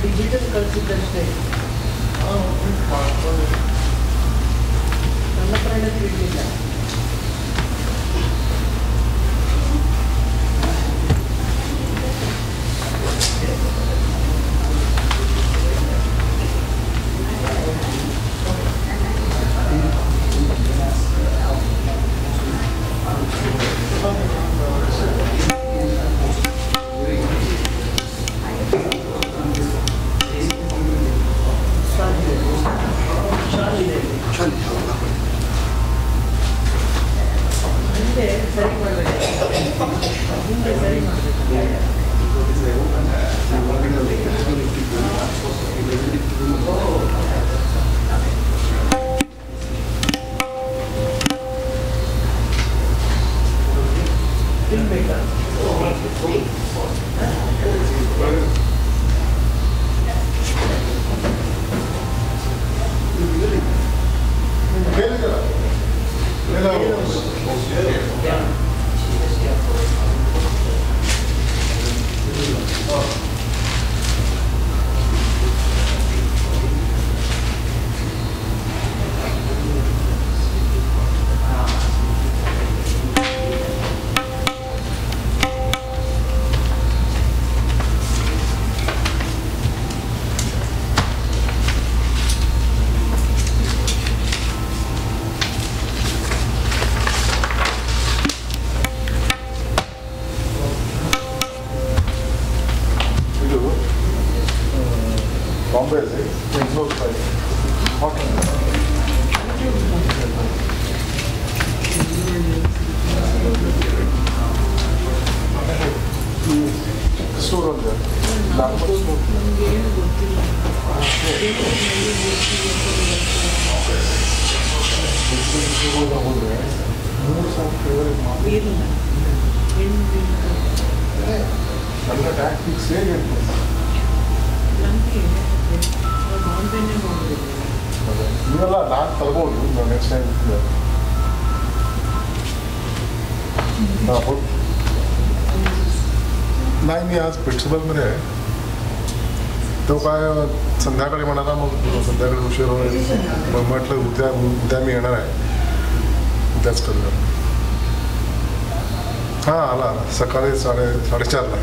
Digital ಕಳಿಸಿದ್ದಷ್ಟೇ ನನ್ನ ಪ್ರಾಣ ತಿಳಿದಿಲ್ಲ. नाही, आज प्रिन्सिपलमध्ये आहे. तो काय संध्याकाळी म्हणाला, मग संध्याकाळी उशीर होईल. मग म्हटलं उद्या मी येणार आहे, उद्याच करूया. हां, आला सकाळी 4:30ला.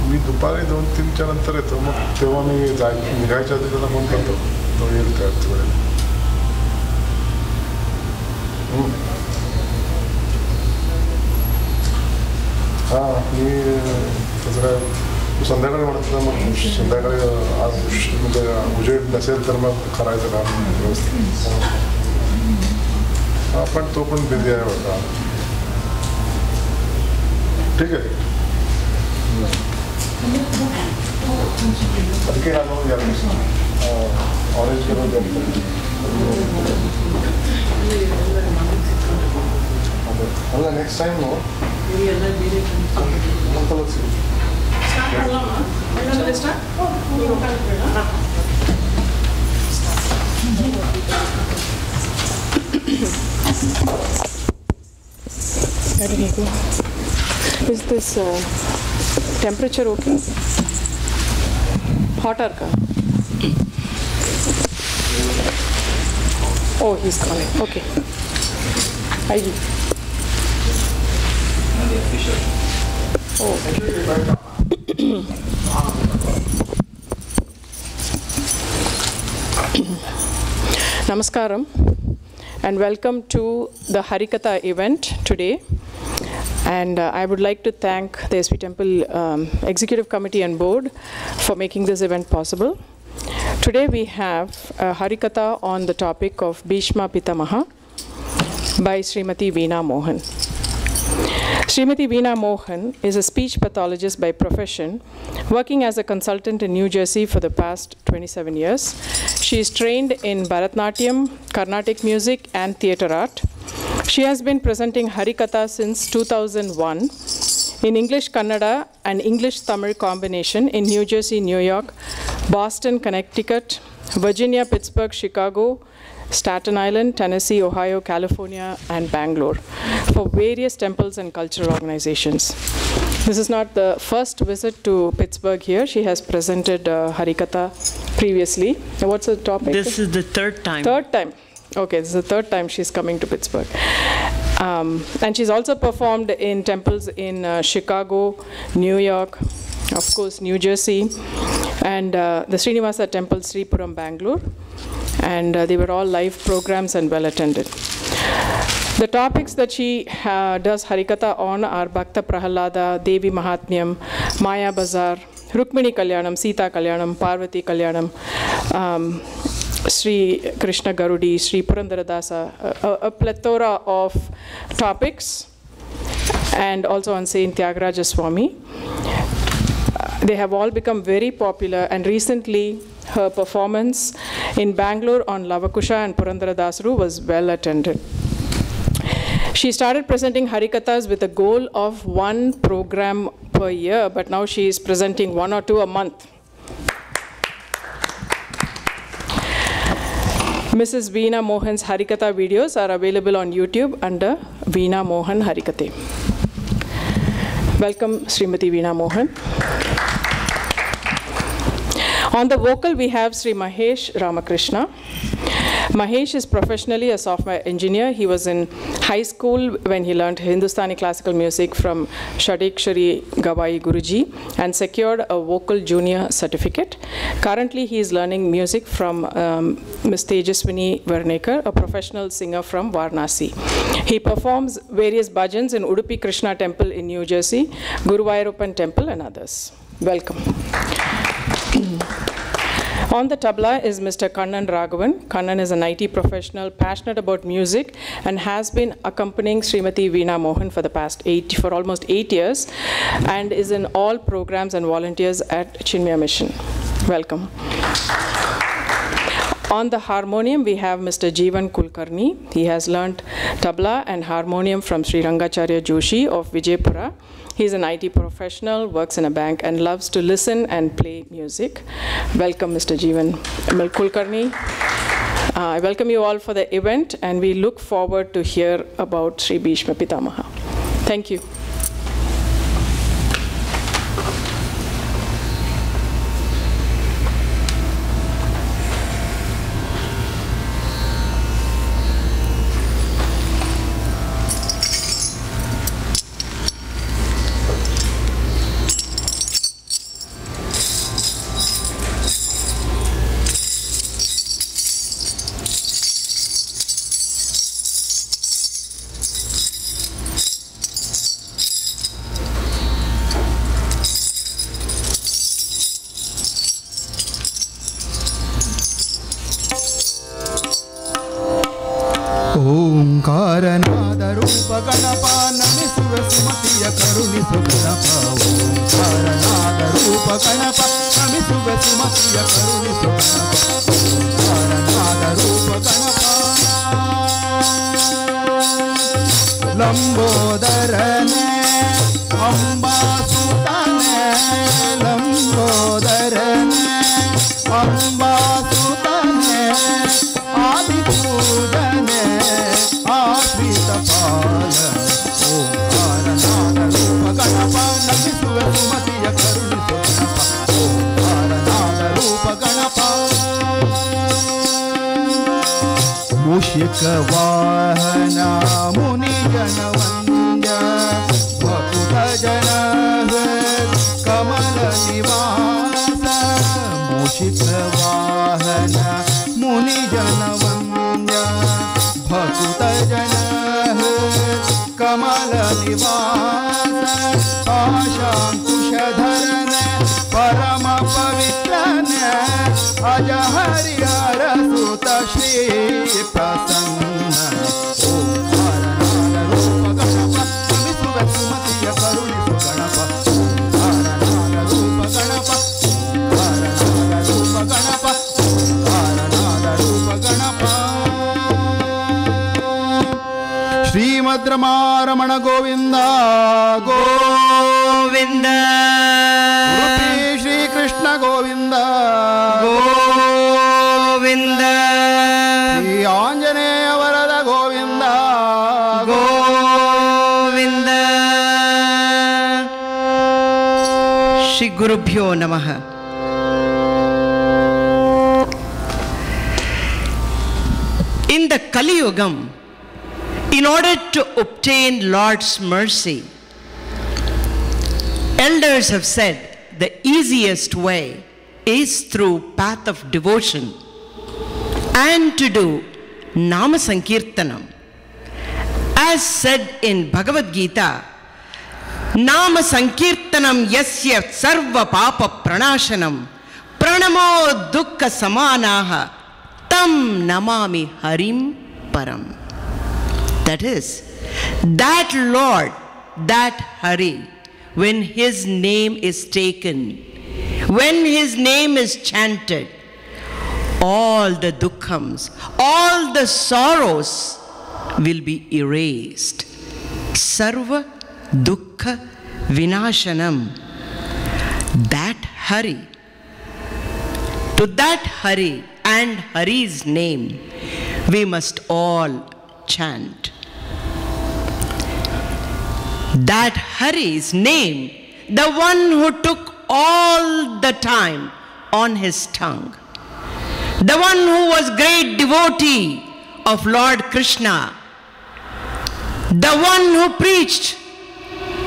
मी दुपारी 2-3च्या नंतर येतो. मग तेव्हा मी निघायच्या आधी त्याला फोन करतो, तो येईल त्याच वेळेला. हां, मी तसं काय तू संध्याकाळी म्हणत होता, मग संध्याकाळी आज म्हणजे उजेड नसेल तर मग करायचं काम व्यवस्थित. हां, पण तो पण बिझी आहे बघा. ठीक आहे. ಅದಕ್ಕೆ ನಾನು ಆರೆಂಜ್ ಕಲರ್ ಅಲ್ಲ, ನೆಕ್ಸ್ಟ್ ಟೈಮು ಕಲರ್ ಸಿಗುತ್ತೆ. Is this temperature okay? Hotter ka? Oh, he's calling. Okay. ID. Oh. Namaskaram and welcome to the Harikatha event today. And I would like to thank the SP Temple Executive Committee and Board for making this event possible. Today we have a Harikatha on the topic of Bhishma Pitamaha by Srimati Veena Mohan. Srimati Veena Mohan is a speech pathologist by profession, working as a consultant in New Jersey for the past 27 years. She is trained in Bharatnatyam, Carnatic music, and theatre art. She has been presenting Harikatha since 2001 in English Kannada and English Tamil combination in New Jersey, New York, Boston, Connecticut, Virginia, Pittsburgh, Chicago, Staten Island, Tennessee, Ohio, California, and Bangalore for various temples and cultural organizations. This is not the first visit to Pittsburgh here. She has presented Harikatha previously. What's the topic? This is the third time. Third time. Okay, this is the third time she's coming to Pittsburgh. And she's also performed in temples in Chicago, New York, of course, New Jersey, and the Srinivasa Temple, Sripuram, Bangalore. And they were all live programs and well attended. The topics that she does Harikatha on are Bhakta Prahalada, Devi Mahatmyam, Maya Bazar, Rukmini Kalyanam, Sita Kalyanam, Parvati Kalyanam, Sri Krishna Garudi, Sri Purandaradasa, a plethora of topics, and also on Saint Tyagaraja Swami. They have all become very popular, and recently her performance in Bangalore on Lavakusha and Purandaradasru was well attended. She started presenting Harikathas with a goal of one program per year, but now she is presenting 1 or 2 a month. Mrs. Veena Mohan's Harikatha videos are available on YouTube under Veena Mohan Harikathe. Welcome, Srimati Veena Mohan. On the vocal, we have Sri Mahesh Ramakrishna. Mahesh is professionally a software engineer. He was in high school when he learned Hindustani classical music from Shadikshari Gawai Guruji and secured a vocal junior certificate. Currently, he is learning music from Ms. Tejaswini Varnekar, a professional singer from Varanasi. He performs various bhajans in Udupi Krishna Temple in New Jersey, Guruvayurappan Temple, and others. Welcome. On the tabla is Mr. Kannan Raghavan. Kannan is an IT professional, passionate about music, and has been accompanying Srimati Veena Mohan for almost 8 years, and is in all programs and volunteers at Chinmaya Mission. Welcome. On the harmonium, we have Mr. Jeevan Kulkarni. He has learnt tabla and harmonium from Sri Rangacharya Joshi of Vijaypura. He is an IT professional, works in a bank, and loves to listen and play music. Welcome, Mr. Jeevan Kulkarni. I welcome you all for the event, and we look forward to hear about Sri Bhishma Pitamaha. Thank you. ಓಂಕಾರನಾದ ರೂಪ ಗಣಪ ನಮಿಸುವ ಸುಮತಿಯ ಕರುಣಿಸು ಗಣಪ ಓಂಕಾರನಾದ ರೂಪ ಗಣಪ ನಮಿಸುವ ಸುಮತಿಯ ಕರುಣಿಸು ಗಣಪ ಓಂಕಾರನಾದ ರೂಪ ಗಣಪ ಲಂಬೋದರನೆ ಅಂಬಾಸುತನೆ ಲಂಬೋದರನೆ ಅಂಬಾಸುತನೆ ಆದಿಪೂಜನೆ ಆಶ್ರಿತ ಪಾಲನೆ ಓಂಕಾರನಾದ ರೂಪ ಗಣಪ ನಮಿಸುವ ಸುಮತಿಯ ಕರುಣಿಸು ಗಣಪ ಓಂಕಾರನಾದ ರೂಪ ಗಣಪ ಮೂಷಿಕ ವಾಹನ ಮುನಿಜನ ವಂದ್ಯ ವಕುಲ ಜನ ಕಮಲ ನಿವಾಸ ಮೂಷಿಕ ವಾಹನ ಮುನಿಜನ ವಂದ್ಯ ಭಕುತ ಜನ ಕಮಲ ನಿವಾಸ ಆಶಾಂಕುಶಧರನ ಪರಮ ಪವಿತ್ರನ ಅಜ ಹರಿಹರ ಸುತ ಶ್ರೀ ಪ್ರಸನ್ನ ಓಂಕಾರನಾದ ರೂಪ ಗಣಪ ನಮಿಸುವ ಸುಮತಿಯ ಕರುಣಿಸು ಗಣಪ ಓಂಕಾರನಾದ ರೂಪ ಗಣಪ ಓಂಕಾರನಾದ ರೂಪ ಗಣಪ ಓಂಕಾರನಾದ ರೂಪ ಗಣಪ ಶ್ರೀಮದ್ ರಮಾರಮಣ Govinda Govinda Shri Krishna Govinda Govinda Shri Shri Gurubhyo Namaha. In the Kali Yugam, in order to obtain Lord's mercy, elders have said the easiest way is through path of devotion and to do Nama Sankirtanam. As said in Bhagavad Gita, Nama Sankirtanam yasya sarva papa pranashanam pranamo dukkha samanaha tam namami harim param. That is, that Lord, that Hari, when His name is taken, when His name is chanted, all the dukkhams, all the sorrows will be erased. Sarva dukkha vinashanam. That Hari, to that Hari and Hari's name, we must all chant. That Hari's name, the one who took all the time on his tongue, the one who was great devotee of Lord Krishna, the one who preached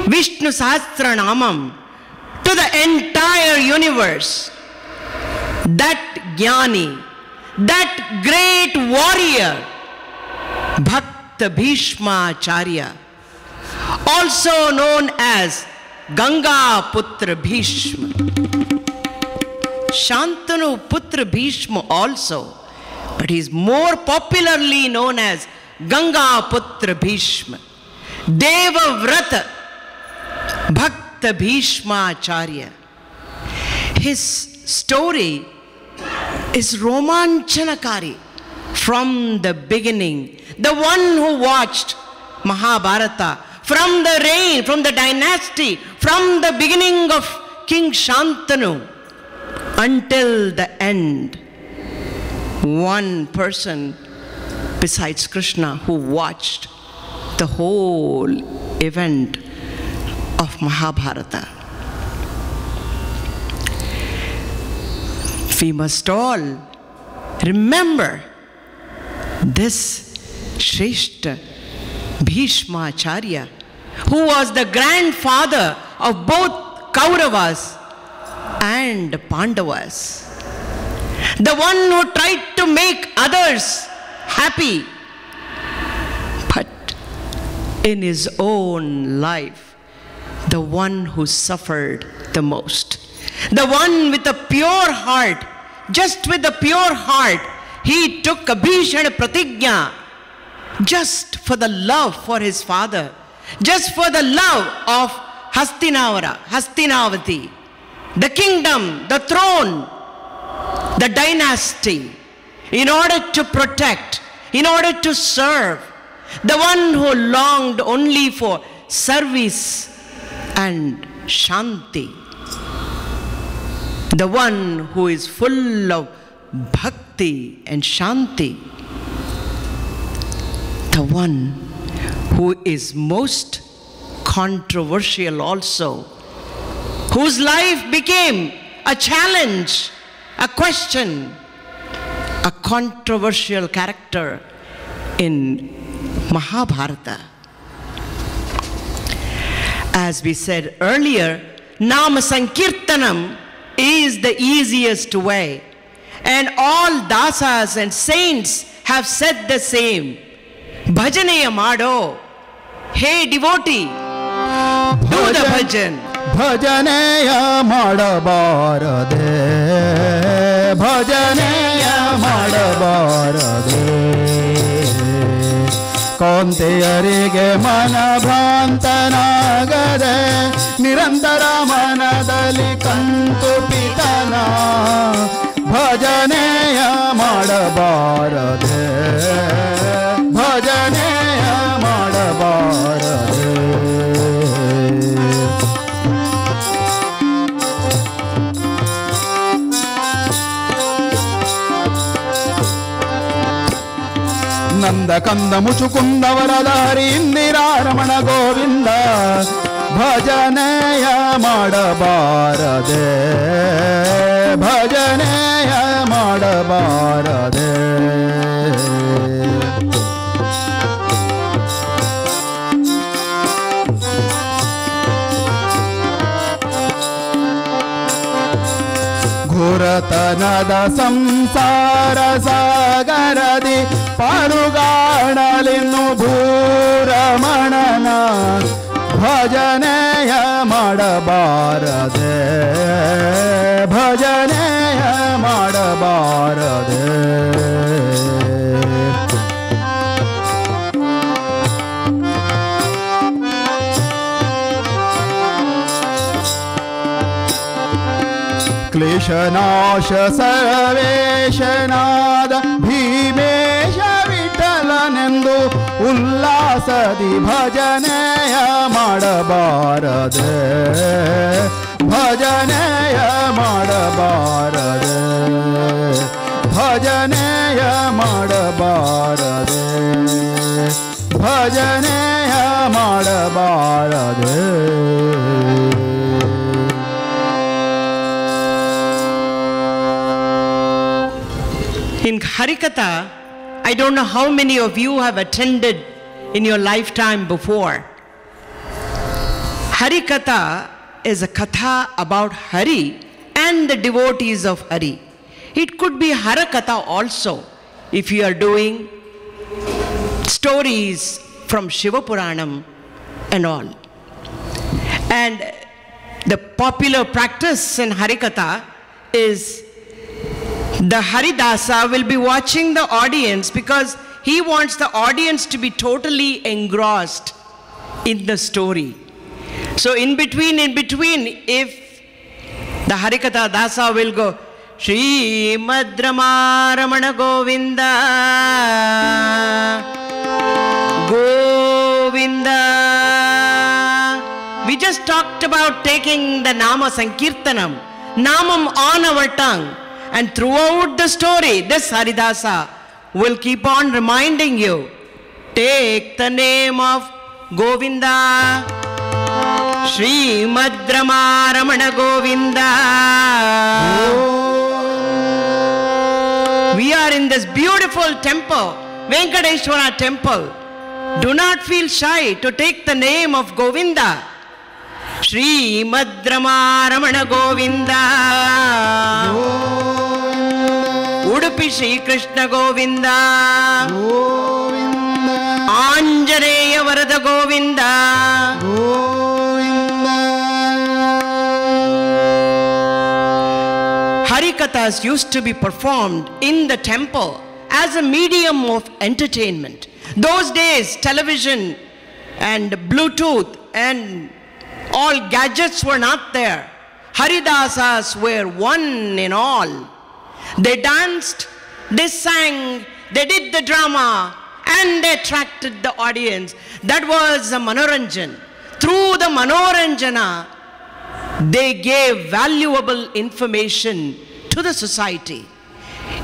Vishnu Sahasranamam to the entire universe, that Jnani, that great warrior, Bhakta Bheeshmacharya, also known as Ganga Putra Bhishma, Shantanu Putra Bhishma also, but he is more popularly known as Ganga Putra Bhishma, Deva Vrata Bhakta Bheeshmacharya. His story is romanchanakari from the beginning. The one who watched Mahabharata from the reign, from the dynasty, from the beginning of King Shantanu until the end. One person besides Krishna who watched the whole event of Mahabharata. We must all remember this Shrestha Bheeshmacharya, who was the grandfather of both Kauravas and Pandavas. The one who tried to make others happy, but in his own life, the one who suffered the most. The one with a pure heart, just with a pure heart, he took a Bhishana Pratigya just for the love for his father, just for the love of Hastinavati, the kingdom, the throne, the dynasty, in order to protect, in order to serve, the one who longed only for service and shanti, the one who is full of bhakti and shanti, the one who is most controversial also, whose life became a challenge, a question, a controversial character in Mahabharata. As we said earlier, Nama Sankirtanam is the easiest way, and all dasas and saints have said the same. Bhajaneya Mado, hey devotee, do the bhajan. Bhajaneya Madabarade, Bhajaneya Madabarade, Konte Arige Mana Bhantanagade, Nirantara Manadali Kantu Pitana, Bhajaneya Madabarade, Bhajaneya Madabarade. Nanda Kanda Muchukunda Varadari Indira Ramana Govinda ಭಜನೆಯ ಮಾಡಬಾರದೆ ಭಜನೆಯ ಮಾಡಬಾರದೆ ಘೋರತನದ ಸಂಸಾರ ಸಾಗರದಿ ಪಾರುಗಾಣಲಿನ್ನು ಭೂರಮಣನ ಭಜನೆಯ ಮಾಡಬಾರದೆ ಭಜನೆಯ ಮಾಡಬಾರದೆ ಕ್ಲೇಶನಾಶ ಸರ್ವೇಶನಾದ Bhimesha ವಿಠಲನೆಂದು ಉಲ್ಲಾಸದಿ ಭಜನೆಯ ಮಾಡಬಾರದೆ ಭಜನೆಯ ಮಾಡಬಾರದೆ ಭಜನೆಯ ಮಾಡಬಾರದೆ ಭಜನೆಯ ಮಾಡಬಾರದೆ In Harikatha, I don't know how many of you have attended in your lifetime before. Harikatha is a katha about Hari and the devotees of Hari. It could be Harakatha also if you are doing stories from Shiva Puranam and all. And the popular practice in Harikatha is the Haridasa will be watching the audience because he wants the audience to be totally engrossed in the story. So in between, if the Harikatha Dasa will go, Shri Madhramana Govinda, Govinda. We just talked about taking the Nama Sankirtanam, Namam on our tongue. And throughout the story, this Haridasa will keep on reminding you, take the name of Govinda, Shri Madhramana Govinda. We are in this beautiful temple, Venkateshwara temple. Do not feel shy to take the name of Govinda. Shri Madhramana Govinda. Udupi Shri Krishna Govinda, Govinda, Anjaneya Varada Govinda, Govinda. Harikathas used to be performed in the temple as a medium of entertainment. Those days, television and Bluetooth and all gadgets were not there. Haridasas were one in all. They danced, they sang, they did the drama, and they attracted the audience. That was the Manoranjan. Through the Manoranjana, they gave valuable information to the society.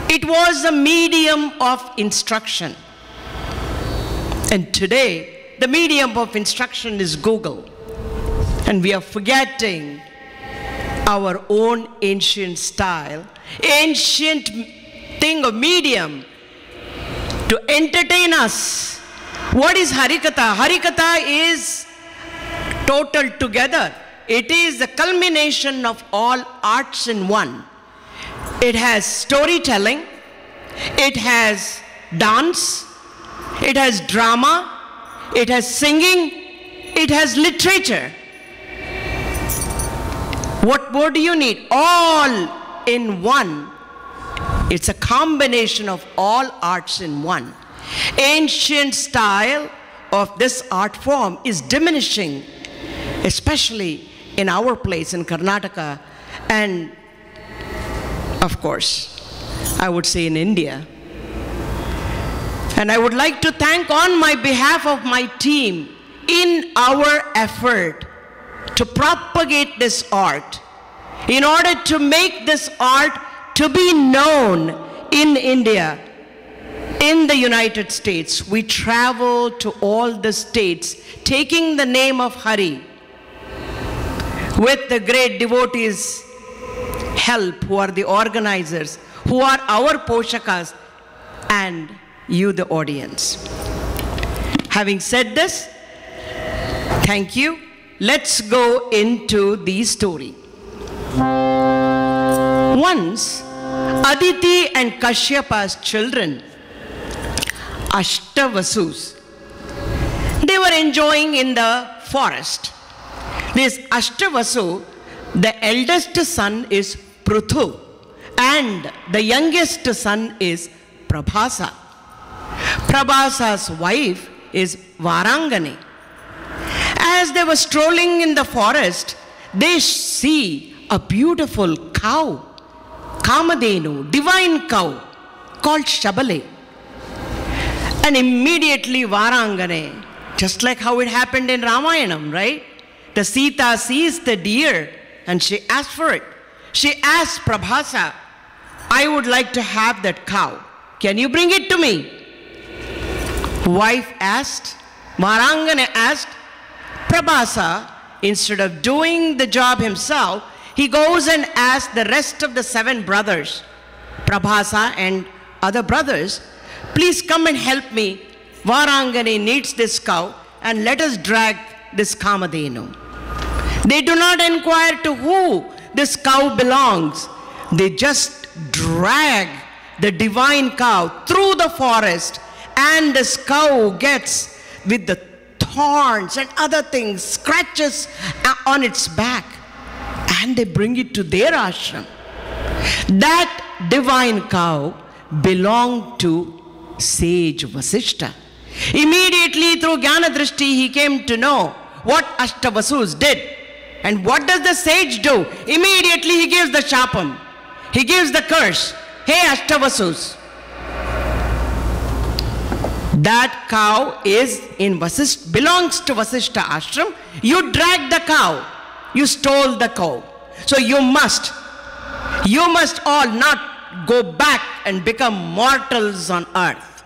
It was a medium of instruction. And today, the medium of instruction is Google. And we are forgetting our own ancient style, ancient thing of medium to entertain us. What is Harikatha? Harikatha is total together. It is the culmination of all arts in one. It has storytelling, it has dance, it has drama, it has singing, it has literature. What more do you need? All in one. It's a combination of all arts in one. Ancient style of this art form is diminishing, especially in our place in Karnataka and, of course, I would say in India. And I would like to thank on my behalf of my team in our effort to propagate this art, in order to make this art to be known in India, in the United States. We travel to all the states, taking the name of Hari with the great devotees' help, who are the organizers, who are our Poshakas, and you, the audience. Having said this, thank you. Let's go into the story. Once, Aditi and Kashyapa's children, Ashtavasus, they were enjoying in the forest. This Ashtavasu, the eldest son is Pruthu, and the youngest son is Prabhasa. Prabhasa's wife is Varangani. As they were strolling in the forest, they see a beautiful cow, Kamadhenu, divine cow, called Shabale. And immediately Varangane, just like how it happened in Ramayanam, right? The Sita sees the deer and she asked for it. She asked Prabhasa, I would like to have that cow. Can you bring it to me? Wife asked, Varangane asked. Prabhasa, instead of doing the job himself, he goes and asks the rest of the 7 brothers, Prabhasa and other brothers, please come and help me. Varangane needs this cow and let us drag this Kamadhenu. They do not inquire to who this cow belongs. They just drag the divine cow through the forest, and this cow gets with the thorns and other things, scratches on its back, and they bring it to their ashram. That divine cow belonged to sage Vasishta. Immediately through Jnana-drishti, he came to know what Ashtavasus did. And what does the sage do? Immediately he gives the shapam. He gives the curse. Hey Ashtavasus, that cow is in belongs to Vasishta ashram. You dragged the cow. You stole the cow. So you must all not go back and become mortals on earth.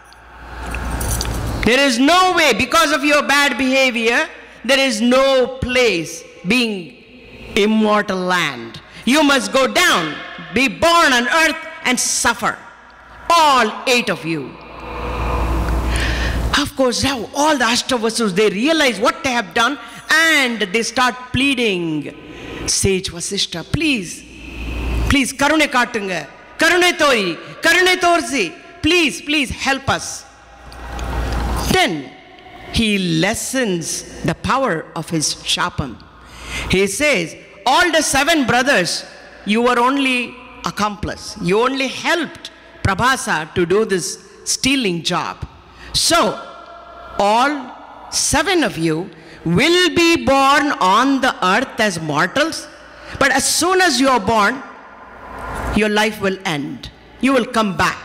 There is no way, because of your bad behavior, there is no place being immortal land. You must go down, be born on earth and suffer. All 8 of you. Of course, now all the Ashtavasus, they realize what they have done and they start pleading. Sage Vasishta, please, karune kaatunga, karune torsi, please help us. Then he lessens the power of his shapam. He says, all the 7 brothers, you were only accomplice. You only helped Prabhasa to do this stealing job. So, all 7 of you will be born on the earth as mortals, but as soon as you are born, your life will end. You will come back.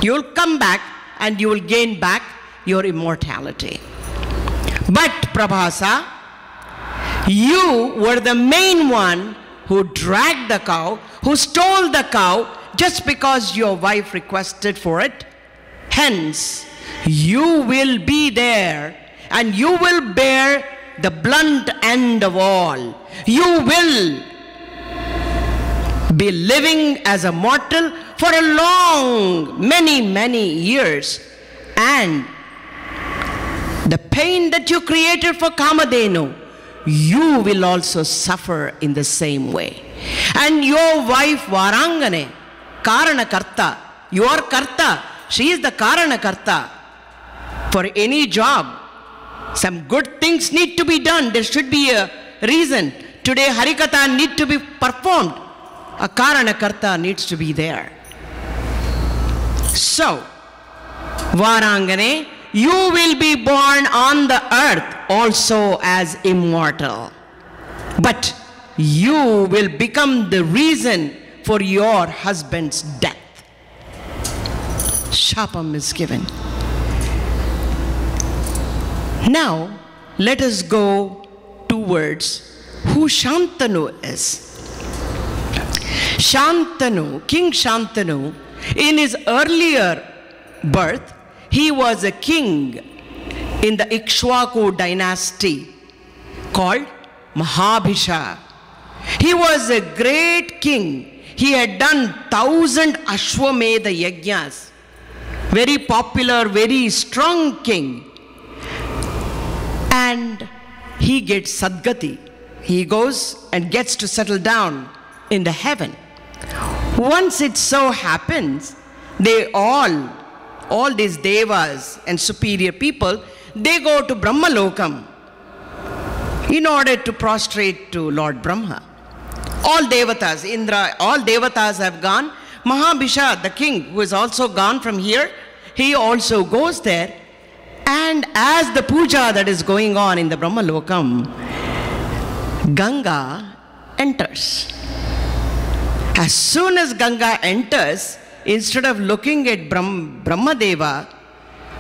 You will come back and you will gain back your immortality. But Prabhasa, you were the main one who dragged the cow, who stole the cow just because your wife requested for it. Hence, you will be there and you will bear the blunt end of all. You will be living as a mortal for a long, many years. And the pain that you created for Kamadhenu, you will also suffer in the same way. And your wife Varangane, Karanakarta, your Karta, she is the Karanakarta. For any job, some good things need to be done. There should be a reason. Today Harikatha need to be performed. A Karanakarta needs to be there. So, Varangane, you will be born on the earth also as immortal. But you will become the reason for your husband's death. Shapam is given. Now, let us go towards who Shantanu is. Shantanu, King Shantanu, in his earlier birth, he was a king in the Ikshwaku dynasty called Mahabhisha. He was a great king. He had done 1,000 Ashwamedha Yajnas. Very popular, very strong king. And he gets Sadgati. He goes and gets to settle down in the heaven. Once it so happens, they all these devas and superior people, they go to Brahmalokam in order to prostrate to Lord Brahma. All devatas, Indra, all devatas have gone. Mahabhisha, the king, who is also gone from here, he also goes there. And as the puja that is going on in the Brahmalokam, Ganga enters. As soon as Ganga enters, instead of looking at Brahmadeva,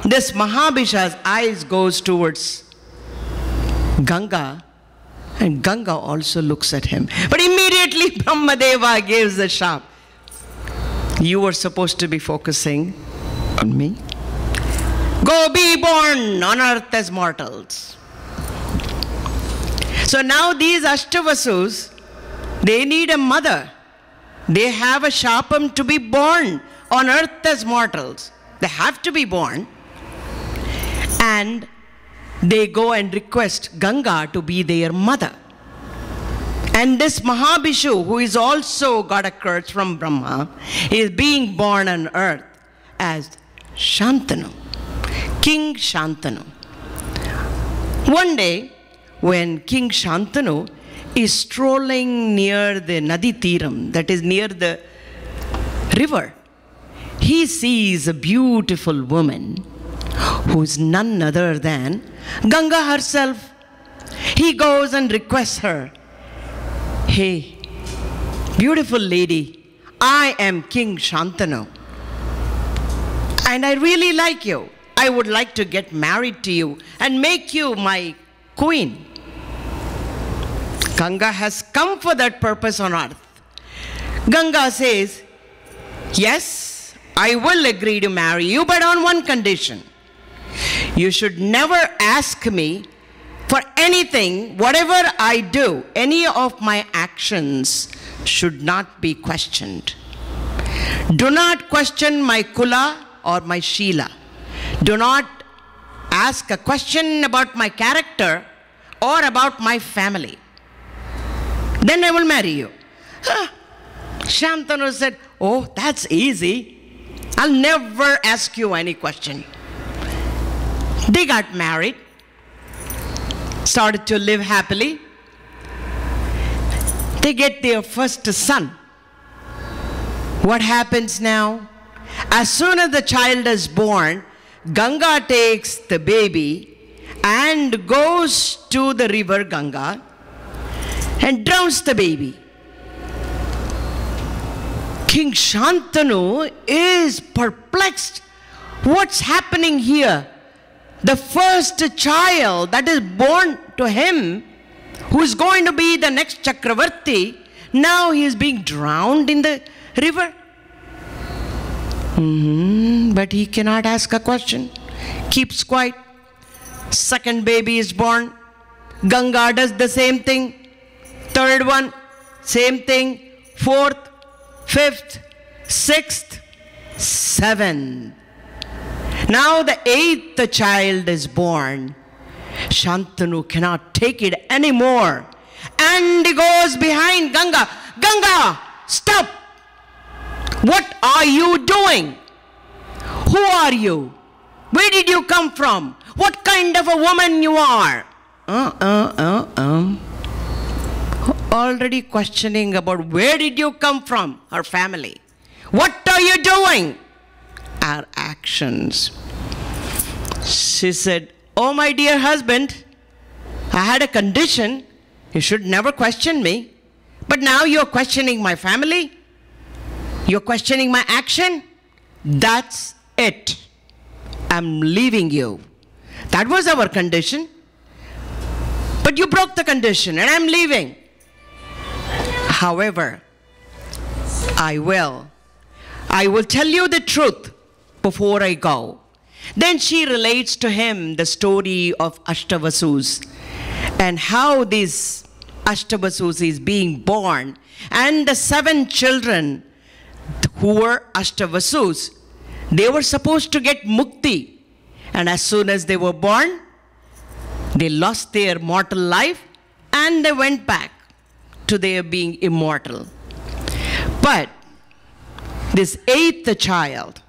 this Mahabhisha's eyes goes towards Ganga, and Ganga also looks at him. But immediately Brahmadeva gives a sharp. You were supposed to be focusing on me. Go be born on earth as mortals. So now these Ashtavasus, they need a mother. They have a Shapam to be born on earth as mortals. They have to be born. And they go and request Ganga to be their mother. And this Mahabhishu, who is also got a curse from Brahma, is being born on earth as Shantanu, King Shantanu. One day, when King Shantanu is strolling near the Nadi Tiram, that is near the river, he sees a beautiful woman who is none other than Ganga herself. He goes and requests her, hey, beautiful lady, I am King Shantanu, and I really like you. I would like to get married to you and make you my queen. Ganga has come for that purpose on earth. Ganga says, yes, I will agree to marry you, but on one condition. You should never ask me for anything. Whatever I do, any of my actions should not be questioned. Do not question my kula or my shila. Do not ask a question about my character or about my family. Then I will marry you. Shantanu said, oh, that's easy. I'll never ask you any question. They got married, started to live happily. They get their first son. What happens now? As soon as the child is born, Ganga takes the baby and goes to the river Ganga and drowns the baby. King Shantanu is perplexed. What's happening here? The first child that is born to him, who is going to be the next Chakravarti, now he is being drowned in the river. But he cannot ask a question. Keeps quiet. Second baby is born. Ganga does the same thing. Third one, same thing. Fourth, fifth, sixth, seventh. Now the eighth child is born. Shantanu cannot take it anymore. And he goes behind Ganga. Ganga, stop! What are you doing? Who are you? Where did you come from? What kind of a woman you are? Already questioning about where did you come from, her family. What are you doing? Our actions. She said, oh my dear husband, I had a condition. You should never question me. But now you're questioning my family. You're questioning my action. That's it. I'm leaving you. That was our condition. But you broke the condition and I'm leaving. However, I will tell you the truth before I go. Then she relates to him the story of Ashtavasus and how these Ashtavasus is being born, and the 7 children who were Ashtavasus, they were supposed to get mukti. And as soon as they were born, they lost their mortal life and they went back to their being immortal. But this 8th child,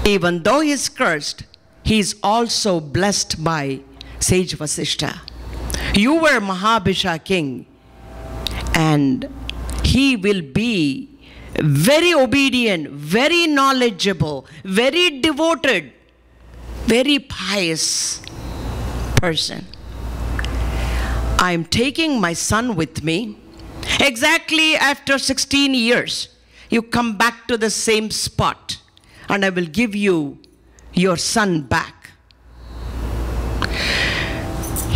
even though he is cursed, he is also blessed by sage Vasishta. You were Mahabhisha king, and he will be very obedient, very knowledgeable, very devoted, very pious person. I am taking my son with me. Exactly after 16 years, you come back to the same spot, and I will give you your son back.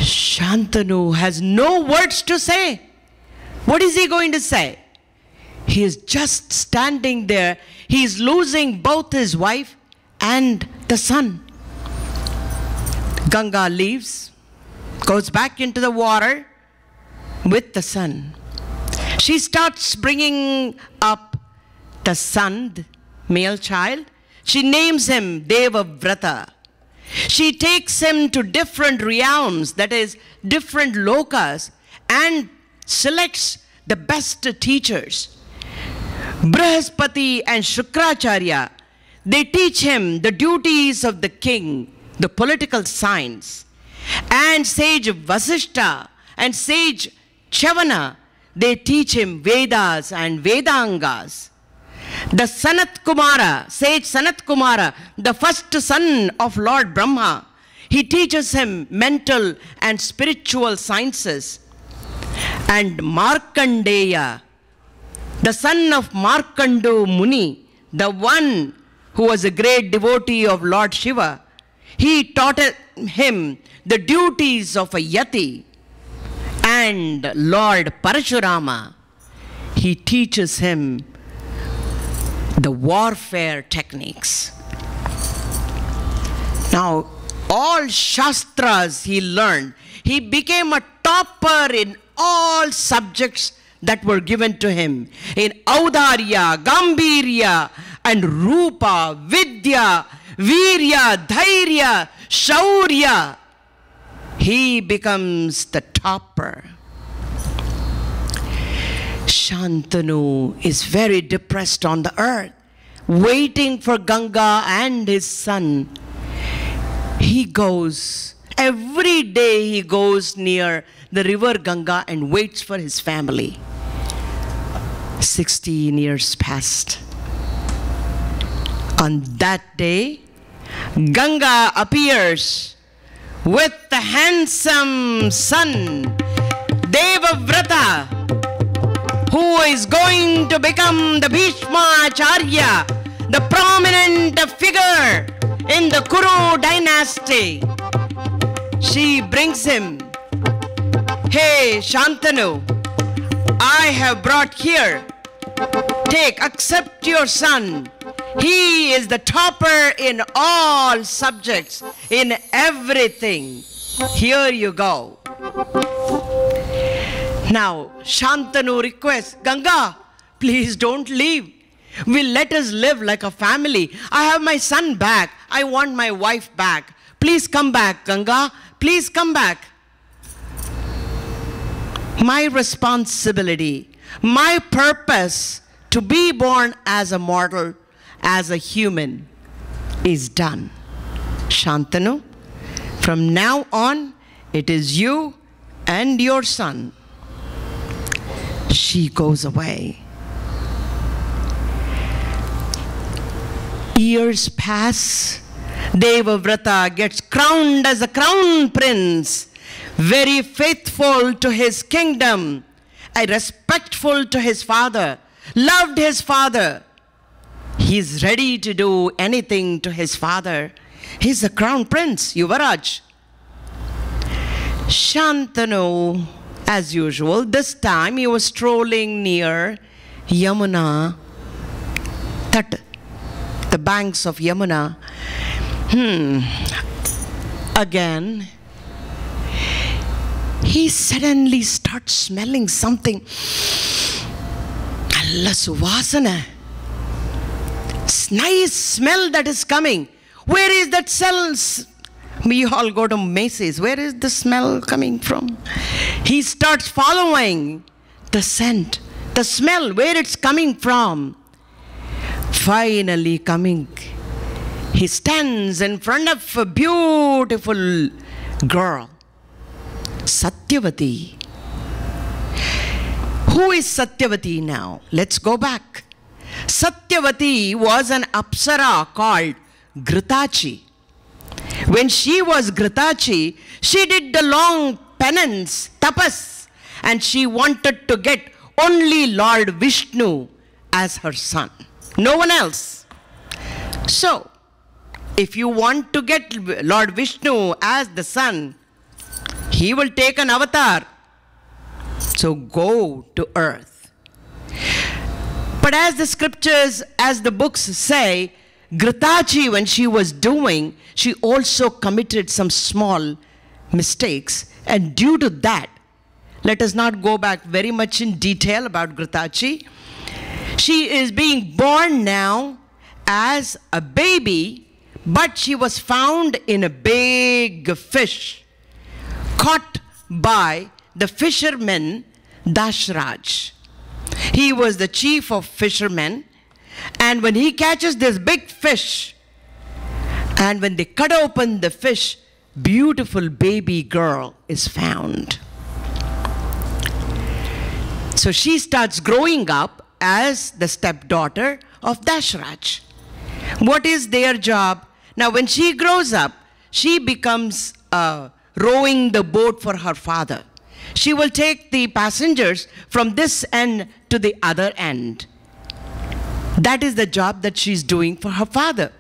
Shantanu has no words to say. What is he going to say? He is just standing there. He is losing both his wife and the son. Ganga leaves, goes back into the water with the son. She starts bringing up the son, the male child. She names him Devavrata. She takes him to different realms, that is, different lokas, and selects the best teachers. Brihaspati and Shukracharya, they teach him the duties of the king, the political science. And sage Vasishta and sage Chavana, they teach him Vedas and Vedangas. The Sanat Kumara, sage Sanat Kumara, the first son of Lord Brahma, he teaches him mental and spiritual sciences. And Markandeya, the son of Markandu Muni, the one who was a great devotee of Lord Shiva, he taught him the duties of a yati. And Lord Parashurama, he teaches him the warfare techniques. Now, all Shastras he learned. He became a topper in all subjects that were given to him. In Audarya, Gambhirya, and Rupa, Vidya, Virya, Dhairya, Shaurya, he becomes the topper. Shantanu is very depressed on the earth, waiting for Ganga and his son. He goes, every day he goes near the river Ganga and waits for his family. 16 years passed. On that day, Ganga appears with the handsome son, Devavrata, who is going to become the Bheeshmacharya, the prominent figure in the Kuru dynasty. She brings him, hey Shantanu, I have brought here, take, accept your son. He is the topper in all subjects, in everything. Here you go. Now, Shantanu requests, Ganga, please don't leave. Let us live like a family. I have my son back. I want my wife back. Please come back, Ganga. Please come back. My responsibility, my purpose to be born as a mortal, as a human, is done. Shantanu, from now on, it is you and your son. She goes away. Years pass. Devavrata gets crowned as a crown prince, very faithful to his kingdom, and respectful to his father, loved his father. He's ready to do anything to his father. He's the crown prince, Yuvaraj. Shantanu, as usual, this time he was strolling near Yamuna Tat, the banks of Yamuna. Again, he suddenly starts smelling something. Alla suvasana. Nice smell that is coming. Where is that smell? We all go to Macy's. Where is the smell coming from? He starts following the scent, the smell, where it's coming from. Finally coming, he stands in front of a beautiful girl, Satyavati. Who is Satyavati now? Let's go back. Satyavati was an apsara called Ghritachi. When she was Ghritachi, she did the long penance, tapas, and she wanted to get only Lord Vishnu as her son. No one else. So, if you want to get Lord Vishnu as the son, he will take an avatar. So go to earth. But as the scriptures, as the books say, Ghritachi, when she was doing, she also committed some small mistakes. And due to that, let us not go back very much in detail about Ghritachi. She is being born now as a baby, but she was found in a big fish, caught by the fisherman Dashraj. He was the chief of fishermen, and when he catches this big fish, and when they cut open the fish, beautiful baby girl is found. So she starts growing up as the stepdaughter of Dashraj. What is their job? Now when she grows up, she becomes rowing the boat for her father. She will take the passengers from this end to the other end. That is the job that she's doing for her father.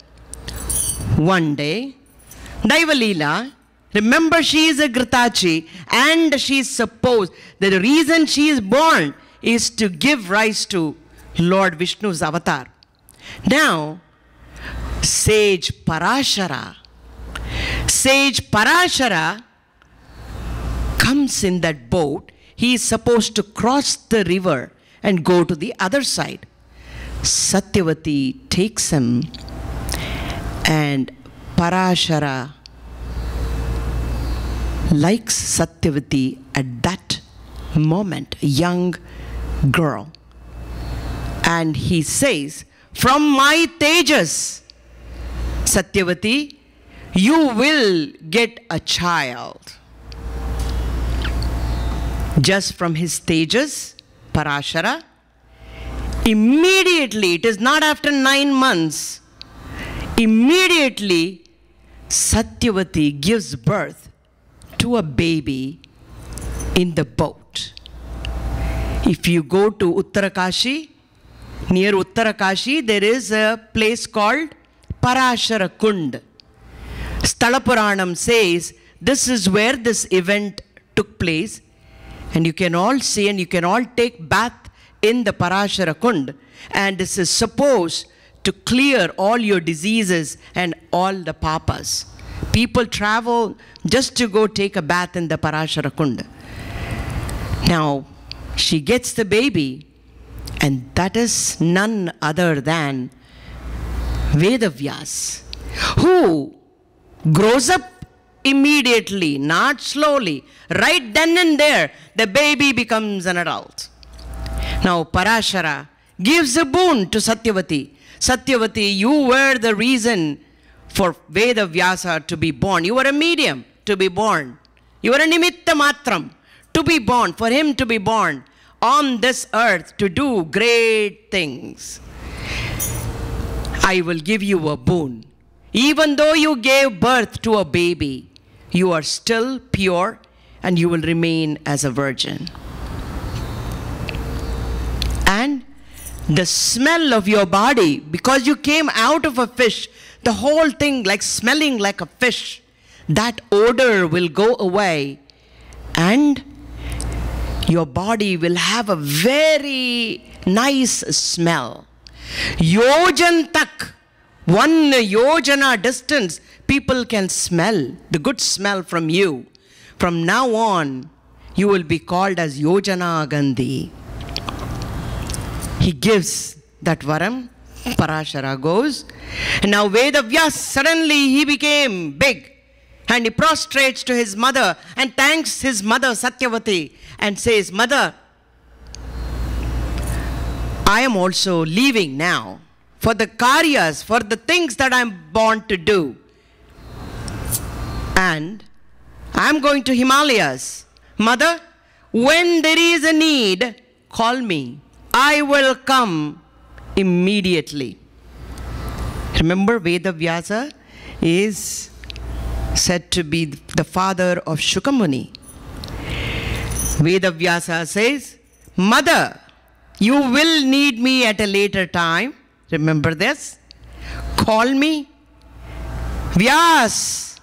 One day, Daivalila, remember she is a Ghritachi, and she is supposed that the reason she is born is to give rise to Lord Vishnu's avatar. Now, Sage Parashara comes in that boat. He is supposed to cross the river and go to the other side. Satyavati takes him, and Parashara likes Satyavati at that moment, a young girl. And he says, from my tejas, Satyavati, you will get a child. Just from his tejas, Parashara, immediately, it is not after 9 months, immediately Satyavati gives birth to a baby in the boat. If you go to Uttarakashi, near Uttarakashi, there is a place called Parashara Kund. Stalapuranam says this is where this event took place, and you can all see and you can all take bath in the Parashara Kund, and this is supposed to clear all your diseases and all the papas. People travel just to go take a bath in the Parashara Kund. Now, she gets the baby, and that is none other than Vedavyas, who grows up immediately, not slowly. Right then and there, the baby becomes an adult. Now, Parashara gives a boon to Satyavati. Satyavati, you were the reason for Vedavyasa to be born. You were a medium to be born. You were a nimitta matram to be born, for him to be born on this earth to do great things. I will give you a boon. Even though you gave birth to a baby, you are still pure and you will remain as a virgin. And the smell of your body, because you came out of a fish, the whole thing like smelling like a fish, that odor will go away, and your body will have a very nice smell. Yojantak, 1 yojana distance, people can smell the good smell from you. From now on, you will be called as Yojana Gandhi. He gives that varam. Parashara goes. And now Vedavyas, suddenly he became big. And he prostrates to his mother and thanks his mother Satyavati and says, Mother, I am also leaving now for the karyas, for the things that I am born to do. And I am going to Himalayas. Mother, when there is a need, call me. I will come immediately. Remember, Vedavyasa is said to be the father of Shukamuni. Vedavyasa says, Mother, you will need me at a later time. Remember this? Call me. Vyas,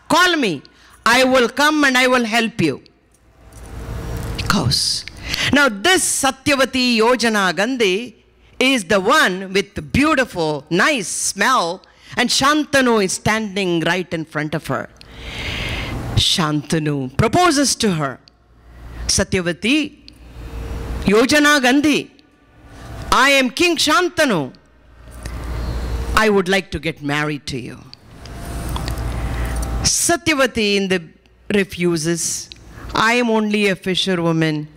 call me. I will come and I will help you. Goes. Now this Satyavati Yojana Gandhi is the one with the beautiful, nice smell, and Shantanu is standing right in front of her. Shantanu proposes to her. Satyavati, Yojana Gandhi, I am King Shantanu. I would like to get married to you. Satyavati refuses. I am only a fisherwoman.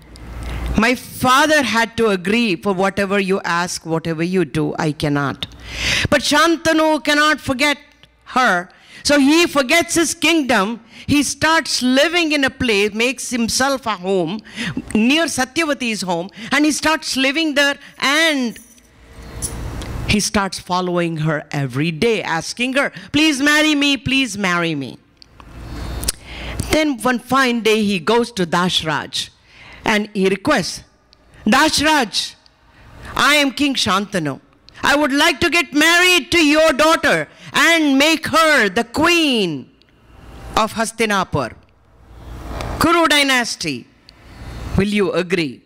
My father had to agree for whatever you ask, whatever you do, I cannot. But Shantanu cannot forget her. So he forgets his kingdom. He starts living in a place, makes himself a home near Satyavati's home, and he starts living there, and he starts following her every day, asking her, please marry me, please marry me. Then one fine day he goes to Dashraj and he requests, Dashraj, I am King Shantanu. I would like to get married to your daughter and make her the queen of Hastinapur, Kuru dynasty. Will you agree?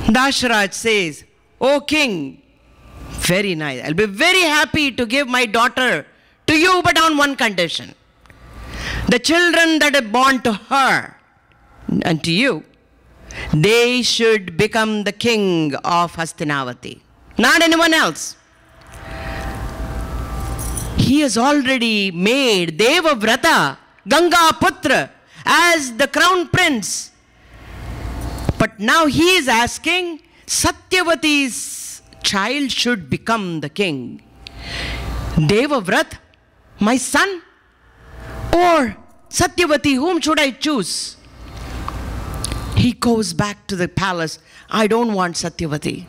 Dashraj says, O king, very nice. I'll be very happy to give my daughter to you, but on one condition. The children that are born to her and to you, they should become the king of Hastinavati, not anyone else. He has already made Devavrata, Ganga Putra, as the crown prince. But now he is asking, Satyavati's child should become the king. Devavrat, my son, or Satyavati, whom should I choose? He goes back to the palace. I don't want Satyavati.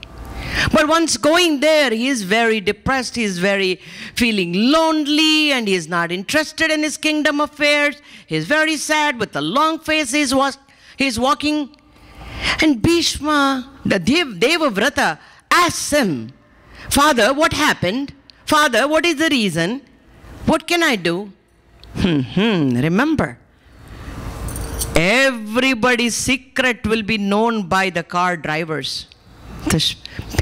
But once going there, he is very depressed. He is very feeling lonely, and he is not interested in his kingdom affairs. He is very sad with a long face. He is walking. And Bhishma, the Devavrata, asks him, Father, what happened? Father, what is the reason? What can I do? Remember, everybody's secret will be known by the car drivers, the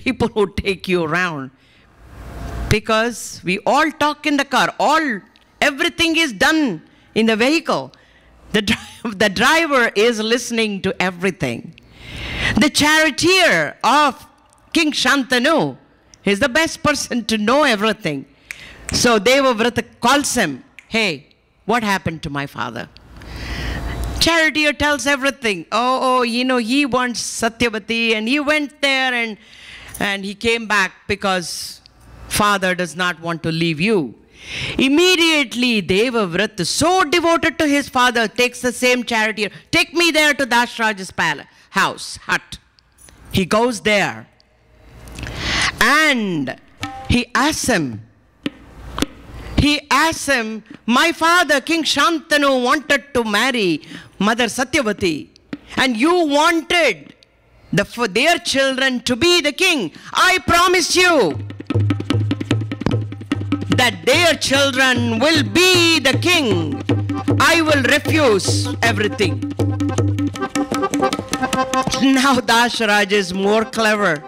people who take you around. Because we all talk in the car. Everything is done in the vehicle. The driver is listening to everything. The charioteer of King Shantanu is the best person to know everything. So Devavrata calls him, hey, what happened to my father? Charioteer tells everything. He wants Satyavati, and he went there and he came back because father does not want to leave you. Immediately Devavrata, so devoted to his father, takes the same charioteer. Take me there to Dashraj's palace, hut. He goes there and he asks him, my father, King Shantanu, wanted to marry Mother Satyavati, and you wanted for their children to be the king. I promise you that their children will be the king. I will refuse everything. Now Dashraj is more clever.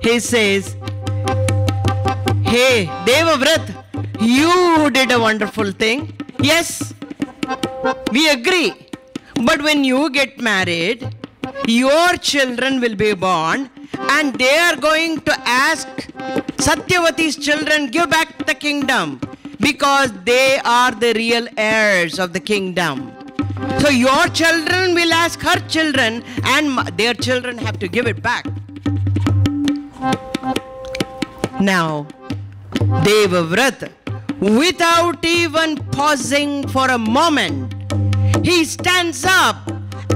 He says, hey, Devavrata, you did a wonderful thing. Yes, We agree. But when you get married, your children will be born and they are going to ask Satyavati's children, give back the kingdom, because they are the real heirs of the kingdom. So your children will ask her children and their children have to give it back. Now, Devavrata, without even pausing for a moment, he stands up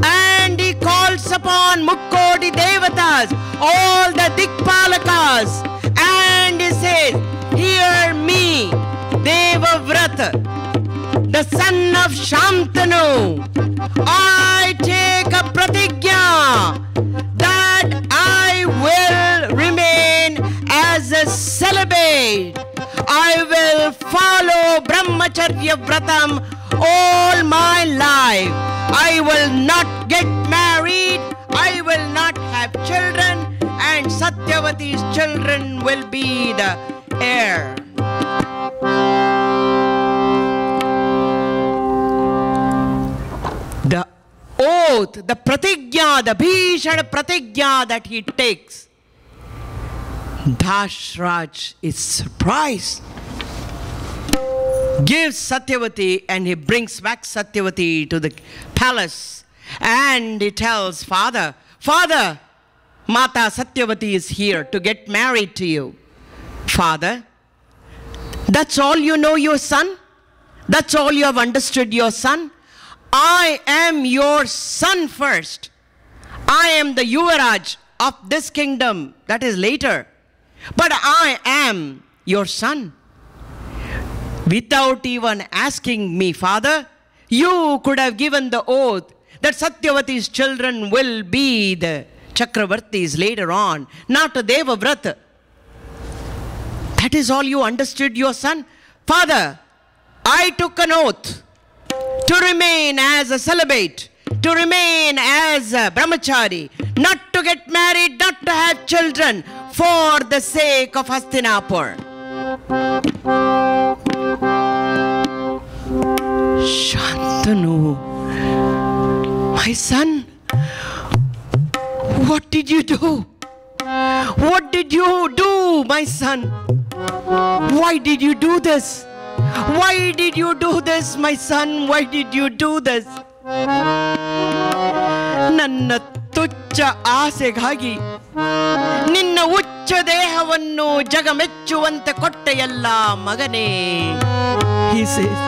and he calls upon Mukkodi Devatas, all the Dikpalakas, and he says, hear me, Devavrata, the son of Shantanu. I take a pratigya that I will remain as a celibate. I will follow Brahmacharya Vratam all my life. I will not get married. I will not have children. And Satyavati's children will be the heir. The oath, the pratigya, the Bhishana pratigya that he takes, Dashraj is surprised. Gives Satyavati and he brings back Satyavati to the palace. And he tells father, Father, Mata Satyavati is here to get married to you. Father, that's all you know your son? That's all you have understood your son? I am your son first. I am the Yuvaraj of this kingdom. That is later. But I am your son. Without even asking me, Father, you could have given the oath that Satyavati's children will be the Chakravartis later on, not a Devavrata. That is all you understood your son? Father, I took an oath to remain as a celibate, to remain as a brahmachari, not to get married, not to have children, for the sake of Hastinapur. Shantanu, my son, what did you do? What did you do, my son? Why did you do this? Why did you do this, my son? Why did you do this? Nanna tuchcha ಆಸೆಗಾಗಿ ನಿನ್ನ ಉಚ್ಚ ದೇಹವನ್ನು ಜಗಮೆಚ್ಚುವಂತೆ ಕೊಟ್ಟೆಯಲ್ಲ ಮಗನೇ. He says,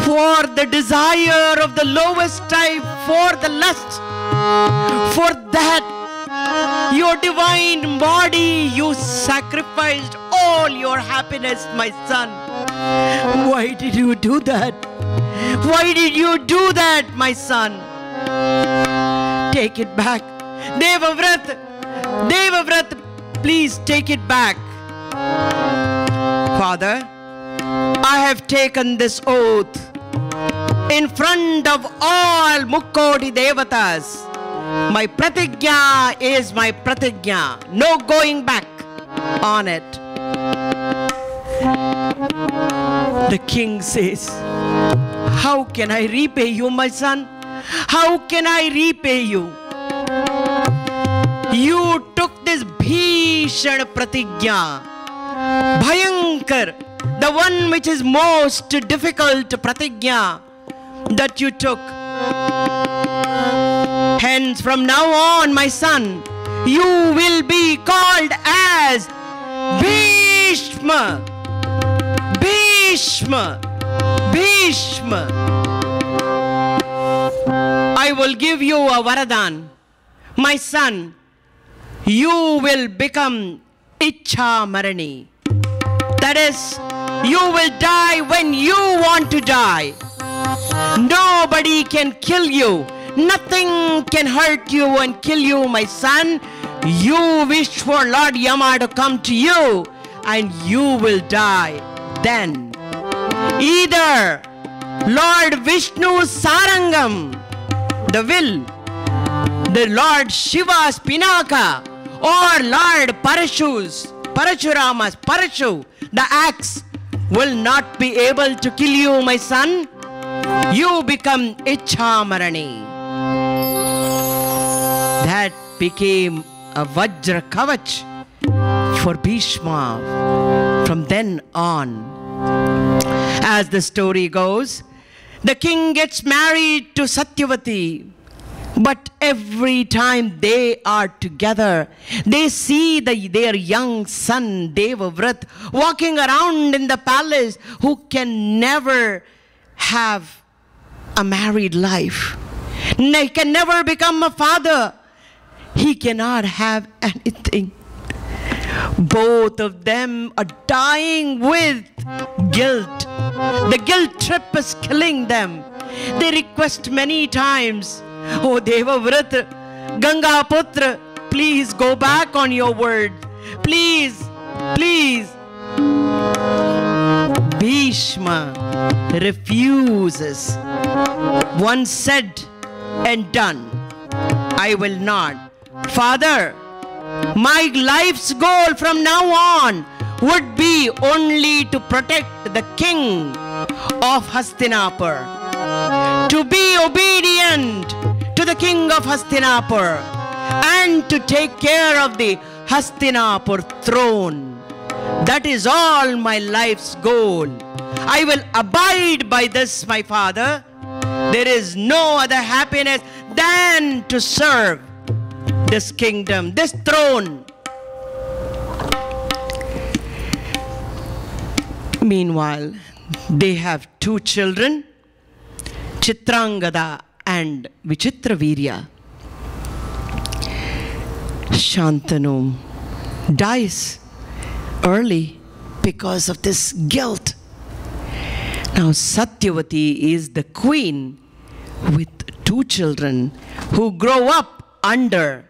for the desire of the lowest type, for the lust, for that your divine body you sacrificed all your happiness, my son. Why did you do that? Why did you do that, my son? Take it back. Devavrata, Devavrata, please take it back. Father, I have taken this oath in front of all Mukkodi Devatas. My pratigya is my pratigya. No going back on it. The king says, how can I repay you, my son? How can I repay you? You took this Bhishana pratigya, Bhayankar, the one which is most difficult pratigya that you took. Hence, from now on, my son, you will be called as Bhishma. Bhishma. Bhishma. I will give you a varadan. My son, you will become Ichha Marani. That is, you will die when you want to die. Nobody can kill you. Nothing can hurt you and kill you, my son. You wish for Lord Yama to come to you and you will die then. Either Lord Vishnu's Sarangam, the will, the Lord Shiva's Pinaka, or Lord Parashurama's Parashu, the axe, will not be able to kill you, my son. you become Ichhamarani. That became a Vajra Kavach for Bhishma from then on. As the story goes, the king gets married to Satyavati, but every time they are together, they see their young son Devavrat walking around in the palace, who can never have a married life. He can never become a father. He cannot have anything. Both of them are dying with guilt. The guilt trip is killing them. They request many times, "Oh Devavrat, Ganga Putra, please go back on your word. Please, please." Bhishma refuses. Once said and done, "I will not." "Father, my life's goal from now on would be only to protect the king of Hastinapur, to be obedient to the king of Hastinapur, and to take care of the Hastinapur throne. That is all my life's goal. I will abide by this, my father. There is no other happiness than to serve this kingdom, this throne." Meanwhile, they have two children, Chitrangada and Vichitravirya. Shantanu dies early because of this guilt. Now Satyavati is the queen with two children who grow up under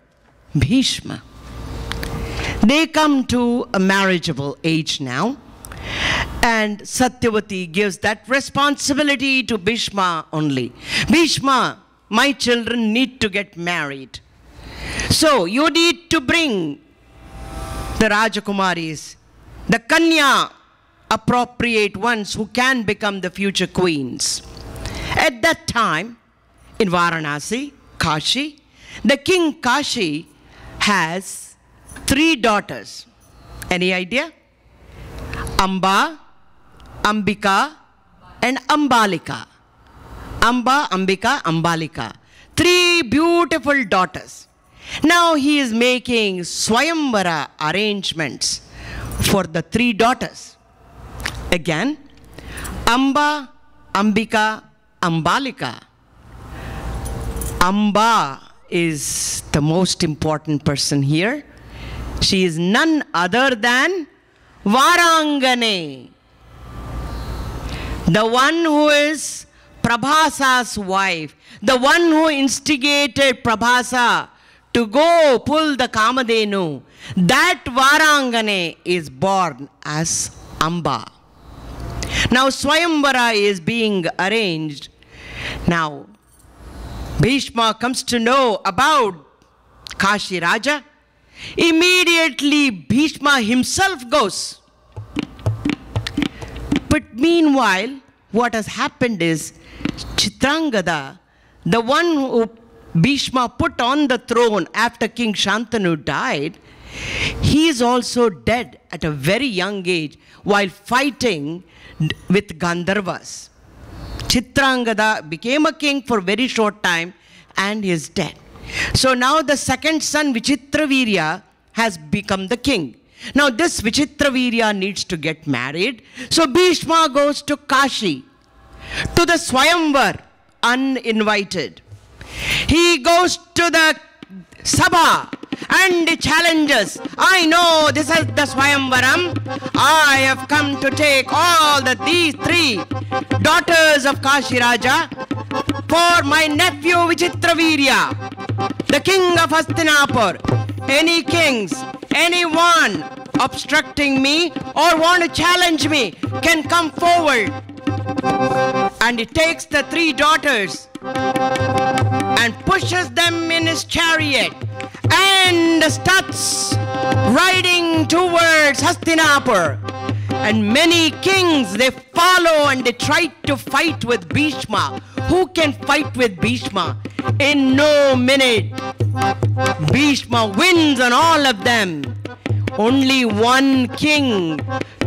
Bhishma. They come to a marriageable age now, and Satyavati gives that responsibility to Bhishma only. "Bhishma, my children need to get married. So you need to bring the Rajakumaris, the Kanya, appropriate ones who can become the future queens." At that time, in Varanasi, Kashi, the king Kashi has 3 daughters. Any idea? Amba, Ambika, and Ambalika. Amba, Ambika, Ambalika. 3 beautiful daughters. Now he is making Swayamvara arrangements for the 3 daughters. Again, Amba, Ambika, Ambalika. Amba is the most important person here. She is none other than Varangane, the one who is Prabhasa's wife, the one who instigated Prabhasa to go pull the Kamadhenu. That Varangane is born as Amba. Now Swayamvara is being arranged. Now Bhishma comes to know about Kashi Raja. Immediately Bhishma himself goes. But meanwhile, what has happened is Chitrangada, the one who Bhishma put on the throne after King Shantanu died, he is also dead at a very young age while fighting with Gandharvas. Chitrangada became a king for a very short time and is dead. So now the second son, Vichitravirya, has become the king. Now this Vichitravirya needs to get married. So Bhishma goes to Kashi, to the Swayamvar, uninvited. He goes to the Sabha and challenges, "I know this is the Swayamvaram. I have come to take all these 3 daughters of Kashi Raja for my nephew Vichitravirya, the king of Hastinapur. Any kings, anyone obstructing me or want to challenge me can come forward." And he takes the 3 daughters and pushes them in his chariot and starts riding towards Hastinapur. And many kings, they follow and they try to fight with Bhishma. Who can fight with Bhishma? In no minute, Bhishma wins on all of them. Only one king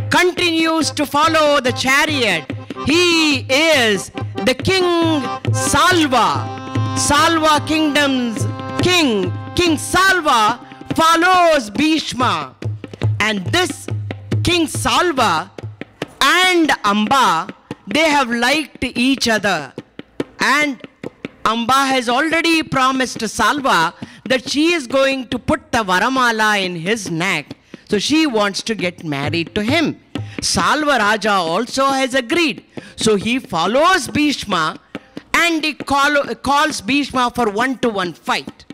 continues to follow the chariot. He is the King Salva. Salva kingdom's king. King Salva follows Bhishma. And this King Salva and Amba, they have liked each other. And Amba has already promised to Salva that she is going to put the Varamala in his neck. So she wants to get married to him. Salva Raja also has agreed. So he follows Bhishma and he calls Bhishma for one-to-one fight.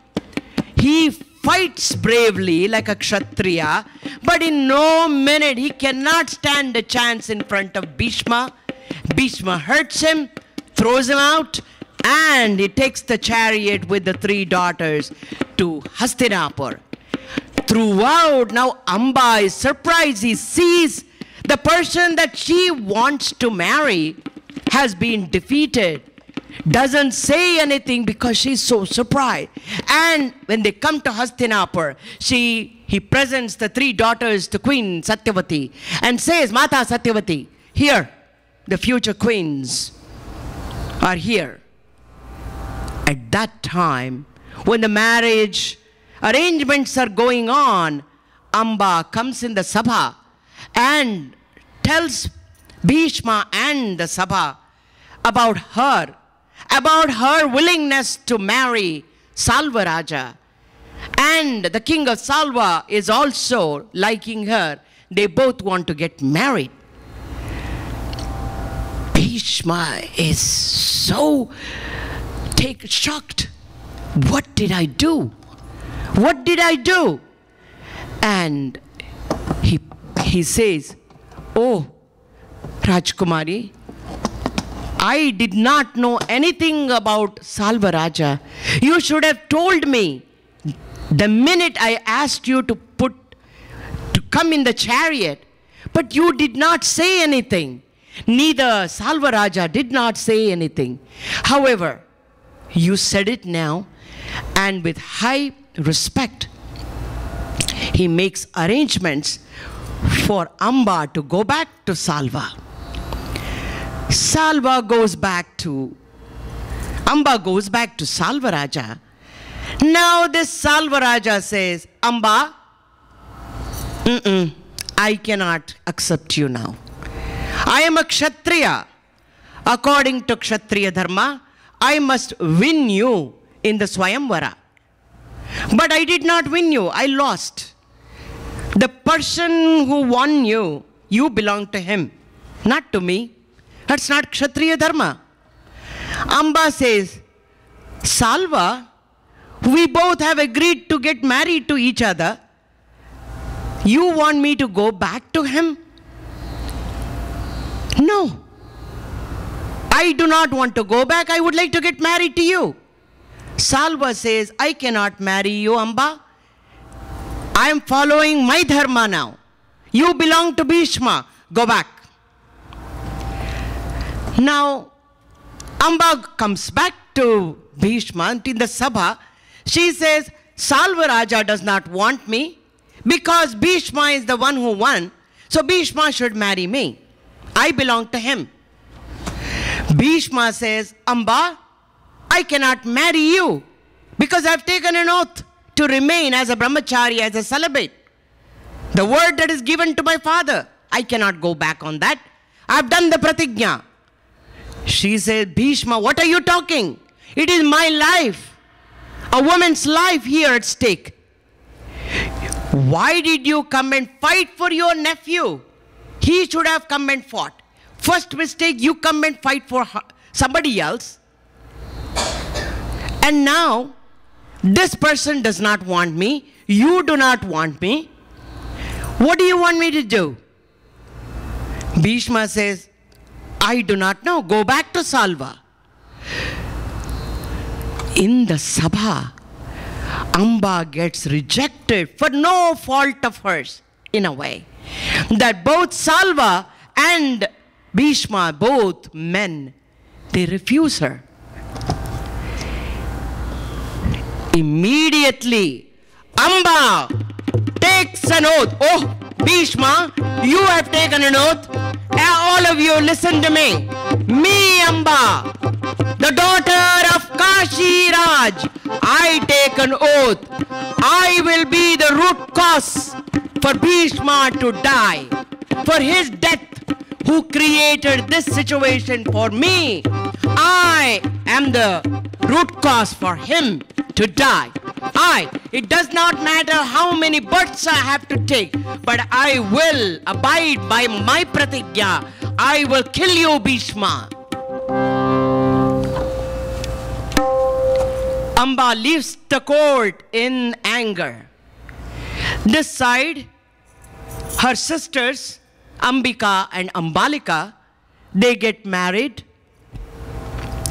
He fights bravely like a Kshatriya, but in no minute he cannot stand a chance in front of Bhishma. Bhishma hurts him, throws him out, and he takes the chariot with the 3 daughters to Hastinapur. Throughout, now Amba is surprised. He sees the person that she wants to marry has been defeated. Doesn't say anything because she's so surprised. And when they come to Hastinapur, he presents the 3 daughters to Queen Satyavati and says, Mata Satyavati, here, the future queens are here. At that time, when the marriage arrangements are going on, Amba comes in the Sabha and tells Bhishma and the Sabha about her willingness to marry Salva Raja. And the king of Salva is also liking her. They both want to get married. Bhishma is so shocked. What did I do? What did I do? And he says, oh, Rajkumari, I did not know anything about Salva Raja. You should have told me the minute I asked you to come in the chariot, but you did not say anything. Neither Salva Raja did not say anything. However, you said it now, and with high respect, he makes arrangements for Amba to go back to Salva. Amba goes back to Salva Raja. Now this Salva Raja says, Amba, I cannot accept you now. I am a Kshatriya. According to Kshatriya Dharma, I must win you in the Swayamvara. But I did not win you, I lost. The person who won you, you belong to him, not to me. That's not Kshatriya Dharma. Amba says, Salva, we both have agreed to get married to each other. You want me to go back to him? No. I do not want to go back. I would like to get married to you. Salva says, I cannot marry you, Amba. I am following my dharma now. You belong to Bhishma. Go back. Now, Amba comes back to Bhishma in the Sabha. She says, Salva Raja does not want me because Bhishma is the one who won. So Bhishma should marry me. I belong to him. Bhishma says, Amba, I cannot marry you because I have taken an oath to remain as a brahmachari, as a celibate. The word that is given to my father, I cannot go back on that. I have done the pratigna. She said, Bhishma, what are you talking? It is my life, a woman's life here at stake. Why did you come and fight for your nephew? He should have come and fought. First mistake, you come and fight for somebody else. And now, this person does not want me. You do not want me. What do you want me to do? Bhishma says, I do not know. Go back to Salva. In the Sabha, Amba gets rejected for no fault of hers, in a way. that both Salva and Bhishma, both men, they refuse her. Immediately, Amba takes an oath. Oh, Bhishma, you have taken an oath. All of you, listen to me. Me, Amba, the daughter of Kashi Raj, I take an oath. I will be the root cause for Bhishma to die. For his death, who created this situation for me, I am the root cause for him to die. It does not matter how many births I have to take, but I will abide by my pratigya. I will kill you, Bhishma. Amba leaves the court in anger. This side, her sisters, Ambika and Ambalika, they get married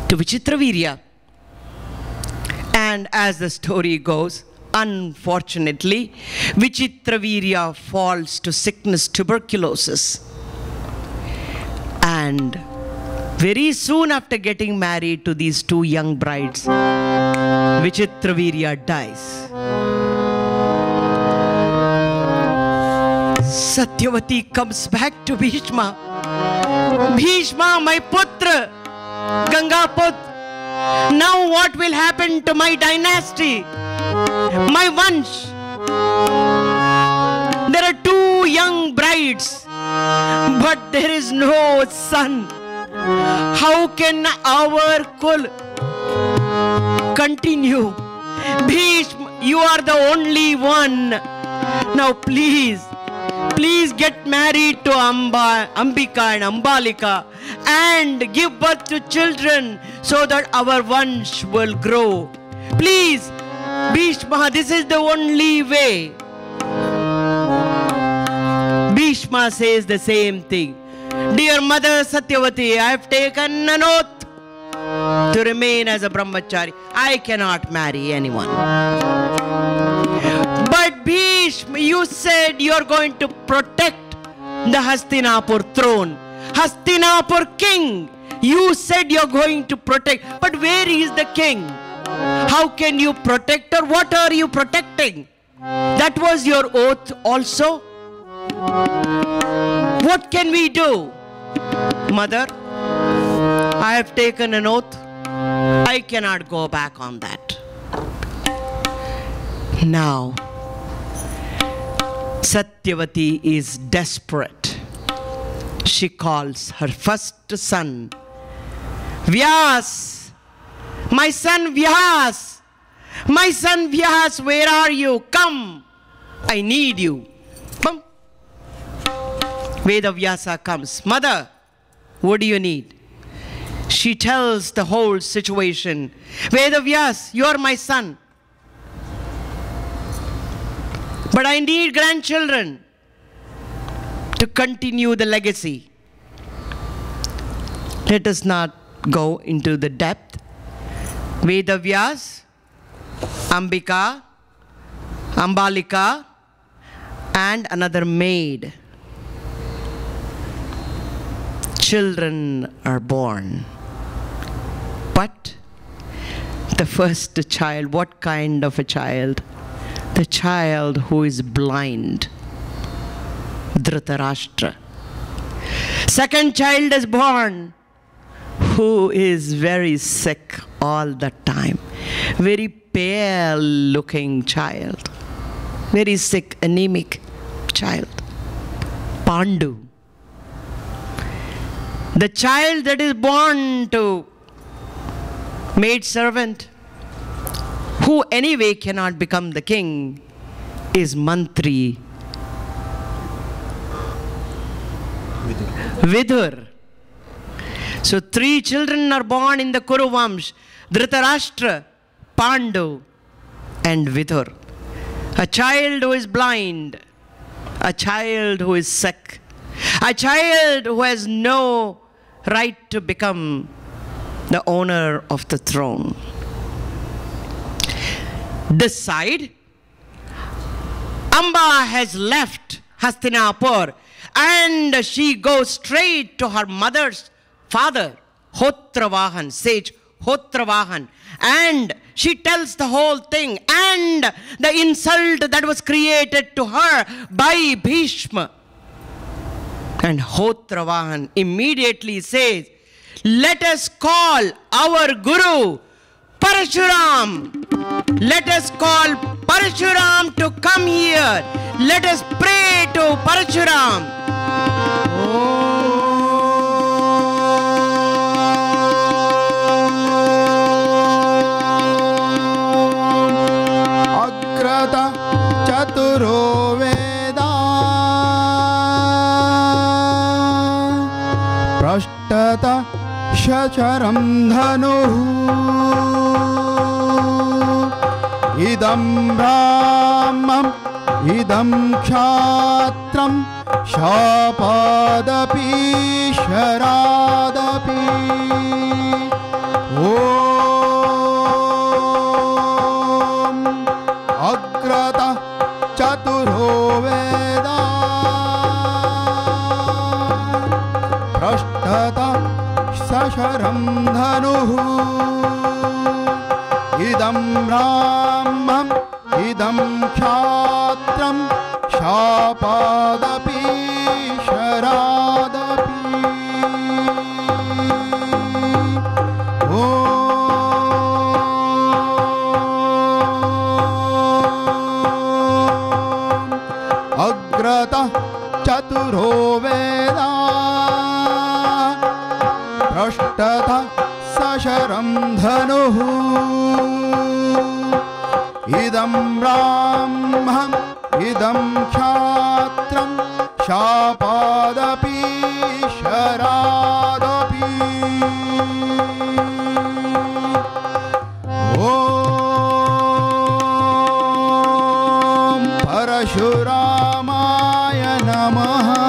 to Vichitravirya. And as the story goes, unfortunately, Vichitravirya falls to sickness, tuberculosis. And very soon after getting married to these two young brides, Vichitravirya dies. Satyavati comes back to Bhishma. Bhishma, my putra, Gangaput, now what will happen to my dynasty, my vansh? There are two young brides, but there is no son. How can our kul continue? Bhishma, you are the only one. Now please get married to Ambika and Ambalika and give birth to children so that our vansh will grow. Please, Bhishma, this is the only way. Bhishma says the same thing. Dear Mother Satyavati, I have taken an oath to remain as a brahmachari. I cannot marry anyone. But Bhishma, you said you are going to protect the Hastinapur throne. Hastinapur king, you said you are going to protect. But where is the king? How can you protect, or what are you protecting? That was your oath also. What can we do? Mother, I have taken an oath. I cannot go back on that. Now, Satyavati is desperate. She calls her first son, Vyas. My son Vyas. My son Vyas, where are you? Come. I need you. Come. Vedavyasa comes. Mother, what do you need? She tells the whole situation. Vedavyas, you are my son. But I need grandchildren to continue the legacy. Let us not go into the depth. Vedavyas, Ambika, Ambalika, and another maid. Children are born. But the first child, what kind of a child? The child who is blind, Dhritarashtra. Second child is born, who is very sick all the time. Very pale looking child. Very sick, anemic child. Pandu. The child that is born to maid servant, who anyway cannot become the king, is Mantri. Vidur. So 3 children are born in the Kuru Vamsh: Dhritarashtra, Pandu, and Vidur. A child who is blind, a child who is sick, a child who has no right to become the owner of the throne. This side, Amba has left Hastinapur and she goes straight to her mother's father, Hotravahan, sage Hotravahan, and she tells the whole thing and the insult that was created to her by Bhishma. And Hotravahan immediately says, let us call our Guru Parashuram. Let us call Parashuram to come here. Let us pray to Parashuram. Agrata Chaturo Veda Prashtata Shacharam Dhanu Idam Brahmam Idam Kshatram Shapadapi Sharadapi Om Agrata Chaturo Veda Prashtata Sasharam Dhanuhu Idam Brahmam Idam Kshatram Shapadapi Sharadapi Om Agrata Chaturo Veda Prashtata Sasharam Dhanuhu Idam Brahmam Idam Kshatram Shapadapi Sharadapi Om Parashuramaya Namaha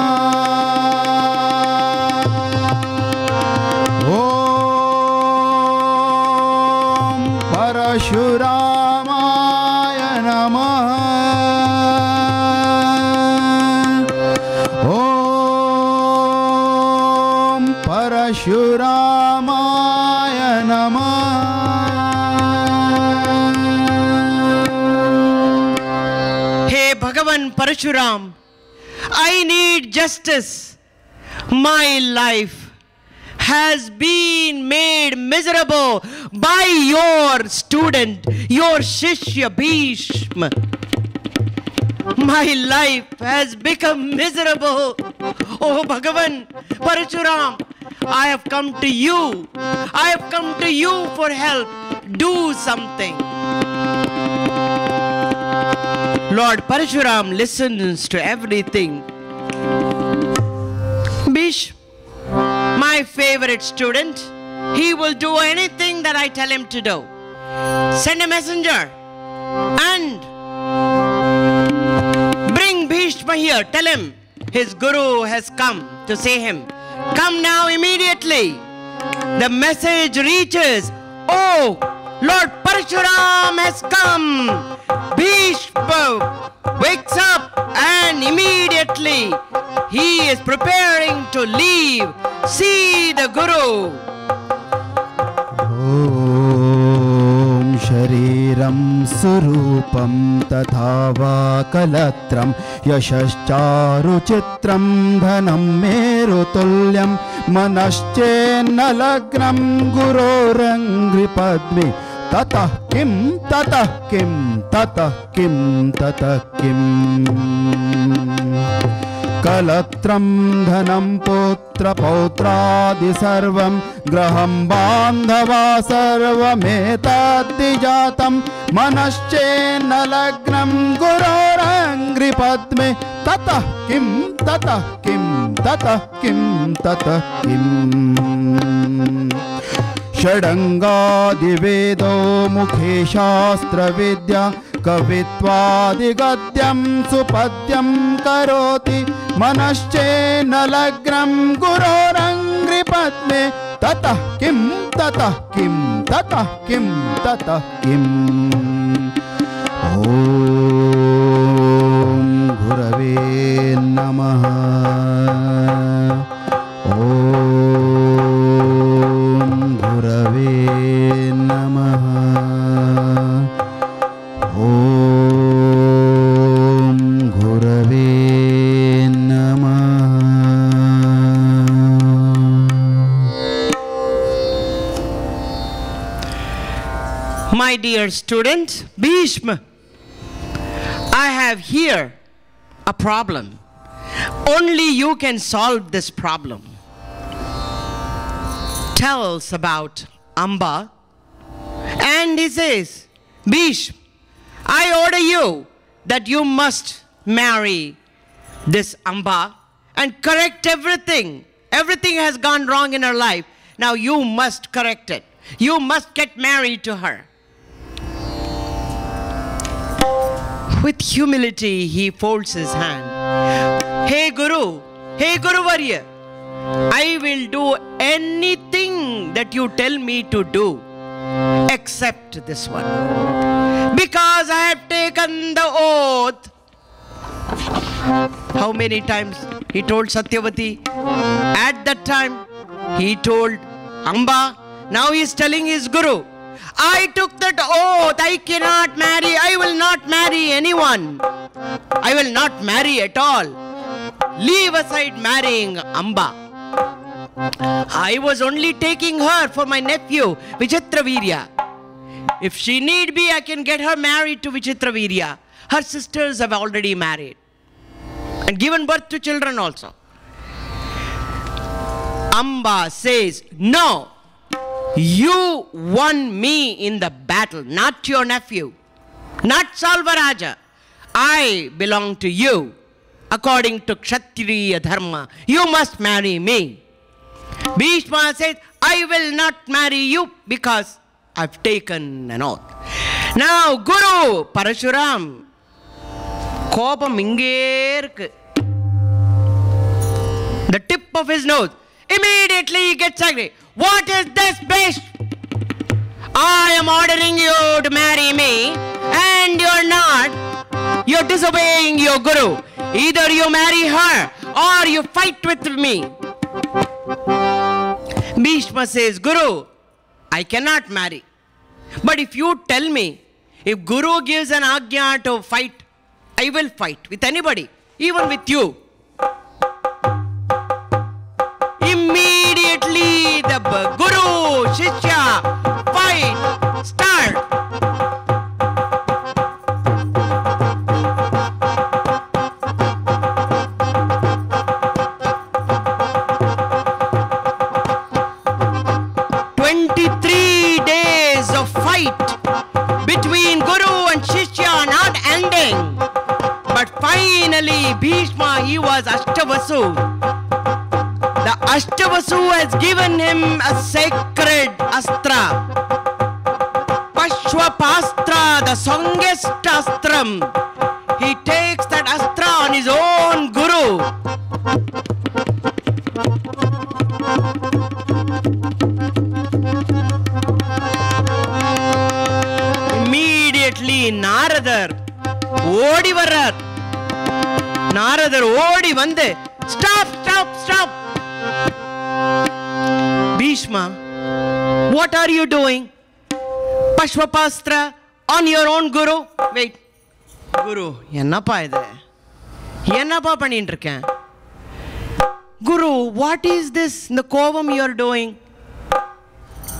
Om Parashuramaya Namaha Om Parashuramaya Namaha Hey Bhagavan Parashuram, I need justice. My life has been made miserable by your student, your Shishya Bhishma. My life has become miserable. Oh Bhagavan Parashuram, I have come to you. I have come to you for help. Do something. Lord Parashuram listens to everything. Bhishma, my favorite student, he will do anything that I tell him to do. Send a messenger and bring Bhishma here. Tell him his guru has come to see him. Come now immediately. The message reaches, oh, Lord Parashuram has come. Bhishma wakes up and immediately he is preparing to leave. See the Guru. Om Shariram Surupam Tathava Kalatram Yashascharu Chitram Dhanam Merutulyam Manaschenna Lagram Gurorangri Padmi Tatah Kim Tatah Kim Tatah Kim Tatah Kim Kalatram Dhanam Putra Pautradi Sarvam Graham Bandhava Sarvametati Jatam Manaschenna Lagnam Gurorangri Padme Tatah Kim Tatah Kim Tatah Kim Tatah Kim Shadangadi Vedo Mukhe Shastra Vidya Kavitwadi Gadyam Supadyam Karoti Manaschenna Lagram Gurorangri Padme Tatah Kim Tatah Kim Tatah Kim Tatah Kim Om Gurave Namaha My dear student, Bhishma, I have here a problem. Only you can solve this problem. Tells about Amba, and he says, Bhishma, I order you that you must marry this Amba and correct everything. Everything has gone wrong in her life. Now you must correct it. You must get married to her. With humility, he folds his hand. Hey Guru Varya, I will do anything that you tell me to do except this one. Because I have taken the oath. How many times he told Satyavati? At that time, he told Amba. Now he is telling his Guru, I took that oath, I cannot marry, I will not marry anyone. I will not marry at all. Leave aside marrying Amba. I was only taking her for my nephew, Vichitravirya. If she need be, I can get her married to Vichitravirya. Her sisters have already married and given birth to children also. Amba says, no, you won me in the battle, not your nephew, not Salvaraja. I belong to you. According to Kshatriya Dharma, you must marry me. Bhishma says, I will not marry you because I've taken an oath. Now, Guru Parashuram, Kobam inge irukku. The tip of his nose. Immediately he gets angry. What is this, Bhish? I am ordering you to marry me and you're not. You're disobeying your Guru. Either you marry her or you fight with me. Bhishma says, Guru, I cannot marry. But if you tell me, if Guru gives an agya to fight, I will fight with anybody, even with you. Immediately the Guru, Shishya, fight, start. Between Guru and Shishya not ending. But finally Bhishma, he was Ashtavasu. The Ashtavasu has given him a sacred astra. Pashwapastra, the strongest astram. He takes that astra on his own Guru. Immediately Naradar odi varar. Naradar odi vande, stop, stop, stop. Bhishma, what are you doing? Pashwapastra on your own Guru. Wait, Guru, ennappa idu? Ennappa pannindrukken? Guru, what is this, the kovam you are doing?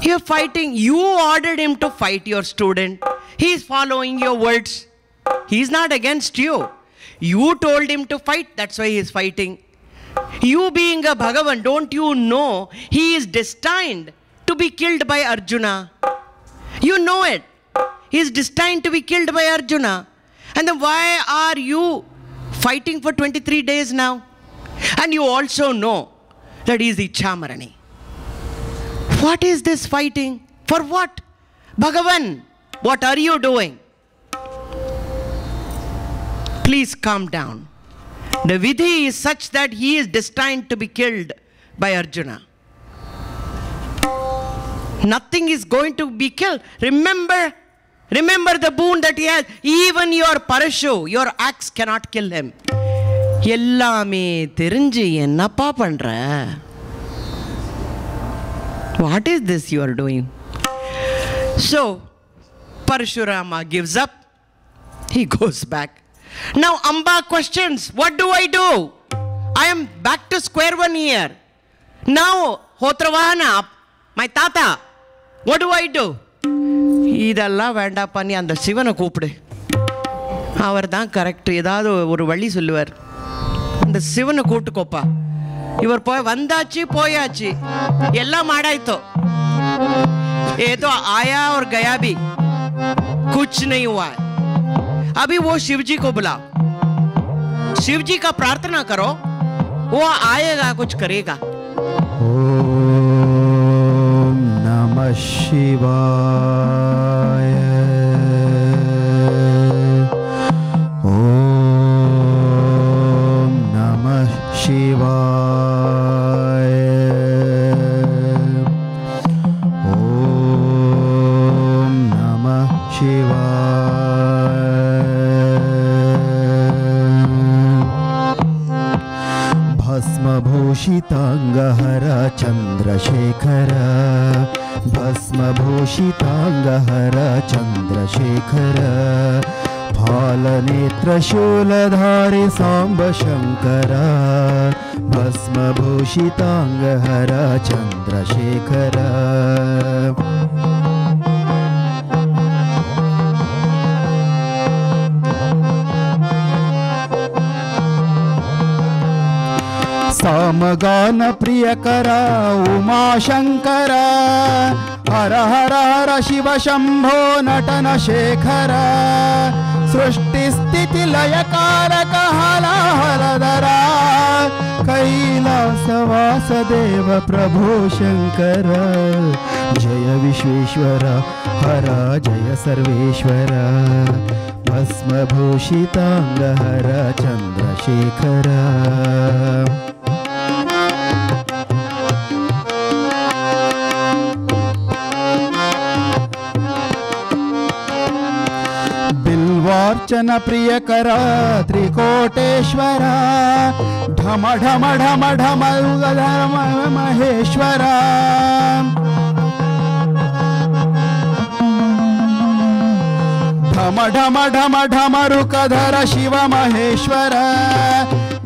You're fighting. You ordered him to fight your student. He is following your words. He is not against you. You told him to fight. That's why he is fighting. You being a Bhagavan, don't you know he is destined to be killed by Arjuna? You know it. He is destined to be killed by Arjuna. And then why are you fighting for 23 days now? And you also know that he is Ichhamarani. What is this fighting? For what? Bhagavan, what are you doing? Please calm down. The vidhi is such that he is destined to be killed by Arjuna. Nothing is going to be killed. Remember the boon that he has. Even your parashu, your axe cannot kill him. Ellame therinji ennappa pandra? What is this you are doing? So, Parashurama gives up. He goes back. Now Amba questions, what do I do? I am back to square one here. Now, Hotravahana, my tata, what do I do? இதெல்லாம் வேண்டாப்பா, நீ அந்த சிவனை கூப்பிடு, அவர் தான் correct, ஏதாவது ஒரு வழி சொல்லுவார், அந்த சிவனை கூப்பிட்டுக்கோப்பா. இவர் போய் வந்தாச்சு போயாச்சு, எல்லாம் மாடாயித்தோ, ஏதோ आया और गया भी, कुछ नहीं हुआ। अभी वो शिव जी को बुलाओ, शिव जी का प्रार्थना करो, वो आएगा, कुछ करेगा। ओम नमः शिवाय। ओम नमः शिवाय। ओम नमः शिवाय। भस्मभूषितांगहर चंद्रशेखर, भस्मभूषितांगहर चंद्रशेखर, फालनेत्रशूलधारि सांब शंकर, भस्मभूषितांगहर चंद्रशेखर। सामगान प्रियकर उमाशंकर, हर हर हर शिव शंभो नटन शेखर, सृष्टि स्थिति लयकारक हला हलधरा, कैलासवास देव प्रभो शंकर, जय विश्वेश्वर हर जय सर्वेश्वर, भस्मभूषितांगहर चंद्रशेखर। बिल्वार्चन प्रियकर त्रिकोटेश्वर, ढम ढम ढम ढम धर्म महेश्वर, ढम ढम ढम ढम रुकधर शिव महेश्वर,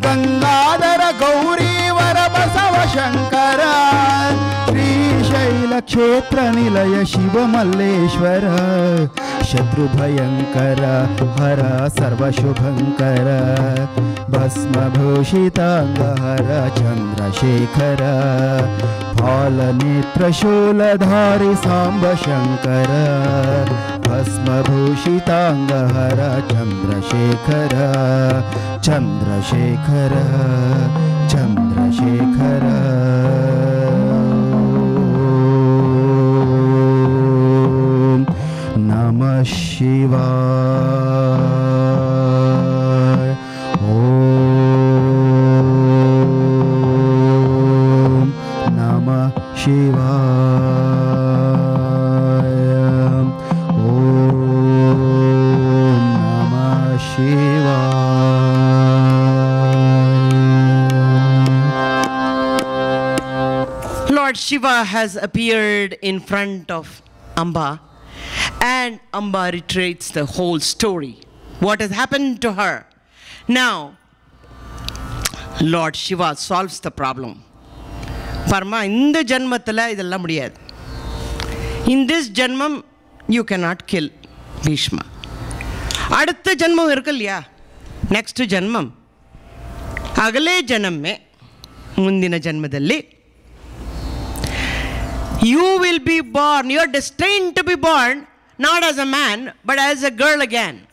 गंगाधर गौरीवर बसव शंकर, श्रीशैल क्षेत्र निलय शिव मल्लेश्वर, शत्रुभयंकर हर सर्वशुभंकर, भस्मभूषितांगहर चंद्रशेखर, फालनेत्रशूलधारि सांब शंकर, भस्मभूषितांगहर चंद्रशेखर, चंद्रशेखर चंद्रशेखर। नमः शिवाय। ओम नमः शिवाय। ओम नमः शिवाय। Lord Shiva has appeared in front of Amba, and Amba reiterates the whole story. What has happened to her? Now, Lord Shiva solves the problem. Parma, in the janmatala idella mudiyad. In this janmam, you cannot kill Bhishma. Adutha janmam irukallaya. Next janmam. Agale janam me, mundina janmadalli, you will be born, you are destined to be born not as a man, but as a girl again,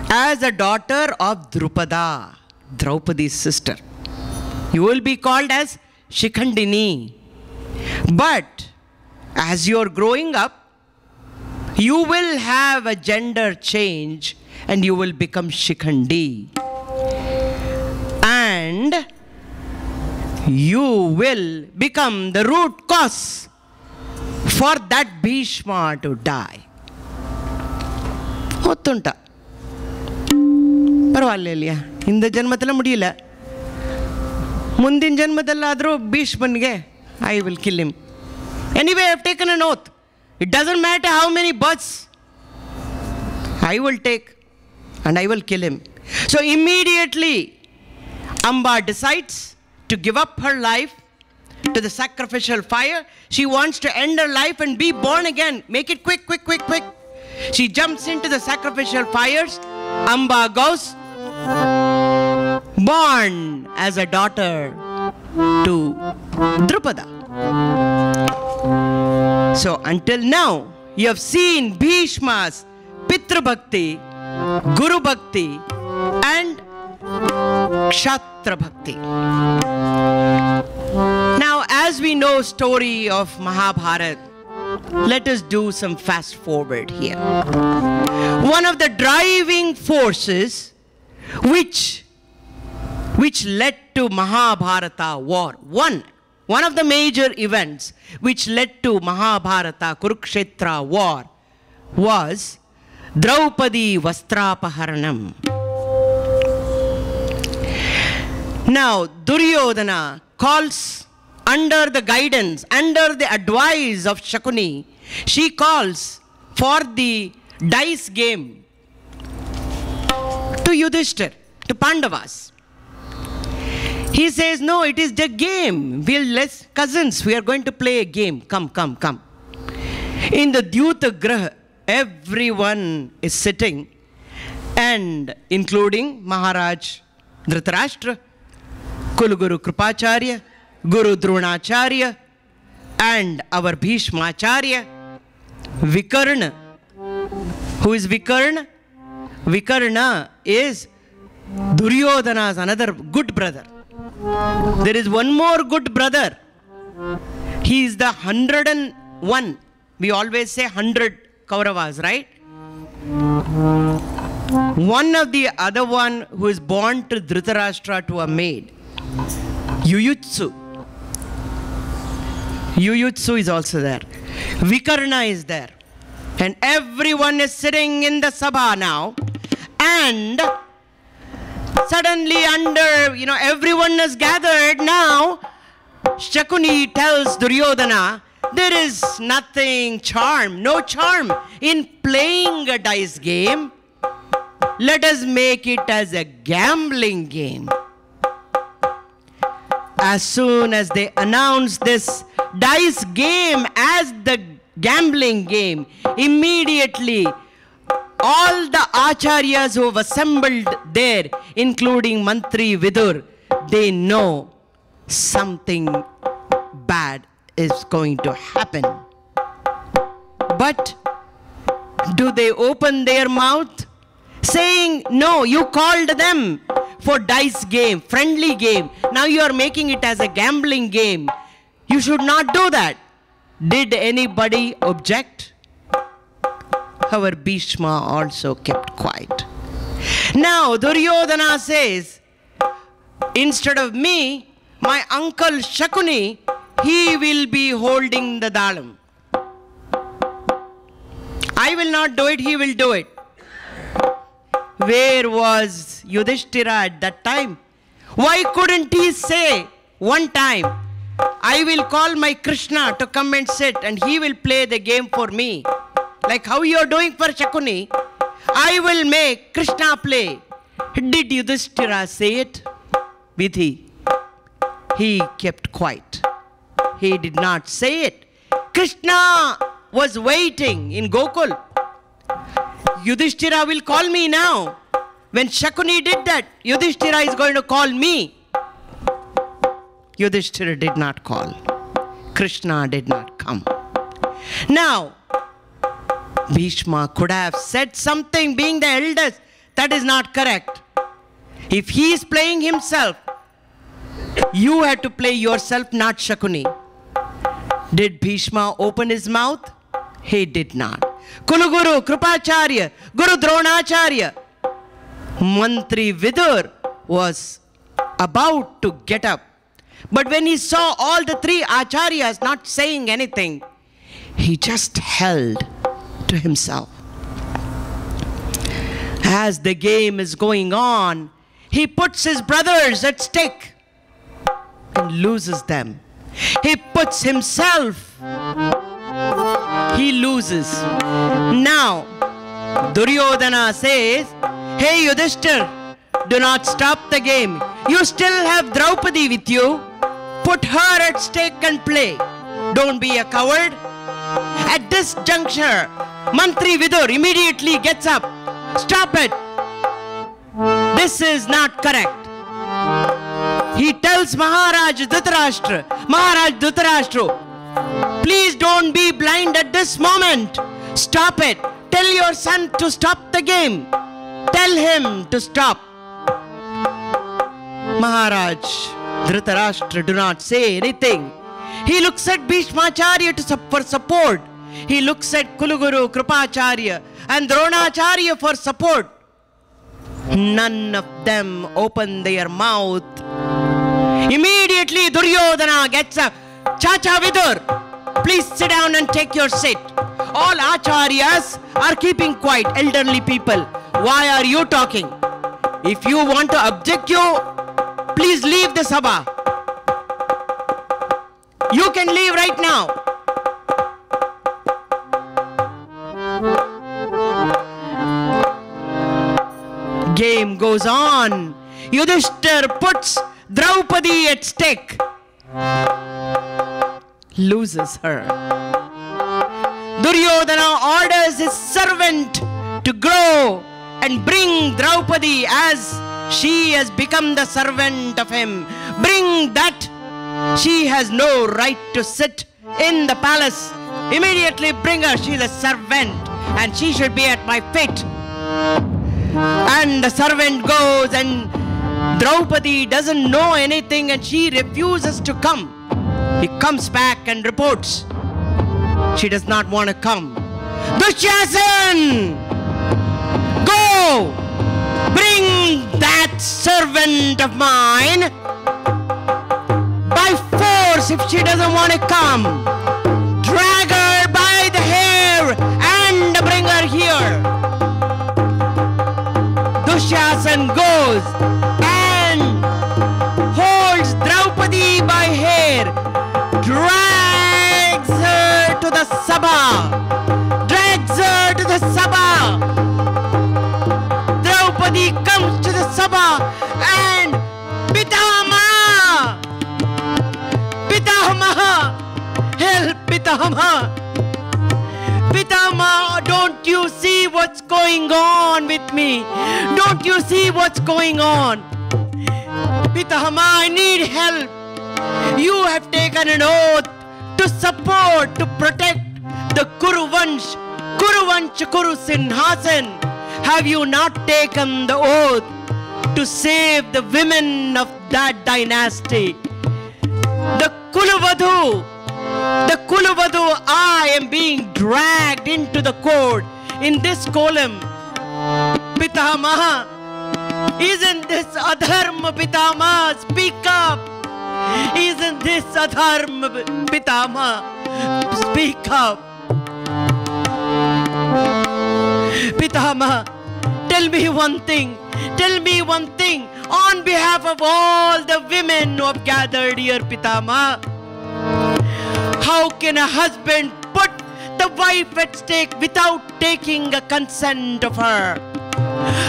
as a daughter of Drupada, Draupadi's sister. You will be called as Shikhandini. But as you are growing up, you will have a gender change and you will become Shikhandi. And you will become the root cause for that Bhishma to die. Ottunta. Parvalleya. In the janmatala mudiyala. Mundin janmadalladru Bhishmange, I will kill him. Anyway, I have taken an oath. It doesn't matter how many births I will take and I will kill him. So immediately Amba decides to give up her life to the sacrificial fire. She wants to end her life and be born again. Make it quick, quick, quick, quick. She jumps into the sacrificial fires. Amba goes, born as a daughter to Drupada. So until now, you have seen Bhishma's Pitra Bhakti, Guru Bhakti, and Kshatra Bhakti. Now, as we know story of Mahabharata, let us do some fast forward here. One of the driving forces which led to Mahabharata war, one of the major events which led to Mahabharata Kurukshetra war was Draupadi Vastrapaharanam. Now, Duryodhana calls under the guidance, under the advice of Shakuni, she calls for the dice game to Yudhishthir, to Pandavas. He says, no, it is the game. Let's cousins, we are going to play a game. Come, come, come. In the Dyuta Graha, everyone is sitting, and including Maharaj Dhritarashtra, Kuluguru Kripacharya, Guru Dronacharya, and our Bhishmacharya, Vikarna. Who is Vikarna? Vikarna is Duryodhana's another good brother. There is one more good brother. He is the 101. We always say 100 Kauravas, right? One of the other one who is born to Dhritarashtra to a maid, Yuyutsu. Yuyutsu is also there. Vikarna is there. And everyone is sitting in the sabha now. And suddenly everyone is gathered now. Shakuni tells Duryodhana, there is nothing no charm in playing a dice game. Let us make it as a gambling game. As soon as they announce this dice game as the gambling game, immediately all the acharyas who have assembled there, including Mantri Vidur, they know something bad is going to happen. But do they open their mouth saying, no, you called them for dice game, friendly game. Now you are making it as a gambling game. You should not do that. Did anybody object? Our Bhishma also kept quiet. Now Duryodhana says, instead of me, my uncle Shakuni, he will be holding the dalam. I will not do it, he will do it. Where was Yudhishthira at that time? Why couldn't he say one time, I will call my Krishna to come and sit and he will play the game for me. Like how you are doing for Shakuni, I will make Krishna play. Did Yudhishthira say it? Vidhi. He kept quiet. He did not say it. Krishna was waiting in Gokul. Yudhishthira will call me now. When Shakuni did that, Yudhishthira is going to call me. Yudhishthira did not call. Krishna did not come. Now, Bhishma could have said something, being the eldest. That is not correct. If he is playing himself, you have to play yourself, not Shakuni. Did Bhishma open his mouth? He did not. Kuluguru, Kripacharya, Guru Dronacharya, Mantri Vidur was about to get up. But when he saw all the three acharyas not saying anything, he just held to himself. As the game is going on, he puts his brothers at stake and loses them. He puts himself, he loses. Now, Duryodhana says, hey Yudhishthir, do not stop the game. You still have Draupadi with you. put her at stake and play. Don't be a coward. At this juncture, Mantri Vidur immediately gets up. Stop it. This is not correct. He tells Maharaj Dhritarashtra, please don't be blind at this moment. Stop it. Tell your son to stop the game. Tell him to stop. Maharaj Dhritarashtra do not say anything. He looks at Bhishmacharya for support. He looks at Kuluguru, Kripacharya and Dronacharya for support. None of them open their mouth. Immediately Duryodhana gets up. Chacha Vidur, please sit down and take your seat. All acharyas are keeping quiet, elderly people. Why are you talking? If you want to object, please leave the sabha. You can leave right now. Game goes on. Yudhishthir puts Draupadi at stake. Loses her. Duryodhana orders his servant to go and bring Draupadi as she has become the servant of him. Bring that. She has no right to sit in the palace. Immediately bring her. She is a servant and she should be at my feet. And the servant goes and Draupadi doesn't know anything and she refuses to come. He comes back and reports. She does not want to come. Dushyasan! Go! Bring that servant of mine. By force, if she doesn't want to come. Drag her by the hair and bring her here. Dushyasan goes and holds Draupadi by hair, drags her to the sabha, Draupadi comes to the sabha and Pitama, help Pitama. Pitama, don't you see what's going on with me? Don't you see what's going on? Pitama, I need help. You have taken an oath to support, to protect the Kuru Vansh, Kuru Sinhasan. Have you not taken the oath to save the women of that dynasty? The Kuluvadhu, I am being dragged into the court in this column. Pitama, isn't this adharma, Pitama? Speak up. Isn't this adharma, Pitama? Speak up. Pitama, tell me one thing. Tell me one thing on behalf of all the women who have gathered here, Pitama. How can a husband put the wife at stake without taking a consent of her?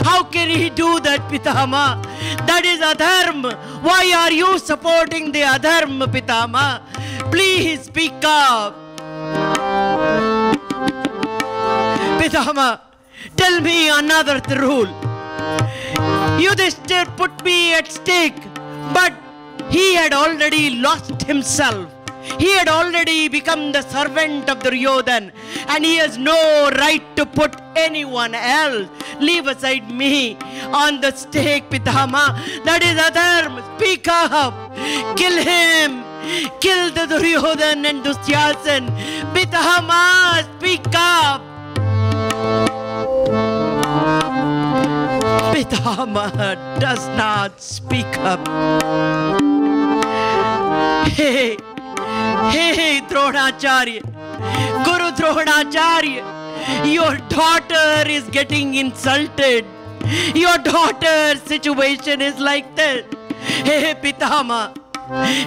How can he do that, Pitama? That is adharma. Why are you supporting the adharma, Pitama? Please speak up. Pitama, tell me another rule. Yudhishthir put me at stake, but he had already lost himself. He had already become the servant of Duryodhana, and he has no right to put anyone else. Leave aside me on the stake, Pitama. That is adharma. Speak up. Kill him. Kill the Duryodhana and Dushyasan. Pitama, speak up. Pitama does not speak up. Hey, Dronacharya, Guru Dronacharya, your daughter is getting insulted. Your daughter's situation is like that. Hey, Pitama,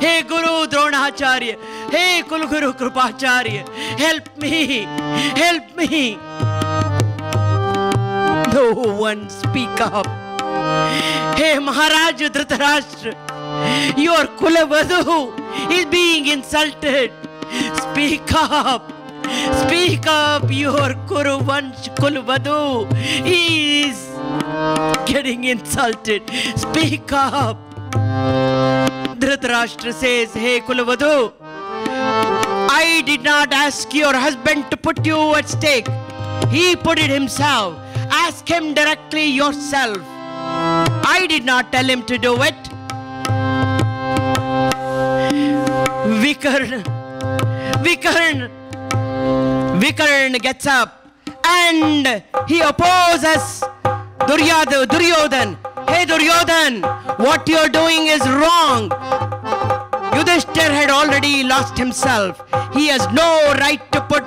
hey, Guru Dronacharya, hey, Kulguru Kripacharya, help me, help me. No one speak up. Hey, Maharaj Dhritarashtra, your Kulavadhu is being insulted. Speak up. Speak up, your Kulvadu is getting insulted. Speak up. Dhritarashtra says, hey Kulvadu, I did not ask your husband to put you at stake. He put it himself. Ask him directly yourself. I did not tell him to do it. Vikarna gets up and he opposes Duryodhan. Hey Duryodhan, what you're doing is wrong. Yudhishthir had already lost himself. He has no right to put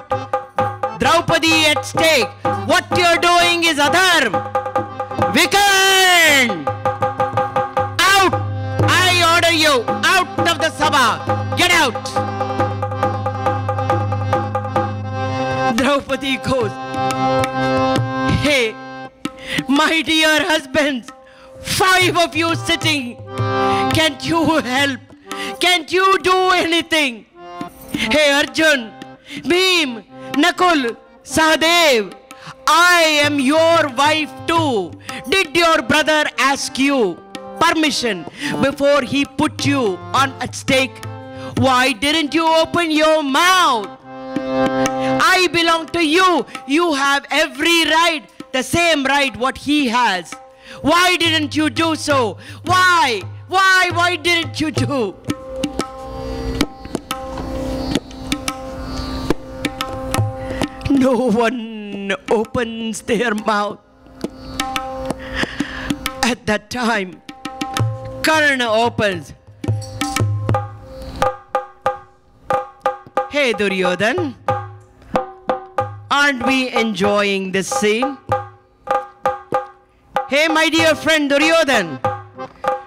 Draupadi at stake. What you're doing is adharma. Vikarna, out! I order you out of the sabha. Get out! Draupadi goes, hey, my dear husbands, 5 of you sitting, can't you help? Can't you do anything? Hey Arjun, Bhim, Nakul, Sahadev, I am your wife too. Did your brother ask you permission before he put you on at stake? Why didn't you open your mouth? I belong to you. You have every right, the same right what he has. Why didn't you do so? Why? Why didn't you do? No one opens their mouth. At that time, Karna opens. Hey Duryodhan, aren't we enjoying this scene? Hey my dear friend Duryodhan,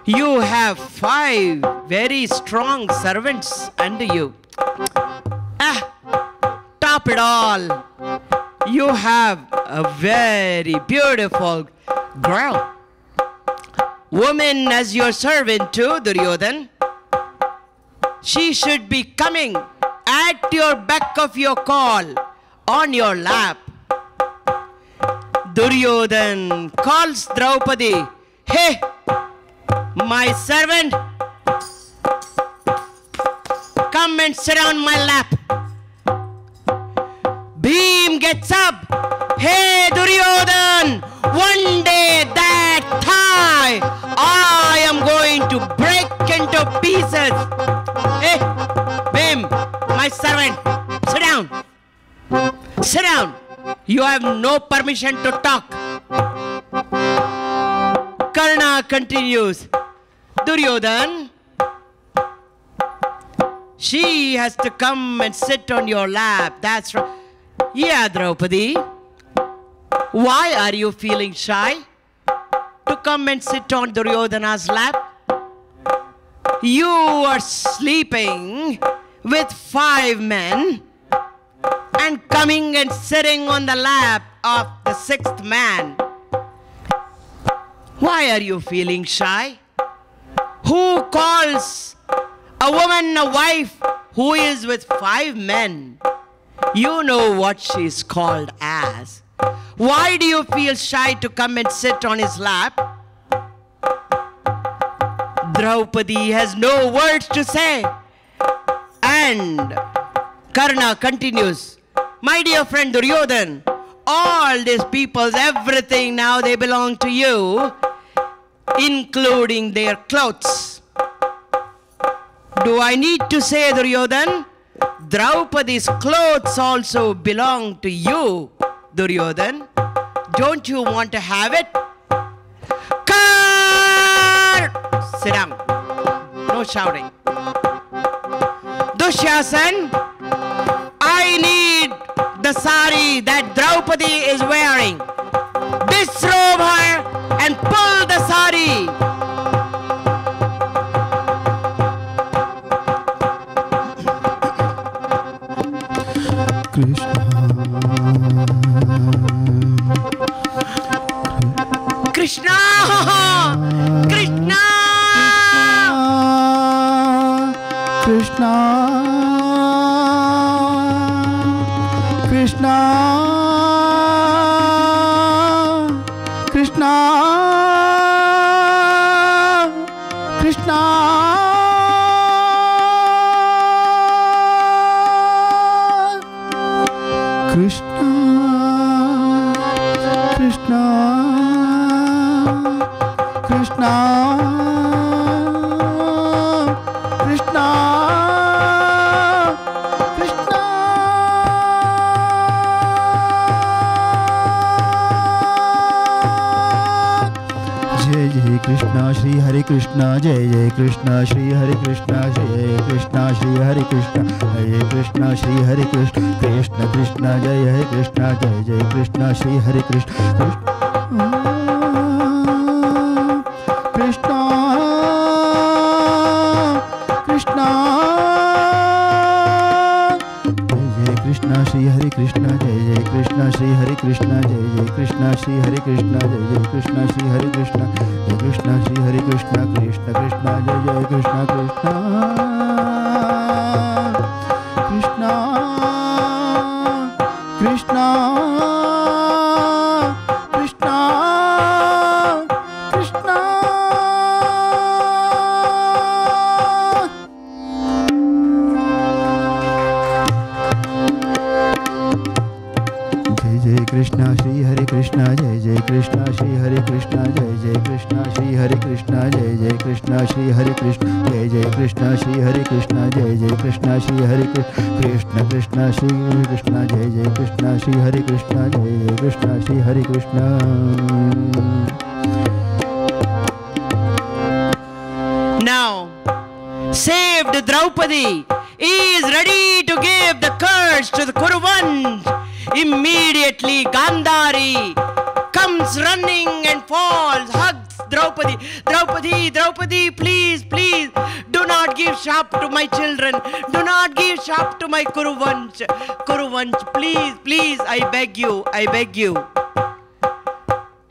you have 5 very strong servants under you. Top it all, you have a very beautiful girl. Woman as your servant too, Duryodhan. She should be coming at your beck of your call, on your lap. Duryodhan calls Draupadi, hey, my servant, come and sit on my lap. Bhim gets up, hey Duryodhan, one day that thigh I am going to break into pieces. Hey, Bhim, my servant, sit down. Sit down. You have no permission to talk. Karna continues. Duryodhan, she has to come and sit on your lap. That's right. Yeah, Draupadi. Why are you feeling shy to come and sit on Duryodhana's lap? You are sleeping with 5 men and coming and sitting on the lap of the 6th man. Why are you feeling shy? Who calls a woman a wife who is with 5 men? You know what she's called as. Why do you feel shy to come and sit on his lap? Draupadi has no words to say. And Karna continues, my dear friend Duryodhan, all these peoples, everything now they belong to you, including their clothes. Do I need to say, Duryodhan? Draupadi's clothes also belong to you, Duryodhan. Don't you want to have it? Sit down. No shouting. Dushyasan, I need the sari that Draupadi is wearing. Disrobe her and pull the sari. Krishna! Krishna! Krishna! Krishna, Krishna, Krishna, Krishna, Krishna, Krishna, Krishna. Jai Jai Krishna, Shri Hare Krishna, Jai Jai Krishna, Shri Hare Krishna, Jai Krishna, Shri Hare Krishna, Hare Krishna, Shri Hare Krishna, Krishna Krishna, Jai Hare Krishna, Jai Jai Krishna, Shri Hare Krishna, Krishna, Krishna, Jai Krishna, Shri Hare Krishna, Jai Jai Krishna, Shri Hare Krishna, Jai Jai Krishna, Shri Hare Krishna, Jai Jai Krishna, Shri Hare Krishna, Jai Krishna, Shri Hare Krishna, Krishna Krishna, Jai Jai Krishna, Krishna, Krishna, Krishna, Krishna, Krishna. Jai Jai Krishna, Shri Hare Krishna, Jai Jai Krishna, Shri Hare Krishna, Jai Jai Krishna, Shri Hare Krishna, Jai Jai Krishna, Shri Hare Krishna, Jai Jai Krishna, Shri Hare Krishna, Jai Jai Krishna, Shri Hare Krishna, Krishna Krishna, Shri Hare Krishna, Jai Jai Krishna, Shri Hare Krishna, Jai Jai Krishna, Shri Hare Krishna. Now, saved Draupadi is ready to give the curse to the Kuruvans. Immediately Gandhari comes running and falls, hugs Draupadi. Draupadi, Draupadi, please, please, do not give sharp to my children. Do not give sharp to my Kuruvans. Kuruvans, please, please, I beg you, I beg you.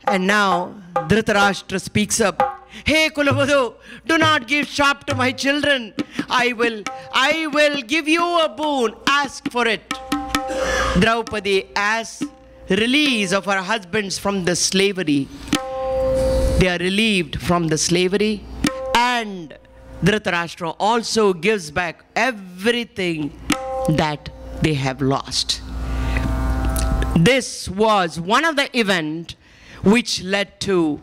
And now Dhritarashtra speaks up. Hey Kulabadhu, do not give sharp to my children. I will give you a boon. Ask for it. Draupadi asks release of her husbands from the slavery. They are relieved from the slavery, and Dhritarashtra also gives back everything that they have lost. This was one of the events which led to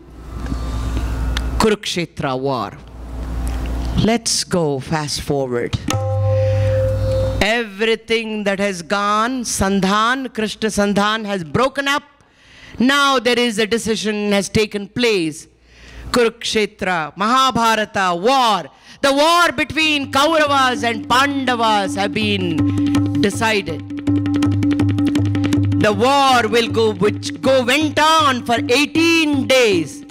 Kurukshetra war. Let's go fast forward. Everything that has gone, Sandhan, Krishna Sandhan has broken up. Now there is a decision has taken place. Kurukshetra, Mahabharata, war. The war between Kauravas and Pandavas have been decided. The war went on for 18 days.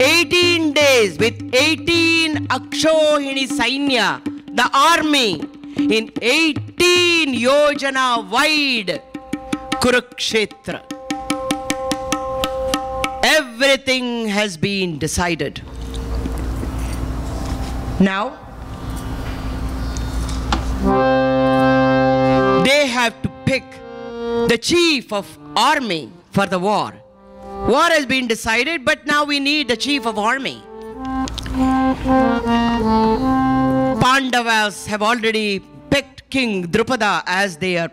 18 days with 18 Akshohini Sainya, the army, in 18 Yojana wide Kurukshetra. Everything has been decided. Now, they have to pick the chief of army for the war. War has been decided, but now we need the chief of army. Pandavas have already picked King Drupada as their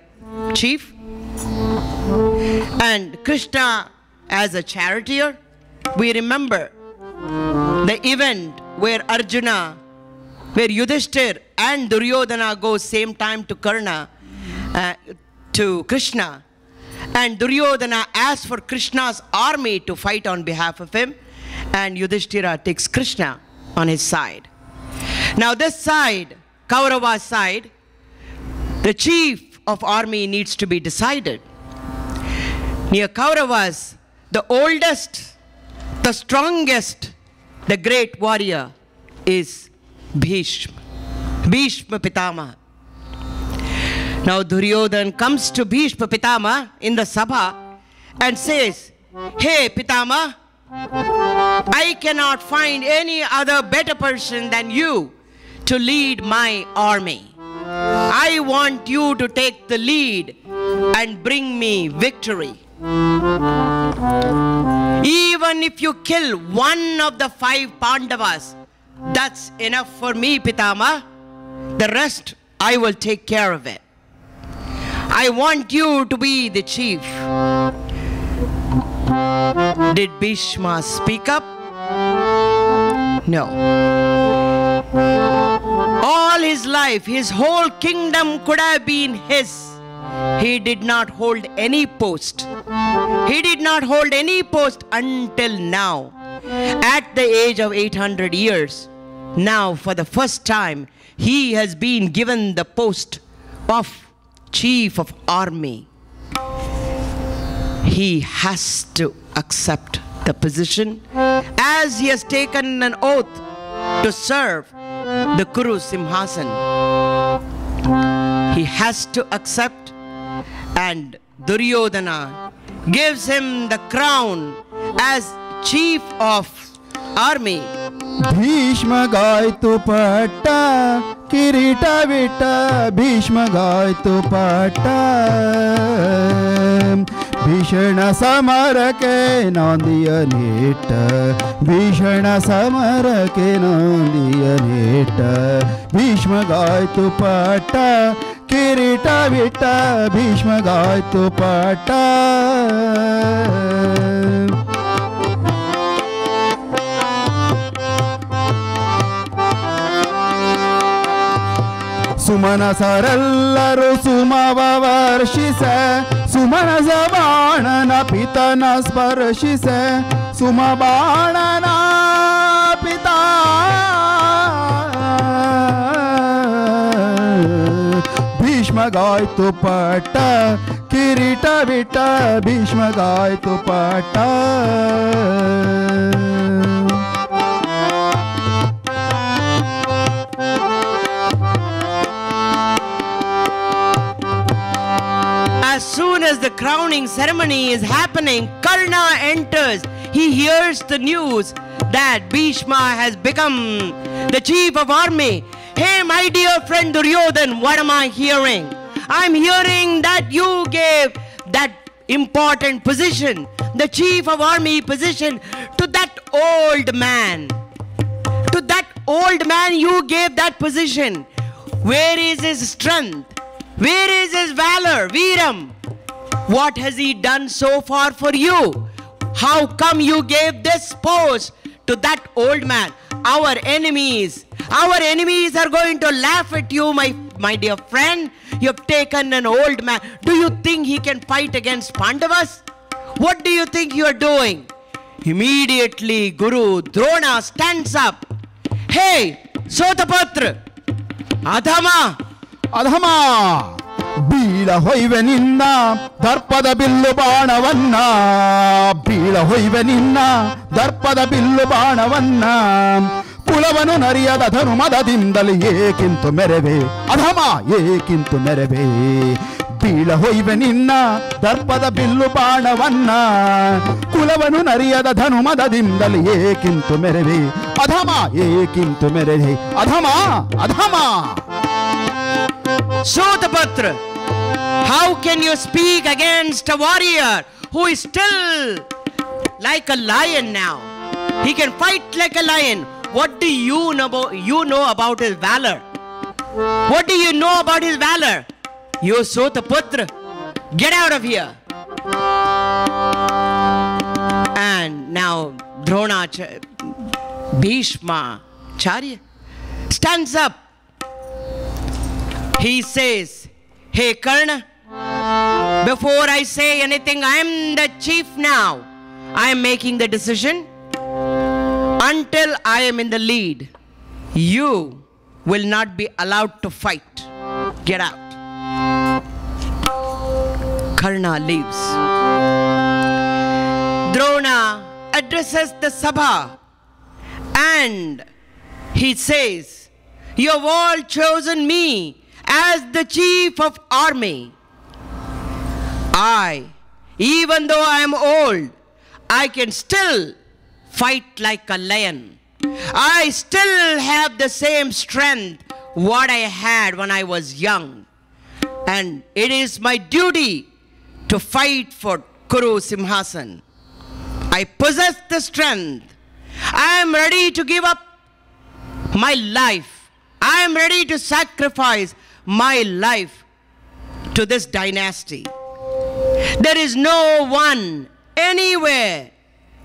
chief, and Krishna as a charioteer. We remember the event where Yudhishthir and Duryodhana go same time to to Krishna, and Duryodhana asks for Krishna's army to fight on behalf of him, and Yudhishthira takes Krishna on his side. Now this side, Kaurava side, the chief of army needs to be decided. Near Kauravas, the oldest, the strongest, the great warrior is Bhishma Pitama. Now Duryodhan comes to Bhishma Pitama in the Sabha and says, "Hey Pitama, I cannot find any other better person than you to lead my army. I want you to take the lead and bring me victory. Even even if you kill one of the 5 Pandavas, that's enough for me, Pitama. The rest, I will take care of it. I want you to be the chief. Did Bhishma speak up? No. All his life, his whole kingdom could have been his. He did not hold any post. He did not hold any post until now. At the age of 800 years, now for the first time, he has been given the post of chief of army. He has to accept the position as he has taken an oath to serve the Kuru Simhasan. He has to accept, and Duryodhana gives him the crown as chief of army. Bhishma gaitu patta kirita vita Bhishma gaitu patta Bhishana samarake nandiya neta Bhishana samarake nandiya neta Bhishma gaitu patta kirita vita Bhishma gaitu patta. ಸುಮನಸರೆಲ್ಲರೂ ಸುಮವರ್ಷಿಸೆ Sumanasa ಬಾಣನ ಪಿತನ ಸ್ಪರ್ಶಿಸೆ ಸುಮ ಬಾಣನ ಪಿತ ಭೀಷ್ಮ ಗಾಯ್ತು ಪಟ್ಟ ಕಿರೀಟ ಬಿಟ್ಟ ಭೀಷ್ಮ ಗಾಯ್ತು ಪಟ್ಟ. As soon as the crowning ceremony is happening, Karna enters. He hears the news that Bhishma has become the chief of army. Hey, my dear friend Duryodhan, what am I hearing? I'm hearing that you gave that important position, the chief of army position, to that old man. To that old man you gave that position. Where is his strength? Where is his valor, Veeram? What has he done so far for you? How come you gave this post to that old man? Our enemies are going to laugh at you, my dear friend. You have taken an old man. Do you think he can fight against Pandavas? What do you think you are doing? Immediately, Guru Drona stands up. Hey, Sotapatra, Adhama, ಅಧಮ ಬೀಳ ಹೊಯ್ವೆ ನಿನ್ನ ದರ್ಪದ bill ಬಾಣವನ್ನ ಬೀಳ ಹೊಯ್ವೆ ನಿನ್ನ ದರ್ಪದ bill ಬಾಣವನ್ನ ಕುಲವನು ನರಿಯದ ಧನುಮದದಿಂದಲೇ ಏಕಿಂತು ಮೆರವೆ ಅಧಮ ಏಕಿಂತು ಮೆರವೆ ಬೀಳ ಹೊಯ್ವೆ ನಿನ್ನ ದರ್ಪದ bill ಬಾಣವನ್ನ ಕುಲವನು ನರಿಯದ ಧನುಮದದಿಂದಲೇ ಏಕಿಂತು ಮೆರವೆ ಅಧಮ ಏಕಿಂತು ಮೆರವೆ ಅಧಮ ಅಧಮ. Sotapatra, how can you speak against a warrior who is still like a lion now? He can fight like a lion. What do you know about his valor? What do you know about his valor? You Sotapatra, get out of here. And now Bhishmacharya stands up. He says, hey Karna, before I say anything, I am the chief now. I am making the decision. Until I am in the lead, you will not be allowed to fight. Get out. Karna leaves. Drona addresses the Sabha and he says, you have all chosen me as the chief of army. Even though I am old, I can still fight like a lion. I still have the same strength what I had when I was young. And it is my duty to fight for Kuru Simhasan. I possess the strength. I am ready to give up my life. I am ready to sacrifice my life to this dynasty. There is no one anywhere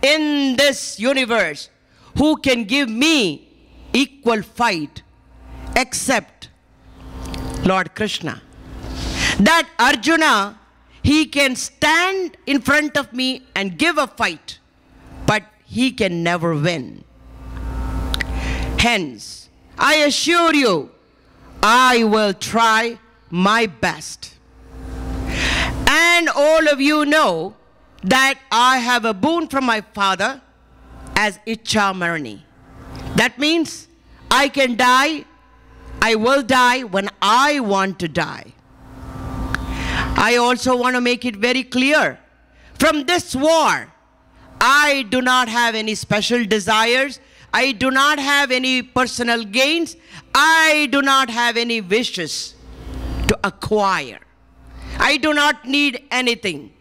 in this universe who can give me equal fight except Lord Krishna. That Arjuna, he can stand in front of me and give a fight, but he can never win. Hence, I assure you, I will try my best. And all of you know that I have a boon from my father as Icha Marani. That means I can die, I will die when I want to die. I also want to make it very clear, from this war, I do not have any special desires. I do not have any personal gains. I do not have any wishes to acquire. I do not need anything.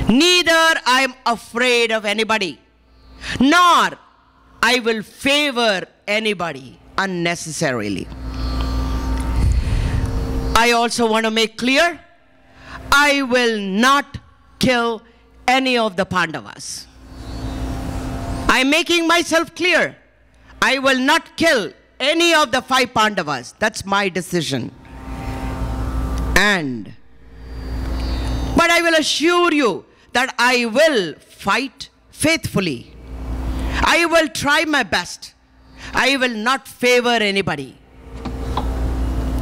Neither I am afraid of anybody, nor I will favor anybody unnecessarily. I also want to make clear, I will not kill any of the Pandavas. I am making myself clear. I will not kill any of the 5 Pandavas. That's my decision. But I will assure you that I will fight faithfully. I will try my best. I will not favor anybody.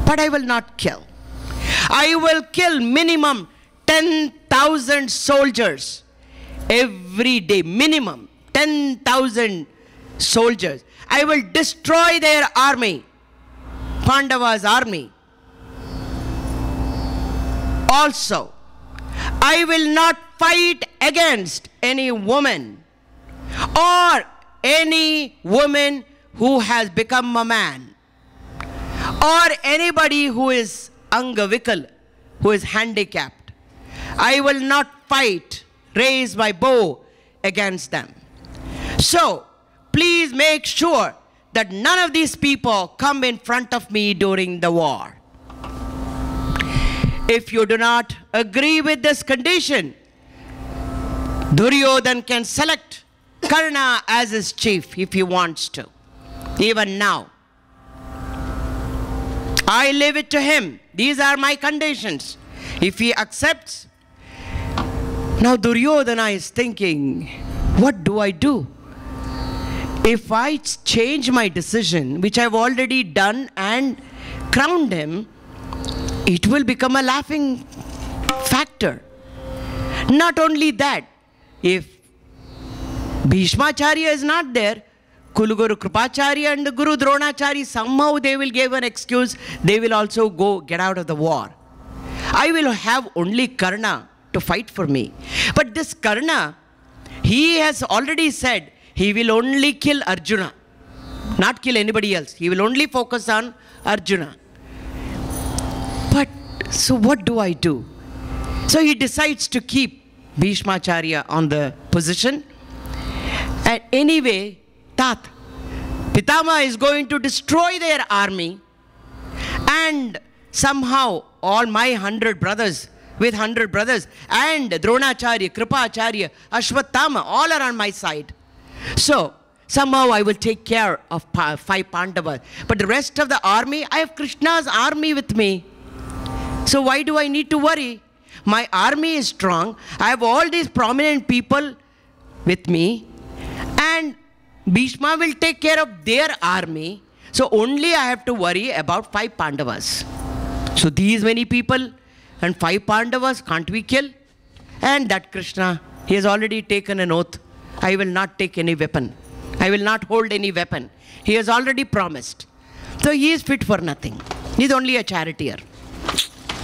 But I will not kill. I will kill minimum 10,000 soldiers every day. Minimum 10,000 soldiers. I will destroy their army, Pandava's army. Also, I will not fight against any woman or any woman who has become a man, or anybody who is angavikal, who is handicapped. I will not fight, raise my bow against them. So, please make sure that none of these people come in front of me during the war. If you do not agree with this condition, Duryodhana can select Karna as his chief if he wants to, even now. I leave it to him. These are my conditions. If he accepts, now Duryodhana is thinking, what do I do? If I change my decision, which I've already done and crowned him, it will become a laughing factor. Not only that, if Bheeshmacharya is not there, Kuluguru Kripacharya and the Guru Dronacharya, somehow they will give an excuse. They will also go get out of the war. I will have only Karna to fight for me. But this Karna, he has already said he will only kill Arjuna, not kill anybody else. He will only focus on Arjuna. But so what do I do? So he decides to keep Bheeshmacharya on the position. And anyway, Tat, Pitama is going to destroy their army, and somehow all my 100 brothers, with 100 brothers, and Dronacharya, Kripacharya, Ashwatthama, all are on my side. So, somehow I will take care of 5 Pandavas. But the rest of the army, I have Krishna's army with me. So why do I need to worry? My army is strong. I have all these prominent people with me. And Bhishma will take care of their army. So only I have to worry about 5 Pandavas. So these many people and 5 Pandavas can't we kill? And that Krishna, he has already taken an oath. I will not take any weapon. I will not hold any weapon. He has already promised. So he is fit for nothing. He is only a charioteer.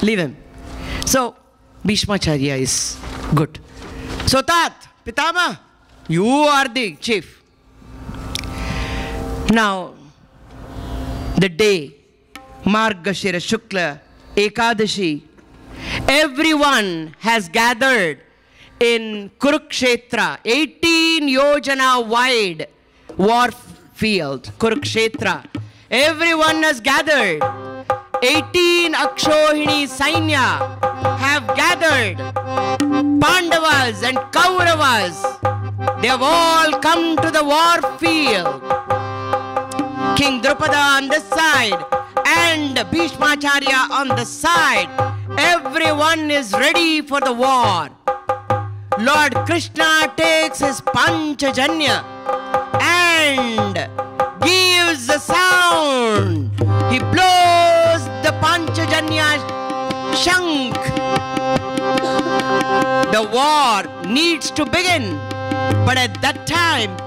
Leave him. So Bheeshmacharya is good. So Tat, Pitama, you are the chief. Now, the day, Margashira Shukla Ekadashi, everyone has gathered in Kurukshetra, 18 yojana wide war field, Kurukshetra. Everyone has gathered. 18 Akshohini Sainya have gathered. Pandavas and Kauravas, they have all come to the war field. King Drupada on this side and Bheeshmacharya on the side. Everyone is ready for the war. Lord Krishna takes his Panchajanya and gives the sound. He blows the Panchajanya Shankh. The war needs to begin. But at that time,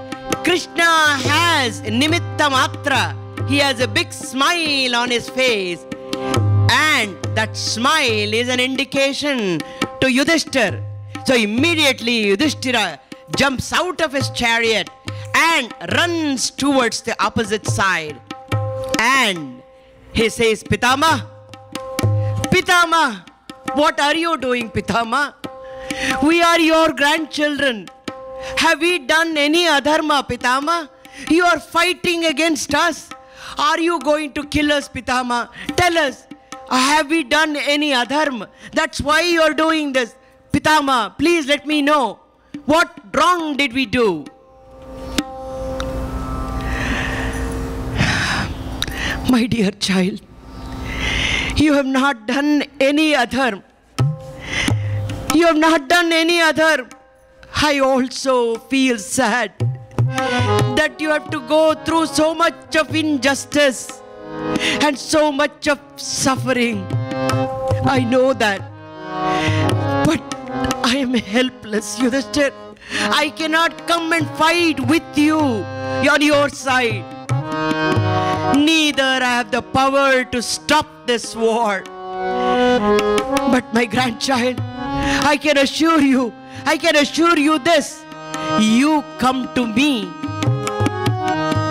Krishna has Nimitta Matra. He has a big smile on his face. And that smile is an indication to Yudhishthira. So immediately Yudhishthira jumps out of his chariot and runs towards the opposite side. And he says, Pitama, Pitama, what are you doing, Pitama? We are your grandchildren. Have we done any adharma, Pitama? You are fighting against us. Are you going to kill us, Pitama? Tell us, have we done any adharma? That's why you are doing this. Pitama, please let me know. What wrong did we do? My dear child, you have not done any adharma. You have not done any adharma. I also feel sad that you have to go through so much of injustice and so much of suffering. I know that. But I am helpless, Yudhishthira. I cannot come and fight with you on your side. Neither I have the power to stop this war. But my grandchild, I can assure you this. You come to me.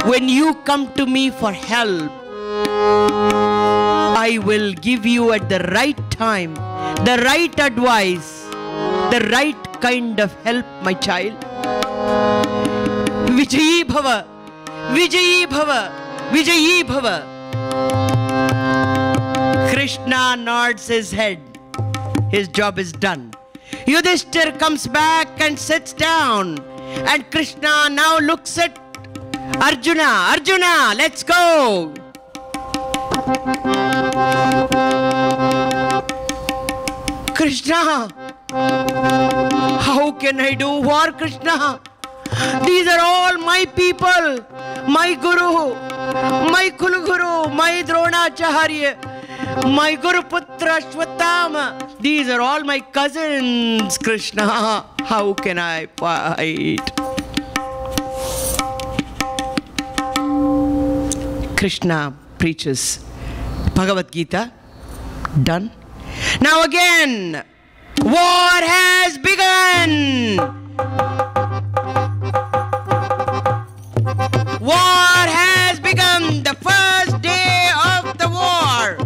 When you come to me for help, I will give you at the right time, the right advice, the right kind of help, my child. Vijayi Bhava, Vijayi Bhava, Vijayi Bhava. Krishna nods his head. His job is done. Yudhishthira comes back and sits down. And Krishna now looks at Arjuna. Arjuna, let's go. Krishna, how can I do war, Krishna? These are all my people, my Guru, my Kulguru, my Dronacharya, my Guru Putra Shvatama. These are all my cousins, Krishna. How can I fight? Krishna preaches Bhagavad Gita. Done. Now again, war has begun. War has begun. The first day of the war.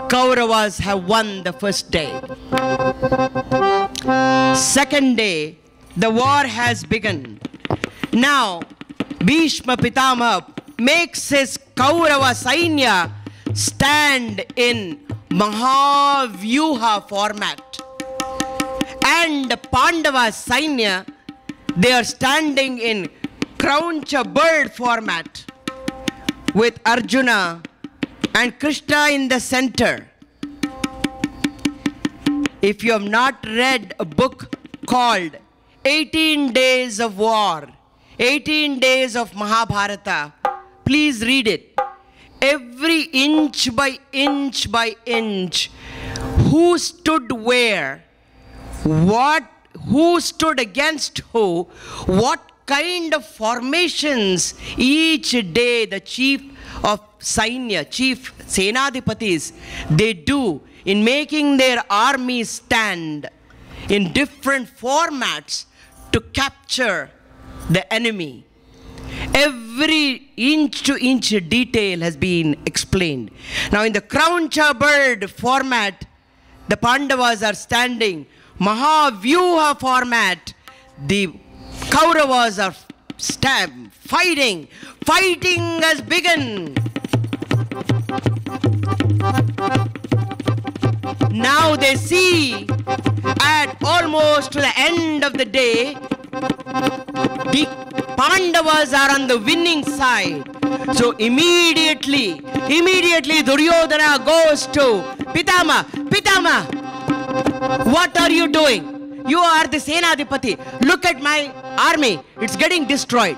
Kauravas have won the first day. Second day, the war has begun. Now, Bhishma Pitama makes his Kaurava Sainya stand in Mahavyuha format. And Pandava Sainya, they are standing in Krauncha bird format with Arjuna and Krishna in the center. If you have not read a book called 18 Days of War, 18 Days of Mahabharata, please read it. Every inch by inch by inch, who stood where, who stood against who, what kind of formations each day the chief of Sainya, chief Senadipatis, they do in making their armies stand in different formats to capture the enemy. Every inch to inch detail has been explained. Now in the Croucher bird format, the Pandavas are standing. Mahavyuha format, the Kauravas are fighting. Fighting has begun. Now they see at almost to the end of the day, the Pandavas are on the winning side. So immediately Duryodhana goes to Pitama. Pitama, what are you doing? You are the Senadipati. Look at my army. It's getting destroyed.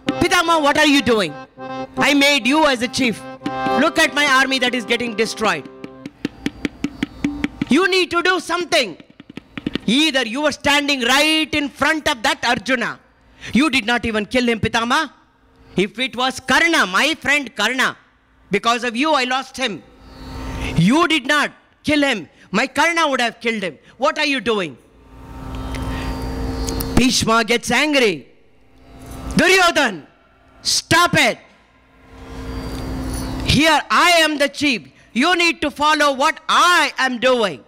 Pitama, what are you doing? I made you as a chief. Look at my army that is getting destroyed. You need to do something. Either you were standing right in front of that Arjuna. You did not even kill him, Pitama. If it was Karna, my friend Karna, because of you I lost him. You did not kill him. My Karna would have killed him. What are you doing? Bhishma gets angry. Duryodhan, stop it. Here I am the chief. You need to follow what I am doing.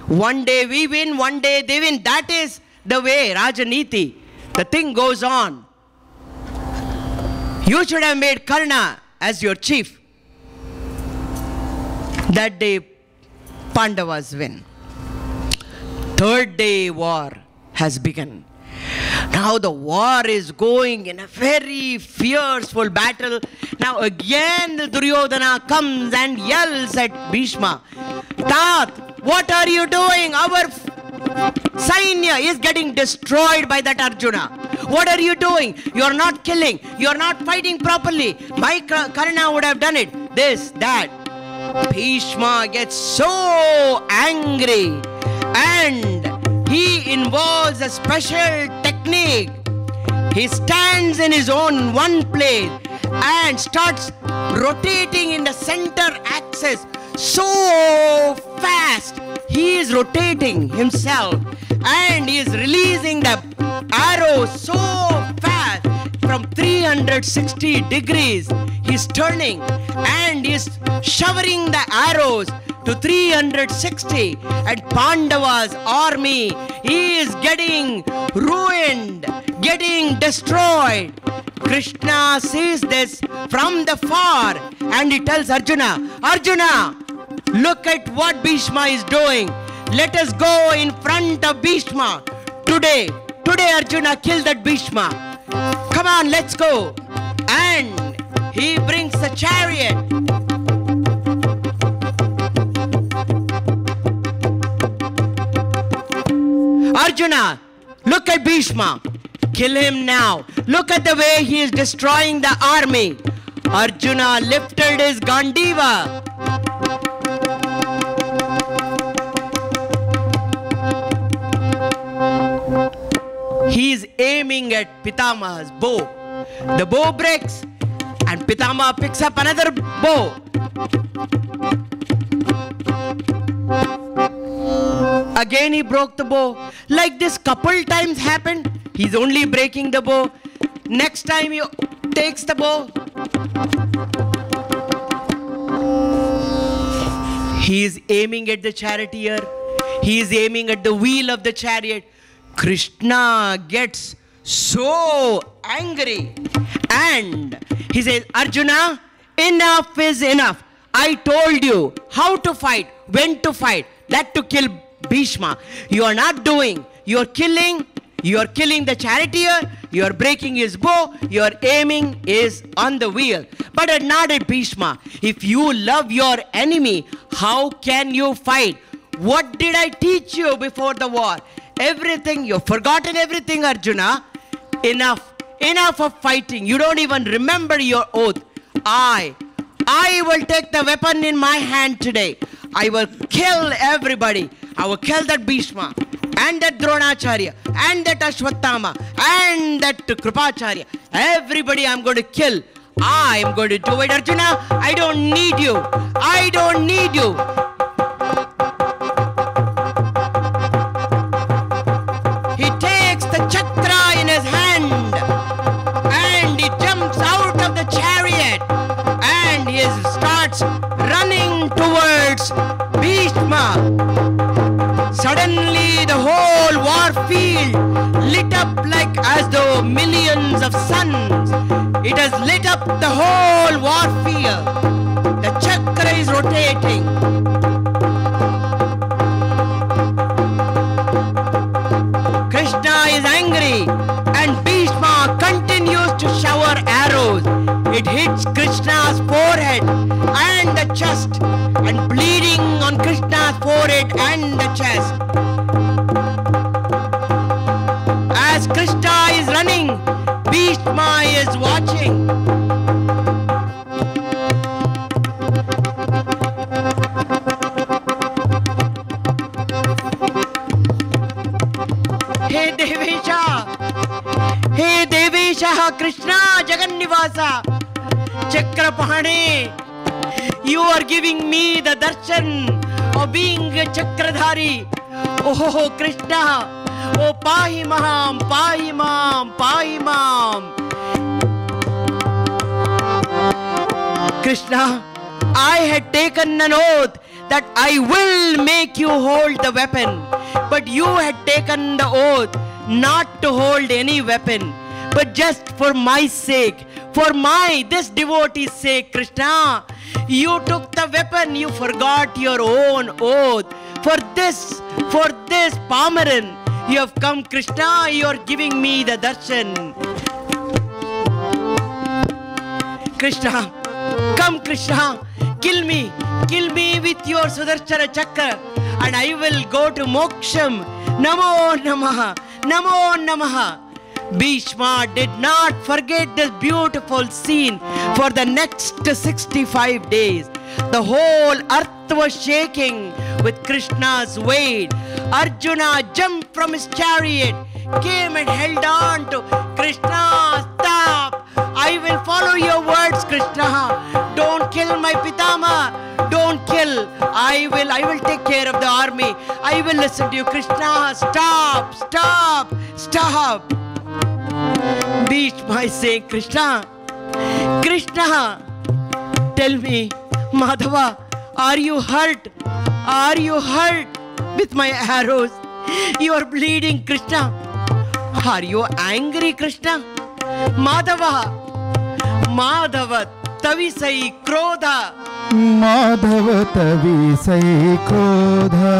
One day we win, one day they win. That is the way, Rajaniti. The thing goes on. You should have made Karna as your chief. That day, Pandavas win. Third day war has begun. Now the war is going in a very fearful battle. Now again Duryodhana comes and yells at Bhishma, Tat, what are you doing? Our Sainya is getting destroyed by that Arjuna. What are you doing? You are not killing. You are not fighting properly. My Karna would have done it. This, that. Bhishma gets so angry and he involves a special technique. He stands in his own one place and starts rotating in the center axis so fast. He is rotating himself and he is releasing the arrow so fast from 360 degrees. He is turning and he is showering the arrows to 360, and Pandava's army is getting ruined, getting destroyed. Krishna sees this from the far and he tells Arjuna, Arjuna, look at what Bhishma is doing. Let us go in front of Bhishma. Today Arjuna killed that Bhishma. Come on, let's go. And he brings the chariot. Arjuna, look at Bhishma. Kill him now. Look at the way he is destroying the army. Arjuna lifted his Gandiva. He is aiming at Pitama's bow. The bow breaks and Pitama picks up another bow. Again he broke the bow. Like this couple times happened. He's only breaking the bow. Next time he takes the bow. He is aiming at the charioteer. He is aiming at the wheel of the chariot. Krishna gets so angry and he says, Arjuna, enough is enough. I told you how to fight, when to fight, that to kill Bhishma. You are not doing. You are killing the charioteer, you are breaking his bow, your aiming is on the wheel. But not at Bhishma. If you love your enemy, how can you fight? What did I teach you before the war? Everything, you've forgotten everything, Arjuna. Enough of fighting. You don't even remember your oath. I will take the weapon in my hand today. I will kill everybody. I will kill that Bhishma and that Dronacharya and that Ashwatthama and that Kripacharya. Everybody I'm going to kill. I am going to do it, Arjuna. I don't need you. I don't need you. He takes the chakra in his hand lit up like as though millions of suns. It has lit up the whole war field. The chakra is rotating. Krishna is angry and Bhishma continues to shower arrows. It hits Krishna's forehead and the chest, and bleeding on Krishna's forehead and the chest. As Krishna is running, Bhishma is watching. Hey Devesha, Krishna Jagannivasa, Chakrapahane, you are giving me the darshan of being a Chakradhari. Oh Krishna, oh Pahi Maham, Pahi Mam, Pahi Mam. Krishna, I had taken an oath that I will make you hold the weapon, but you had taken the oath not to hold any weapon, but just for my sake, for this devotee's sake. Krishna, you took the weapon, you forgot your own oath. For this Pamaran, you have come. Krishna, you are giving me the darshan. Krishna, come Krishna, kill me with your Sudarshana Chakra, and I will go to Moksham. Namo Namaha, Namo Namaha. Bhishma did not forget this beautiful scene for the next 65 days. The whole earth was shaking with Krishna's weight. Arjuna jumped from his chariot, came and held on to Krishna. Stop! I will follow your words, Krishna. Don't kill my Pitama. Don't kill. I will take care of the army. I will listen to you, Krishna. Stop! Stop! Stop! Bhishma is saying, Krishna, tell me, Madhava, are you hurt? Are you hurt with my arrows? You are bleeding, Krishna. Are you angry, Krishna? Madhava, tavisai krodha. Madhava tavisai krodha.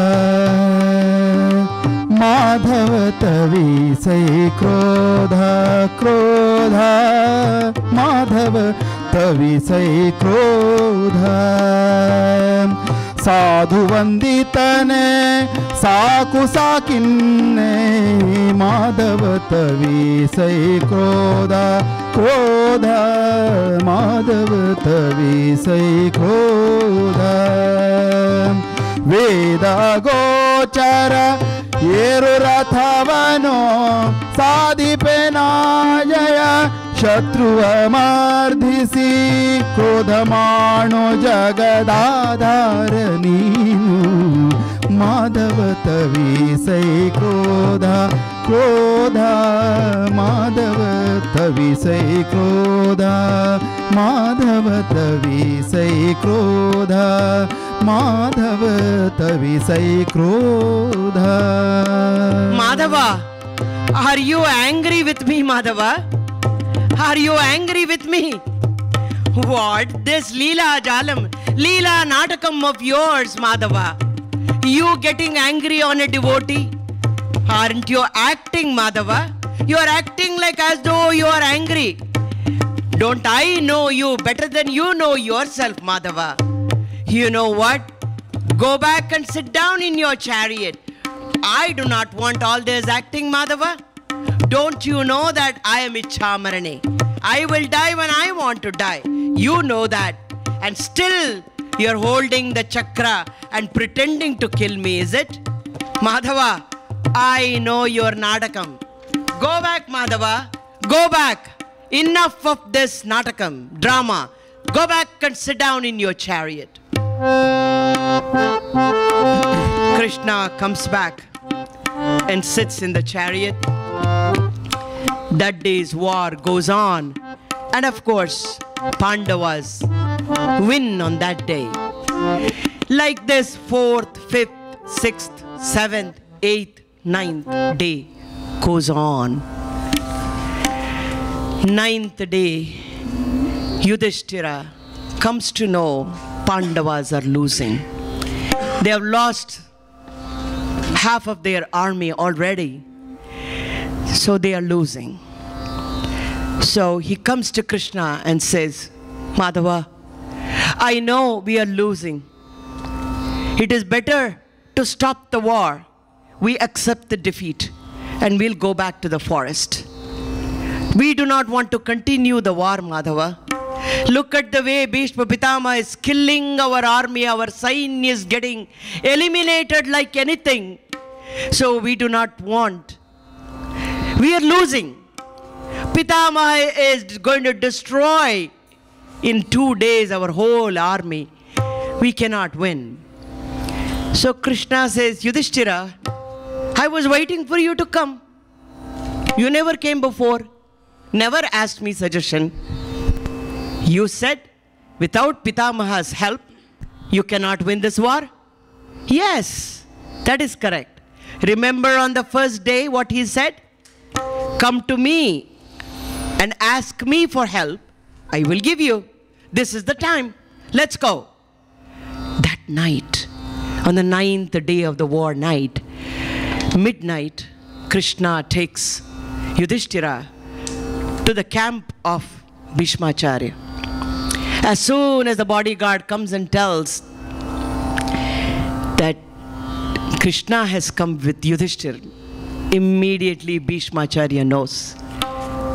Madhava tavisai krodha, krodha. Madhava tavisai krodha. Sadhu vanditane saku sakinne. Madhava tavisai krodha, krodha. Madhava tavisai krodha. Veda gochara येरु रथवनो साधिपेनाजया शत्रुवमर्धिसि क्रोधमाणो जगदाधारनीनु Madhav तविसै क्रोधा क्रोधा Madhav तविसै क्रोधा Madhav तविसै क्रोधा Madhav तविसै क्रोधा. Madhava, are you angry with me, Madhava? Are you angry with me? What? This Leela Jalam, Leela Natakam of yours, Madhava. You getting angry on a devotee? Aren't you acting, Madhava? You are acting like as though you are angry. Don't I know you better than you know yourself, Madhava? You know what? Go back and sit down in your chariot. I do not want all this acting, Madhava. Don't you know that I am Ichhamarane? I will die when I want to die. You know that. And still you're holding the chakra and pretending to kill me, is it? Madhava, I know your Natakam. Go back, Madhava. Go back. Enough of this Natakam, drama. Go back and sit down in your chariot. Krishna comes back and sits in the chariot. That day's war goes on. And of course, Pandavas win on that day. Like this 4th, 5th, 6th, 7th, 8th, 9th day goes on. Ninth day, Yudhishthira comes to know Pandavas are losing. They have lost half of their army already. So they are losing. So he comes to Krishna and says, Madhava, I know we are losing. It is better to stop the war. We accept the defeat and we'll go back to the forest. We do not want to continue the war, Madhava. Look at the way Bhishma Pitama is killing our army. Our Sainya is getting eliminated like anything. So we do not want. We are losing. Pitama is going to destroy in 2 days our whole army. We cannot win. So Krishna says, Yudhishthira, I was waiting for you to come. You never came before. Never asked me suggestion. You said, without Pitamaha's help, you cannot win this war? Yes, that is correct. Remember on the first day what he said? Come to me and ask me for help. I will give you. This is the time. Let's go. That night, on the 9th day of the war night, midnight, Krishna takes Yudhishthira to the camp of Bheeshmacharya. As soon as the bodyguard comes and tells that Krishna has come with Yudhishthira, immediately Bheeshmacharya knows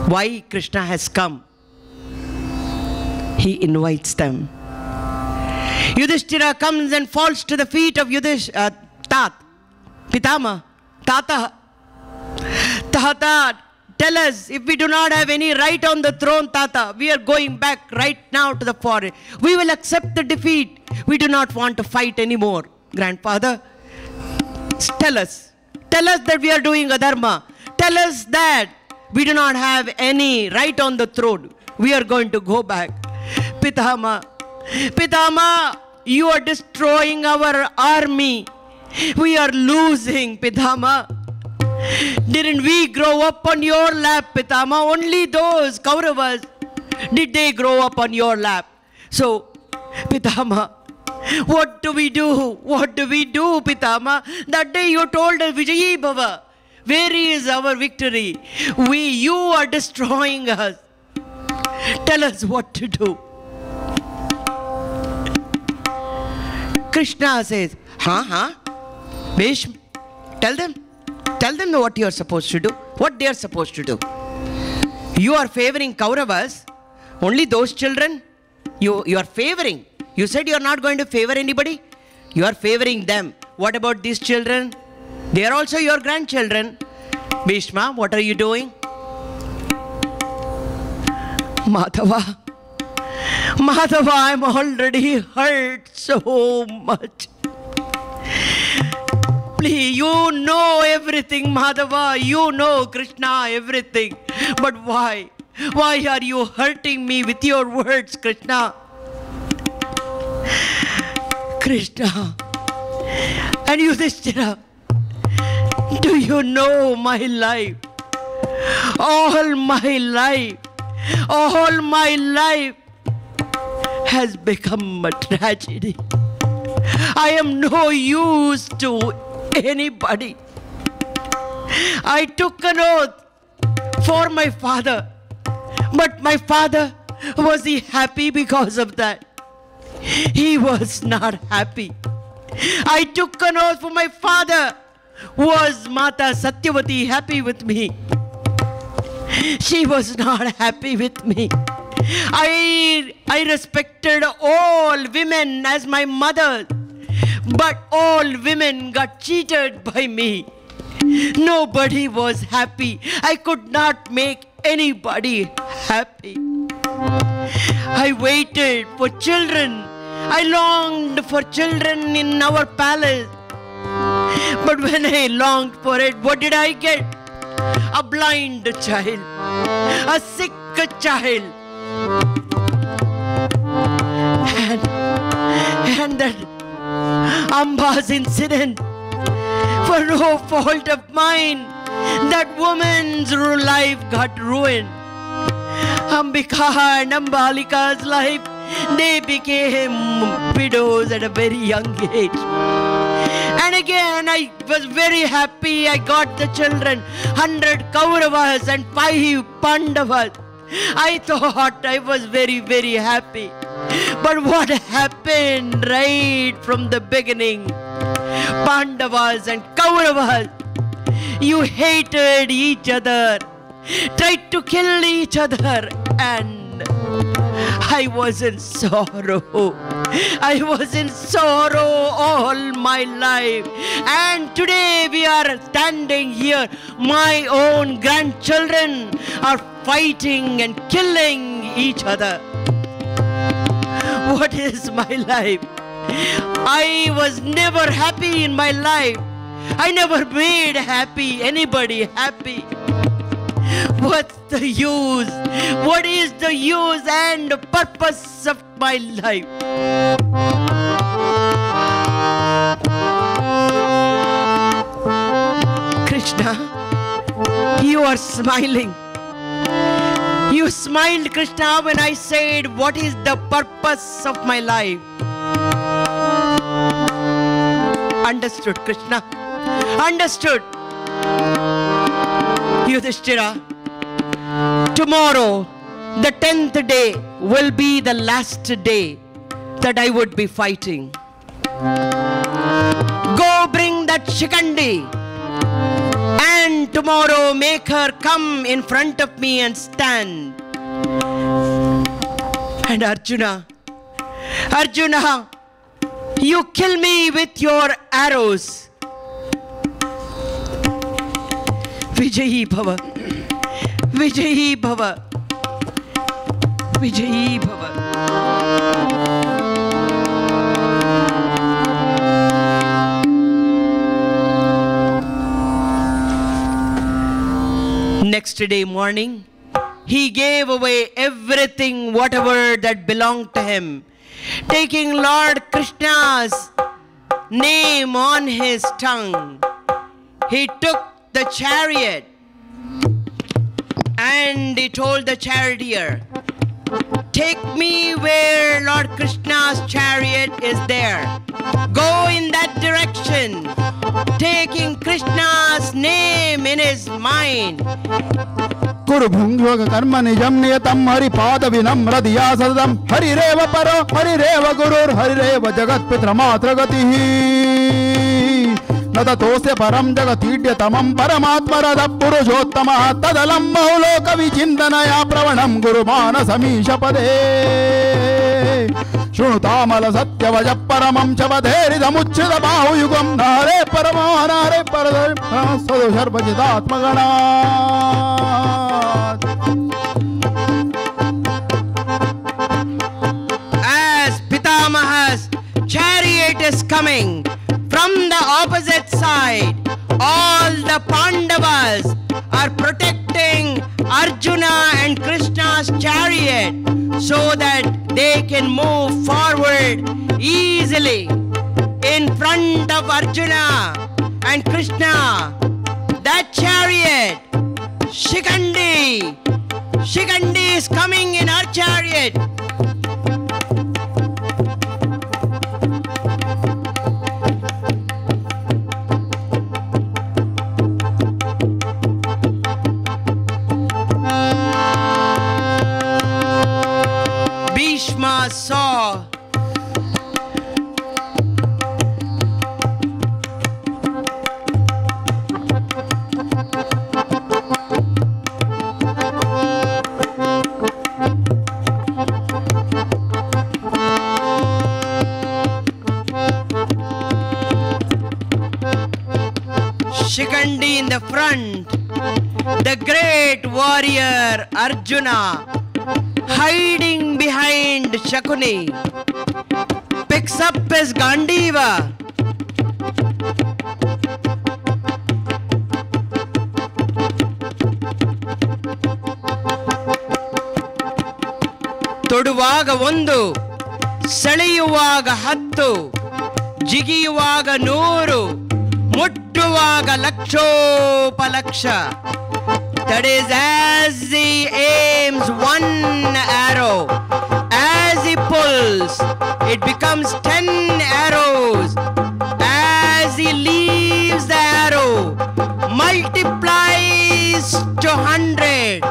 why Krishna has come. He invites them. Yudhishthira comes and falls to the feet of Pitama. Tata, tell us, if we do not have any right on the throne, Tata, we are going back right now to the forest. We will accept the defeat. We do not want to fight anymore. Grandfather, tell us that we are doing adharma. Tell us that we do not have any right on the throne. We are going to go back. Pitama, you are destroying our army. We are losing, Pitama. Didn't we grow up on your lap, Pitama? Only those Kauravas, did they grow up on your lap? So, Pitama, what do we do? What do we do, Pitama? That day you told us, Vijayi Bhava, where is our victory? You are destroying us. Tell us what to do. Krishna says, Bhishma, tell them what you are supposed to do, what they are supposed to do. You are favoring Kauravas, only those children you are favoring. You said you are not going to favor anybody. You are favoring them. What about these children? They are also your grandchildren. Bhishma, what are you doing? Madhava, I am already hurt so much. Please, you know everything, Madhava. You know, Krishna, everything. But why? Why are you hurting me with your words, Krishna? Krishna and Yudhishthira, do you know my life? All my life has become a tragedy. I am no use to anybody. I took an oath for my father, but my father, was he happy because of that? He was not happy. I took an oath for my father. Was Mata Satyavati happy with me? She was not happy with me. I respected all women as my mother, but all women got cheated by me. Nobody was happy. I could not make anybody happy. I waited for children. I longed for children in our palace. But when I longed for it, what did I get? A blind child, a sick child. And that Amba's incident, for no fault of mine, that woman's life got ruined. Ambika and Ambalika's life, they became widows at a very young age. And again, I was very happy. I got the children, 100 Kauravas and 5 Pandavas. I thought I was very, very happy. But what happened right from the beginning? Pandavas and Kauravas, you hated each other, tried to kill each other, and I was in sorrow. I was in sorrow all my life. And today we are standing here. My own grandchildren are fighting and killing each other. What is my life? I was never happy in my life. I never made anybody happy. What's the use? What is the use and the purpose of my life? Krishna, you are smiling. You smiled, Krishna, when I said, what is the purpose of my life? Understood, Krishna. Understood. Yudhishthira, tomorrow, the 10th day, will be the last day that I would be fighting. Go bring that Shikandi, and tomorrow make her come in front of me and stand. And Arjuna, you kill me with your arrows. Vijayi Bhava, Vijayi Bhava, Vijayi Bhava. Next day morning, he gave away everything, whatever that belonged to him, taking Lord Krishna's name on his tongue. He took the chariot and he told the charioteer, take me where Lord Krishna's chariot is there. Go in that direction, taking Krishna's name in his mind. Kuru bhungyoga karma nijam niyatam hari pada vinamra diya sadam hari reva paro hari reva gurur hari reva jagat pitra matra gatihi nata tosya param jagatidya tamam paramatma radha purushottama tadalam mahuloka vichindanaya pravanam guru mana samisha pade shrutamala satya vaja paramam chavadheri damuchchida bahuyugam nare paramo nare paradar sadhu sarvajidatma gana. As Pitamaha's chariot is coming from the opposite side, all the Pandavas are protecting Arjuna and Krishna's chariot so that they can move forward easily in front of Arjuna and Krishna. That chariot, Shikandi is coming in our chariot. Bhishma saw Shikandi in the front, the great warrior Arjuna hiding behind Shakuni picks up his Gandiva. ತೊಡುವಾಗ ಒಂದು ಸೆಳೆಯುವಾಗ 10 ಜಿಗಿಯುವಾಗ 100 ಮುಟ್ಟುವಾಗ ಲಕ್ಷೋಪಲಕ್ಷ. That is, as he aims one arrow, as he pulls, it becomes 10 arrows. As he leaves the arrow, multiplies to 100.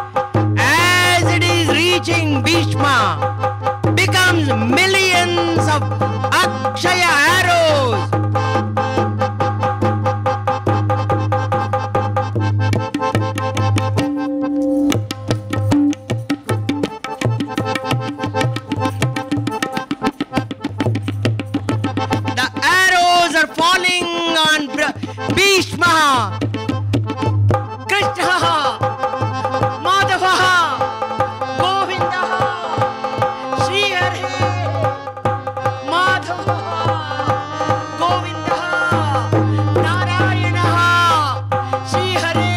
As it is reaching Bhishma, becomes millions of Akshaya arrows. Falling on Bhishma, Krishna, Madhava, Govinda, Sri Hare, Madhava, Govinda, Narayana, Sri Hare,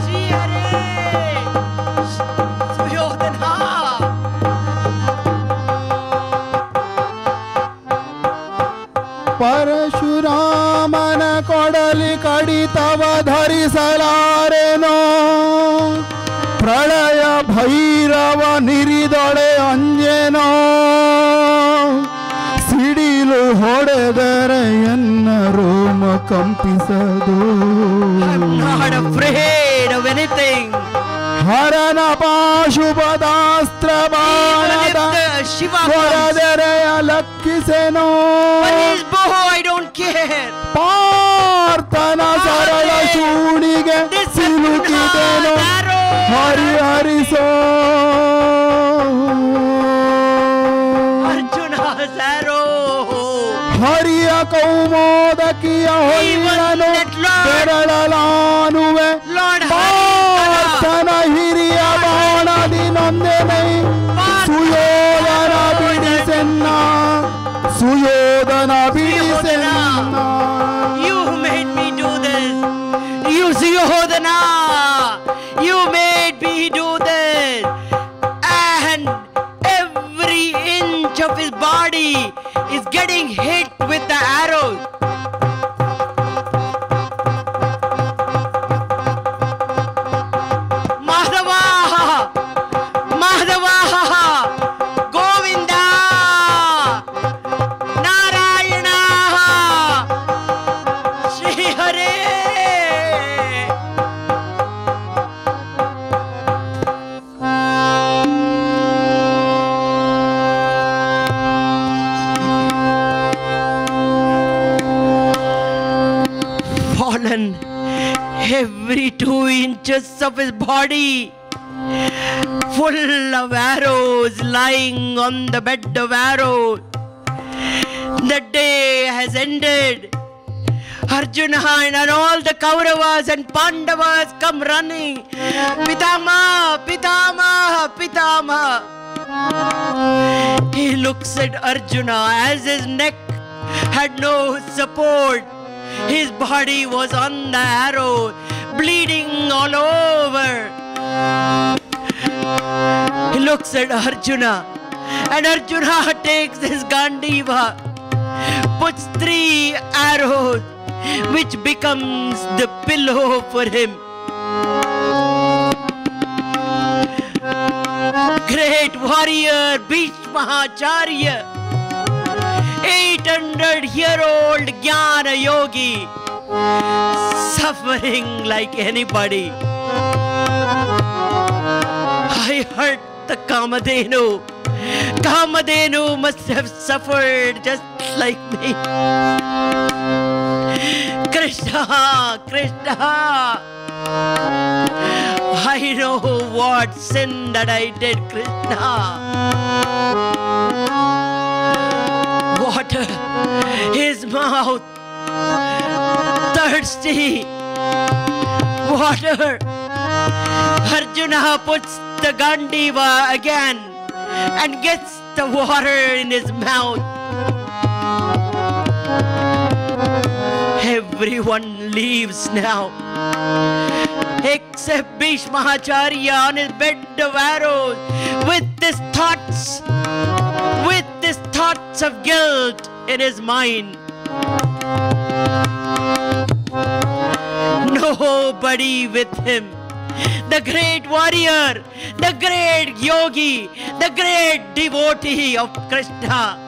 Sri Hare, Suryodhana. ಪರಶುರಾಮನ ಕೊಡಲಿ ಕಡಿತವ ಧರಿಸಲಾರೆನೋ, ಪ್ರಳಯ ಭೈರವ ನಿರಿದೊಳೆ ಅಂಜೆನೋ, ಸಿಡಿಲು ಹೊಡೆದರೆ ಎನ್ನ ರೋಮ ಕಂಪಿಸದು. I'm not afraid of anything. ಹರನ ಪಾಶುಪದಾಸ್ತ್ರ ಬಾಣದ ಹೊರದೆರೆಯ ಲಕ್ಕಿಸೆನೋ, I don't care. ಪಾರ್ಥನ ಸರಳ ಶೂಣಿಗೆ ಸಿಲುಕಿದೆನೋ, ಹರಿಹರಿಸೋ. Arjuna's arrow. ಹರಿಯ ಕೌಮೋದಕಿಯ ಹೊಯ್ಯನು ಬೆರಳಲಾನುವೆ, ಪಾರ್ಥನ ಹಿರಿಯ ಬಾಣದಿ ನೊಂದೆನೈ, Suyodhana ಬಿಡಿಸೆನ್ನ, Suyodhana ಬಿಡಿಸೆನ್ನ. You made me do this. You Suryodhana, you made me do this. And every inch of his body is getting hit with the arrows. Madhava, Madhava, Govinda, Narayana, Sri Hare. Fallen every 2 inches of his body, full of arrows, lying on the bed of arrows. The day has ended. Arjuna and all the Kauravas and Pandavas come running. Pitama, Pitama, Pitama. He looks at Arjuna as his neck had no support. His body was on the arrow, bleeding all over. He looks at Arjuna, and Arjuna takes his Gandiva, puts 3 arrows, which becomes the pillow for him. Great warrior Bheeshmacharya, 800-year-old Jnana Yogi, suffering like anybody. I hurt the Kamadhenu. Kamadhenu must have suffered just like me. Krishna, Krishna, I know what sin that I did, Krishna. Water, his mouth, thirsty, water. Arjuna puts the Gandiva again and gets the water in his mouth. Everyone leaves now, except Bheeshmacharya on his bed of arrows, with his thoughts of guilt in his mind. nobody with him. The great warrior, the great yogi, the great devotee of Krishna,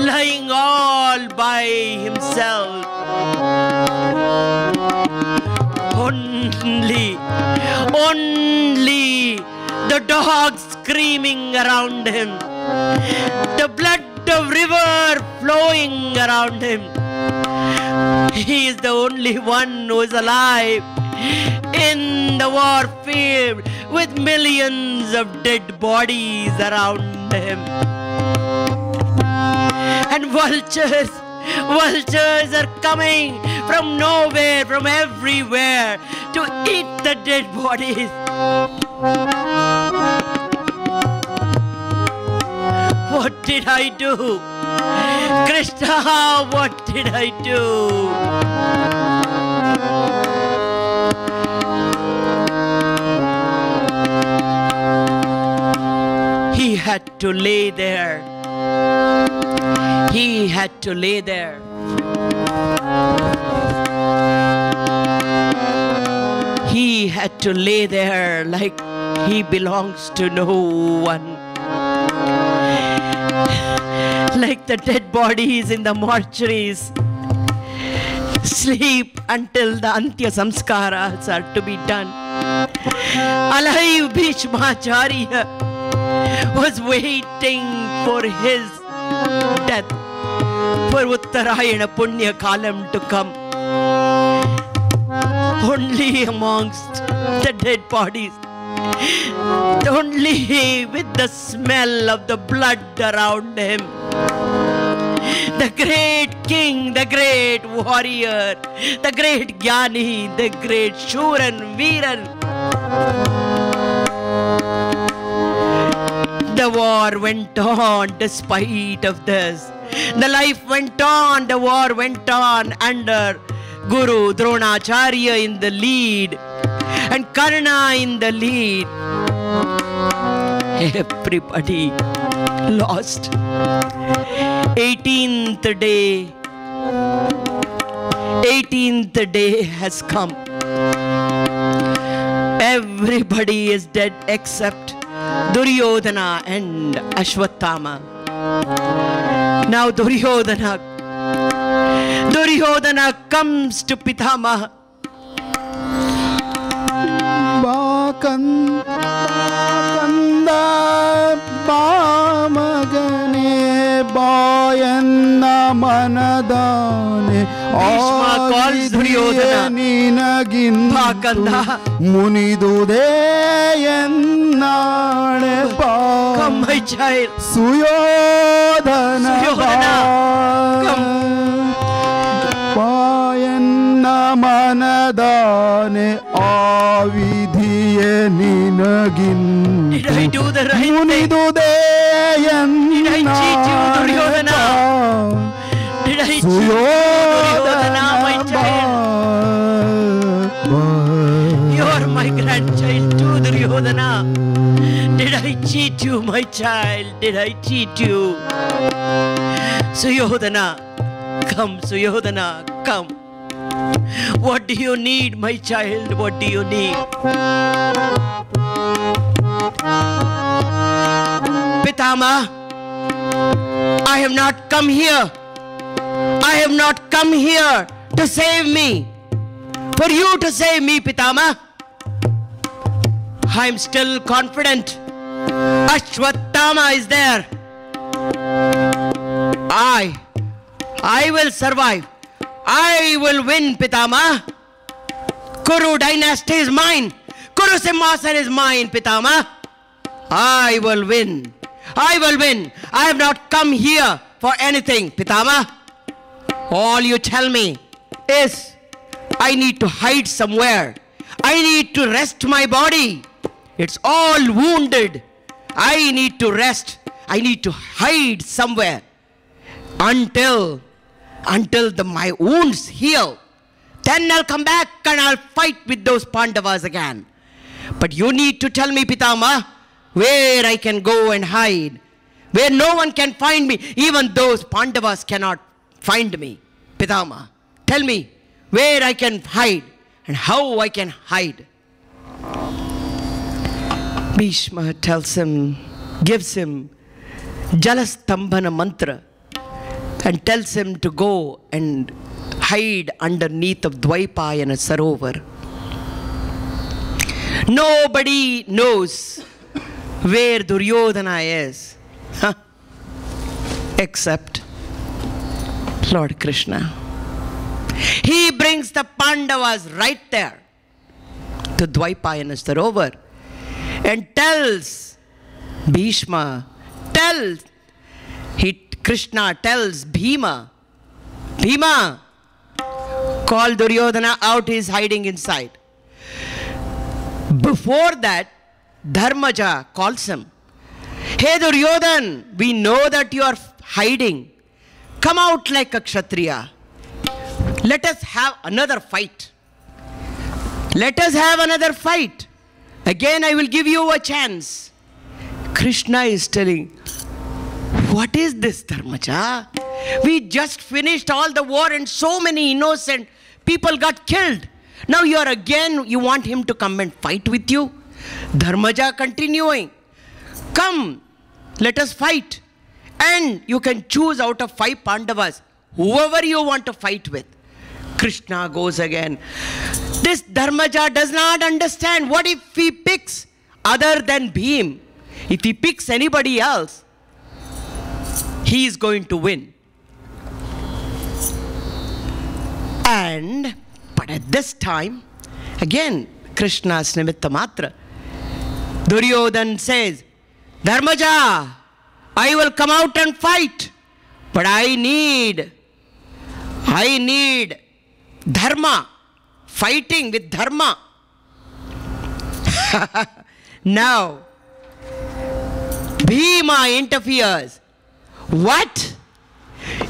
lying all by himself. Only the dogs screaming around him, the blood of river flowing around him. He is the only one who is alive in the war field with millions of dead bodies around him. And vultures are coming from nowhere, from everywhere to eat the dead bodies. What did I do? Krishna, what did I do? He had to lay there. He had to lay there. He had to lay there like he belongs to no one. Like the dead bodies in the mortuaries. Sleep until the Antya Samskaras are to be done. Alive Bheeshmacharya was waiting for his death, for Uttarayana Punya Kalam to come. Only amongst the dead bodies, only with the smell of the blood around him, the great king, the great warrior, the great Jnani, the great Shuran, Veeran. The war went on despite of this. The life went on, the war went on under Guru Dronacharya in the lead and Karna in the lead. Everybody lost. 18th day has come. Everybody is dead except Duryodhana and Ashwatthama. Now Duryodhana comes to Pitama. Bakanda Bamagane Bayanna Manadane Bhishma calls Duryodhana. Bakanda, Munidudeyanade come my child. Suyodhana come. Payanna manadane avidhiye ninagin. Did I do the right thing? Munidudeyanade. Did I cheat you, Duryodhana? Did I cheat you, Duryodhana, my child? You're my grandchild too, Duryodhana. Did I cheat you, my child? Did I cheat you? Suyodhana, come, Suyodhana, come. What do you need, my child? What do you need? Pitama, I have not come here. I have not come here to save me. For you to save me, Pitama. I am still confident. Ashwatthama is there. I will survive. I will win, Pitama. Kuru dynasty is mine. Kuru Simhasan is mine, Pitama. I will win. I will win. I have not come here for anything, Pitama. All you tell me is I need to hide somewhere. I need to rest my body. It's all wounded. I need to rest. I need to hide somewhere until my wounds heal. Then I'll come back and I'll fight with those Pandavas again. But you need to tell me, Pitama, where I can go and hide, where no one can find me. Even those Pandavas cannot find me. Pitama, tell me where I can hide. and how I can hide. Bhishma tells him, gives him Jalastambhana mantra and tells him to go and hide underneath of Dvaipayana Sarovar. Nobody knows where Duryodhana is, except Lord Krishna. He brings the Pandavas right there to Dvaipayana Sarovar and tells Bhishma, Krishna tells Bhima, Bhima, call Duryodhana out, he is hiding inside. Before that, Dharmaja calls him. Hey Duryodhan, we know that you are hiding. Come out like a Kshatriya. Let us have another fight. Let us have another fight. Again, I will give you a chance. Krishna is telling, what is this, Dharmaja? We just finished all the war and so many innocent people got killed. Now you want him to come and fight with you? Dharmaja continuing, come, let us fight. And you can choose out of 5 Pandavas, whoever you want to fight with. Krishna goes again. This Dharmaja does not understand. What if he picks other than Bhim? If he picks anybody else, he is going to win. But at this time, again, Krishna's Nimitta Matra, Duryodhan says, Dharmaja, I will come out and fight, but I need dharma, fighting with dharma. Now, Bhima interferes. What?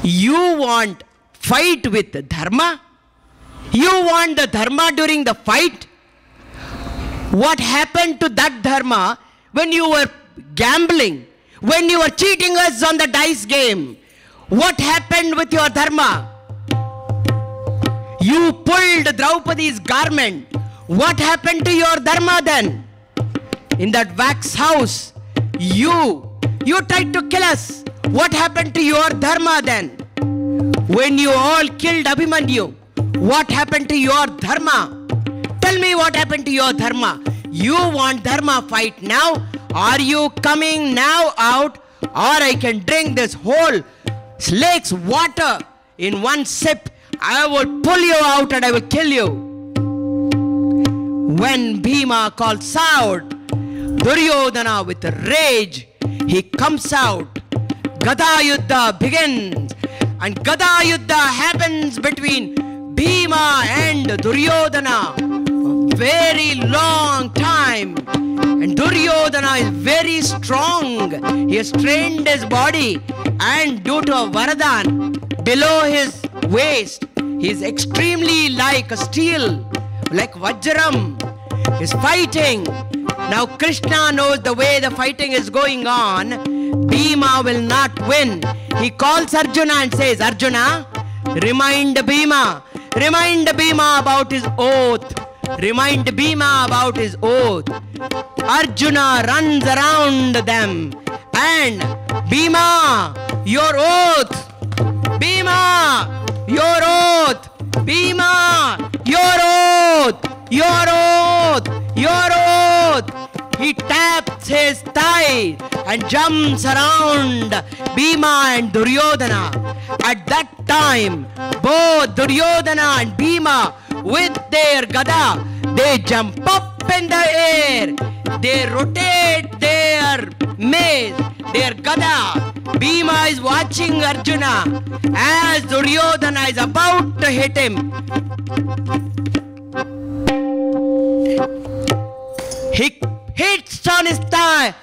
You want fight with dharma? You want the dharma during the fight? What happened to that dharma when you were gambling? When you were cheating us on the dice game? What happened with your dharma? You pulled Draupadi's garment. What happened to your dharma then? In that wax house, you tried to kill us. What happened to your dharma then? When you all killed Abhimanyu, what happened to your dharma? Tell me what happened to your dharma. You want dharma fight now? Are you coming now out? Or I can drink this whole lake's water in one sip. I will pull you out and I will kill you. When Bhima calls out, Duryodhana with rage, he comes out. Gada Yuddha begins. And Gada Yuddha happens between Bhima and Duryodhana. A very long time. And Duryodhana is very strong. He has trained his body. And due to a Varadan below his waist, he is extremely like a steel, like Vajram. He is fighting. Now Krishna knows the way the fighting is going on. Bhima will not win. He calls Arjuna and says, Arjuna, remind Bhima about his oath. Remind Bhima about his oath. Arjuna runs around them and Bhima, your oath. Bhima, your oath. Bhima, your oath. Your oath. Your oath. He taps his thigh and jumps around Bhima and Duryodhana. At that time, both Duryodhana and Bhima with their gada, they jump up in the air. They rotate their mace, their gada. Bhima is watching Arjuna as Duryodhana is about to hit him. He hits on his thigh.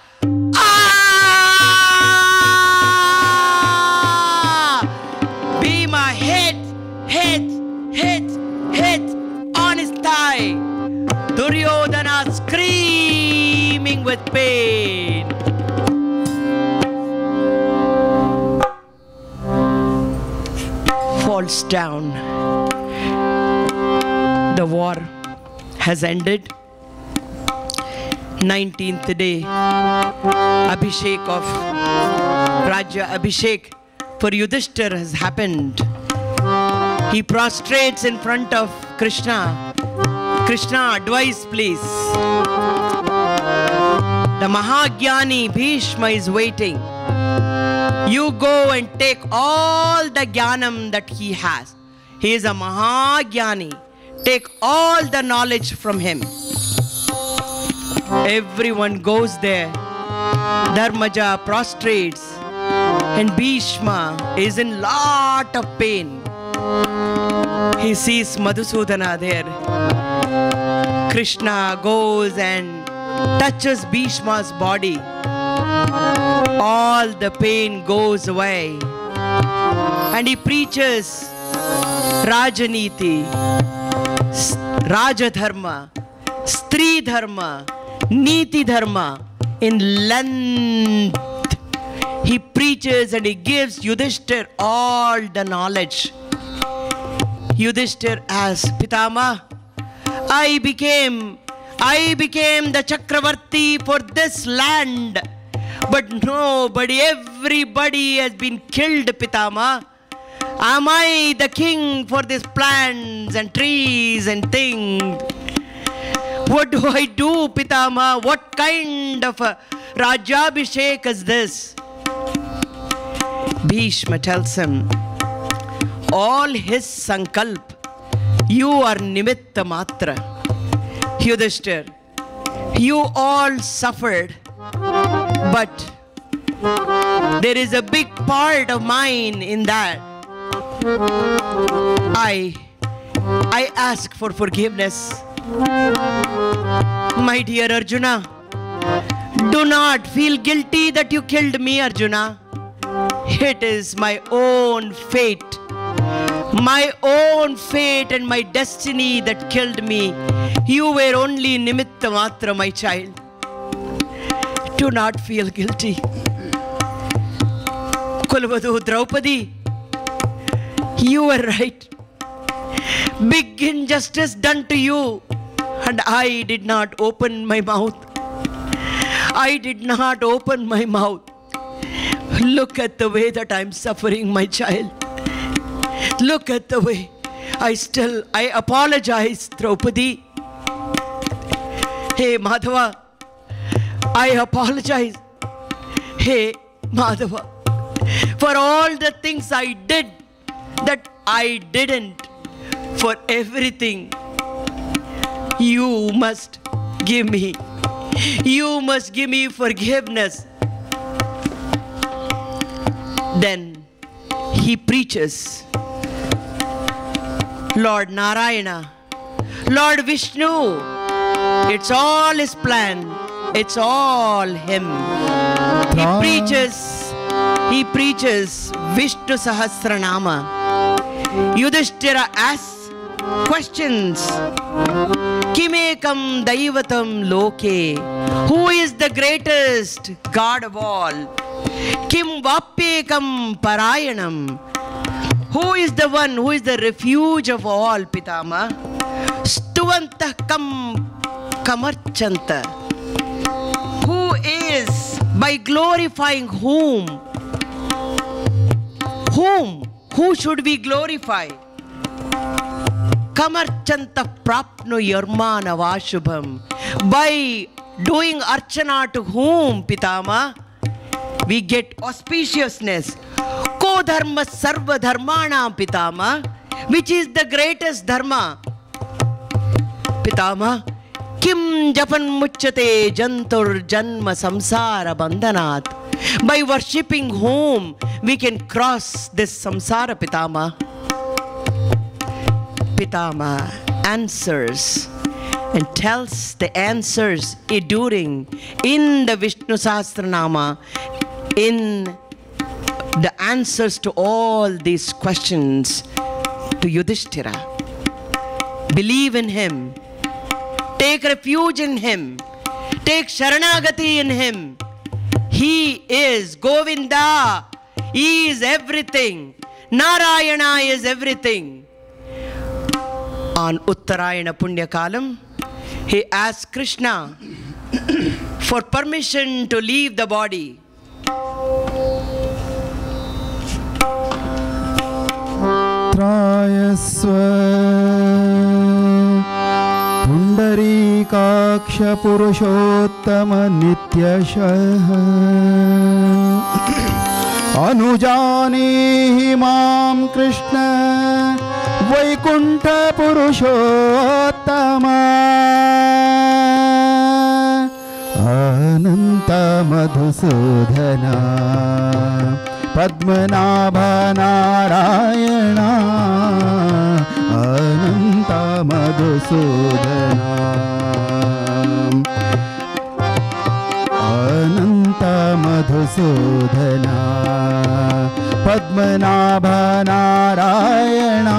Bhima hits on his thigh. Duryodhana screaming with pain. Falls down. The war has ended. 19th day, Abhishek of Rajya Abhishek for Yudhishthira has happened. He prostrates in front of Krishna. Krishna, advice please. The Mahagyani Bhishma is waiting. You go and take all the Jnanam that he has. He is a Mahagyani. Take all the knowledge from him. Everyone goes there. Dharmaja prostrates and Bhishma is in lot of pain. He sees Madhusudana there. Krishna goes and touches Bhishma's body. All the pain goes away. And he preaches Rajaniti, Rajadharma, Stri Dharma, Niti Dharma in length. He preaches and he gives Yudhishthira all the knowledge. Yudhishthira asks, Pitama, I became the Chakravarti for this land. But nobody, everybody has been killed, Pitama. Am I the king for these plants and trees and things? What do I do, Pitama? What kind of a Rajabhishek is this? Bhishma tells him, all his sankalp, you are nimitta matra. Yudhishthira, you all suffered, but there is a big part of mine in that. I ask for forgiveness. My dear Arjuna, do not feel guilty that you killed me, Arjuna. It is my own fate and my destiny that killed me. You were only nimitta matra, my child. Do not feel guilty. Kulavadu Draupadi, you were right. Big injustice done to you, and I did not open my mouth. I did not open my mouth. Look at the way that I'm suffering, my child. Look at the way. I apologize, Draupadi. Hey, Madhava, I apologize. Hey, Madhava, for all the things I did that I didn't. For everything, you must give me forgiveness. Then he preaches, Lord Narayana, Lord Vishnu, it's all his plan, it's all him. He preaches Vishnu Sahasranama. Yudhishthira asks questions. Kimekam Daivatam Loke. Who is the greatest God of all? Kim Vapyekam Parayanam. Who is the one who is the refuge of all, Pitama? Stuvantah Kam Kamarchanta. Who is by glorifying whom? Whom? Who should we glorify? Kamarchanta prapno yarmana vashubham. By doing archana to whom, Pitama? We get auspiciousness. Ko dharma sarva dharmana, Pitama. Which is the greatest dharma? Pitama. Kim japan muchyate jantur janma samsara bandhanat. By worshipping whom we can cross this samsara, Pitama. Pitama answers and tells the answers during in the Vishnu Sahasranama, in the answers to all these questions to Yudhishthira. Believe in him. Take refuge in him. Take Sharanagati in him. He is Govinda. He is everything. Narayana is everything. On Uttarayana Punyakalam, he asked Krishna for permission to leave the body. Trayasva Pundarikaksha Purushottama Nityashaha Anujanihi Mam Krishna Vaikuntha Purushottama Ananta Madhusudhana Padmanabha Narayana Ananta Madhusudhana Ananta Madhusudhana Padmanabha Narayana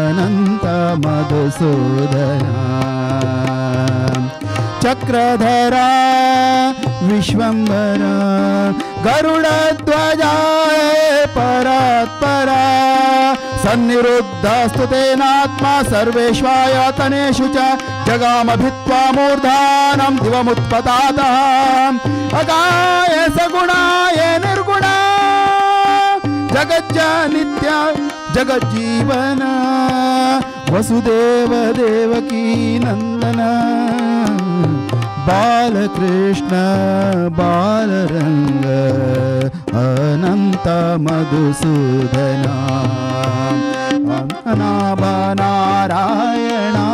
Ananta Madhusudhana Chakradhara Vishwambara Garuda Dwaja Paratpara Sanniruddha Stutenatma Sarveshvaya Taneshu Cha Jagama Bhitva Murdhanam Divamutpatatam Agaya Saguna Nirguna Jagadja Nitya Jagajjivana Vasudeva Devaki Nandana Balakrishna Balaranga Ananta Madhusudhana Anabha Narayana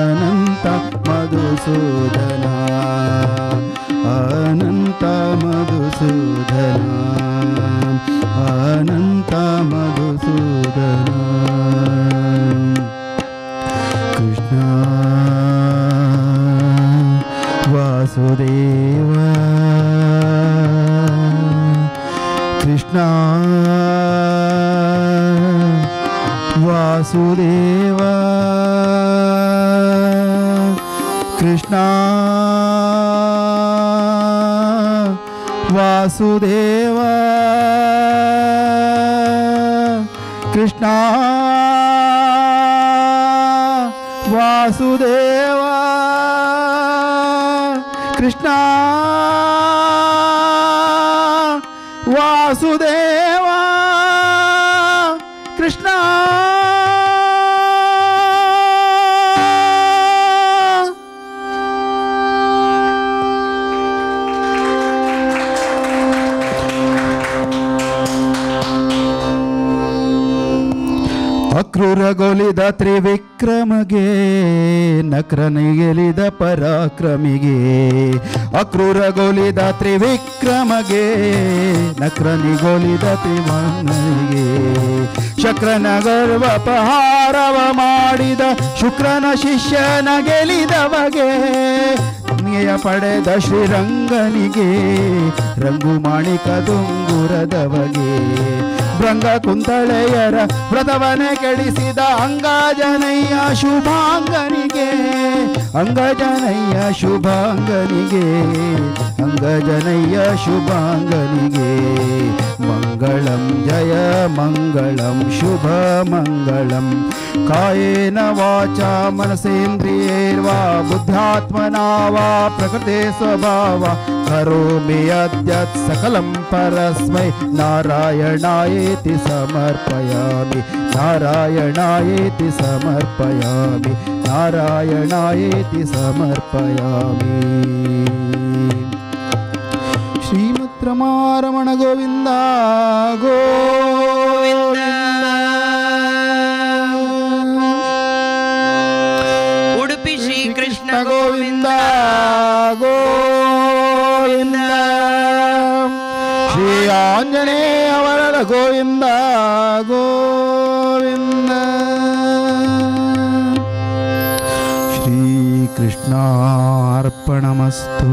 Ananta Madhusudhana Ananta Madhusudhana Ananta Madhusudhana Krishna Vasudeva Krishna Vasudeva Krishna Vasudeva Krishna Vasudeva Krishna Vasudeva Krishna ಅಕ್ರೂರಗೊಲಿದ ತ್ರಿವಿಕ್ರಮಗೆ ನಕ್ರನಿಗೆಲಿದ ಪರಾಕ್ರಮಿಗೆ ಅಕ್ರೂರಗೊಲಿದ ತ್ರಿವಿಕ್ರಮಗೆ ನಕ್ರನಿಗೊಲಿದ ತ್ರಿಮನಿಗೆ ಶಕ್ರನ ಗರ್ವಪಹಾರವ ಮಾಡಿದ ಶುಕ್ರನ ಶಿಷ್ಯನ ಗೆಲಿದವಗೆ ಜ್ಞೇಯ ಪಡೆದ ಶ್ರೀರಂಗನಿಗೆ ರಂಗು ಮಾಣಿಕ ದುಂಗುರದವಗೆ ಭೃಂಗ ಕುಂತಳೆಯರ ವ್ರತವನೆ ಕೆಡಿಸಿದ ಅಂಗಜನಯ್ಯ ಶುಭಾಂಗನಿಗೆ ಅಂಗಜನಯ್ಯ ಶುಭಾಂಗನಿಗೆ ಅಂಗಜನಯ್ಯ ಶುಭಾಂಗನಿಗೆ ಮಂಗಳಂ ಜಯ ಮಂಗಳಂ ಶುಭ ಮಂಗಳಂ ಕಾಯೇನ ವಾಚಾ ಮನಸೇಂದ್ರಿಯೈರ್ವಾ ಬುದ್ಧಾತ್ಮನಾ ವಾ ಪ್ರಕೃತೆ ಸ್ವಭಾವ ಕರೋಮಿ ಯದ್ಯತ್ ಸಕಲಂ ಪರಸ್ಮೈ ನಾರಾಯಣಾಯೇತಿ ಸಮರ್ಪಯಾಮಿ ನಾರಾಯಣಾಯೇತಿ ಸಮರ್ಪಯಾಮಿ ನಾರಾಯಣಾಯೇತಿ ಸಮರ್ಪಯಾಮಿ ಶ್ರೀಮದ್ ರಮಾರಮಣ ಗೋವಿಂದ ಗೋವಿಂದ ಉಡುಪಿ ಶ್ರೀ ಕೃಷ್ಣ ಗೋವಿಂದ ಗೋವಿಂದ ಶ್ರೀ ಆಂಜನೇಯ ವರದ Govinda Govinda Shri ಕೃಷ್ಣಾರ್ಪಣಮಸ್ತು.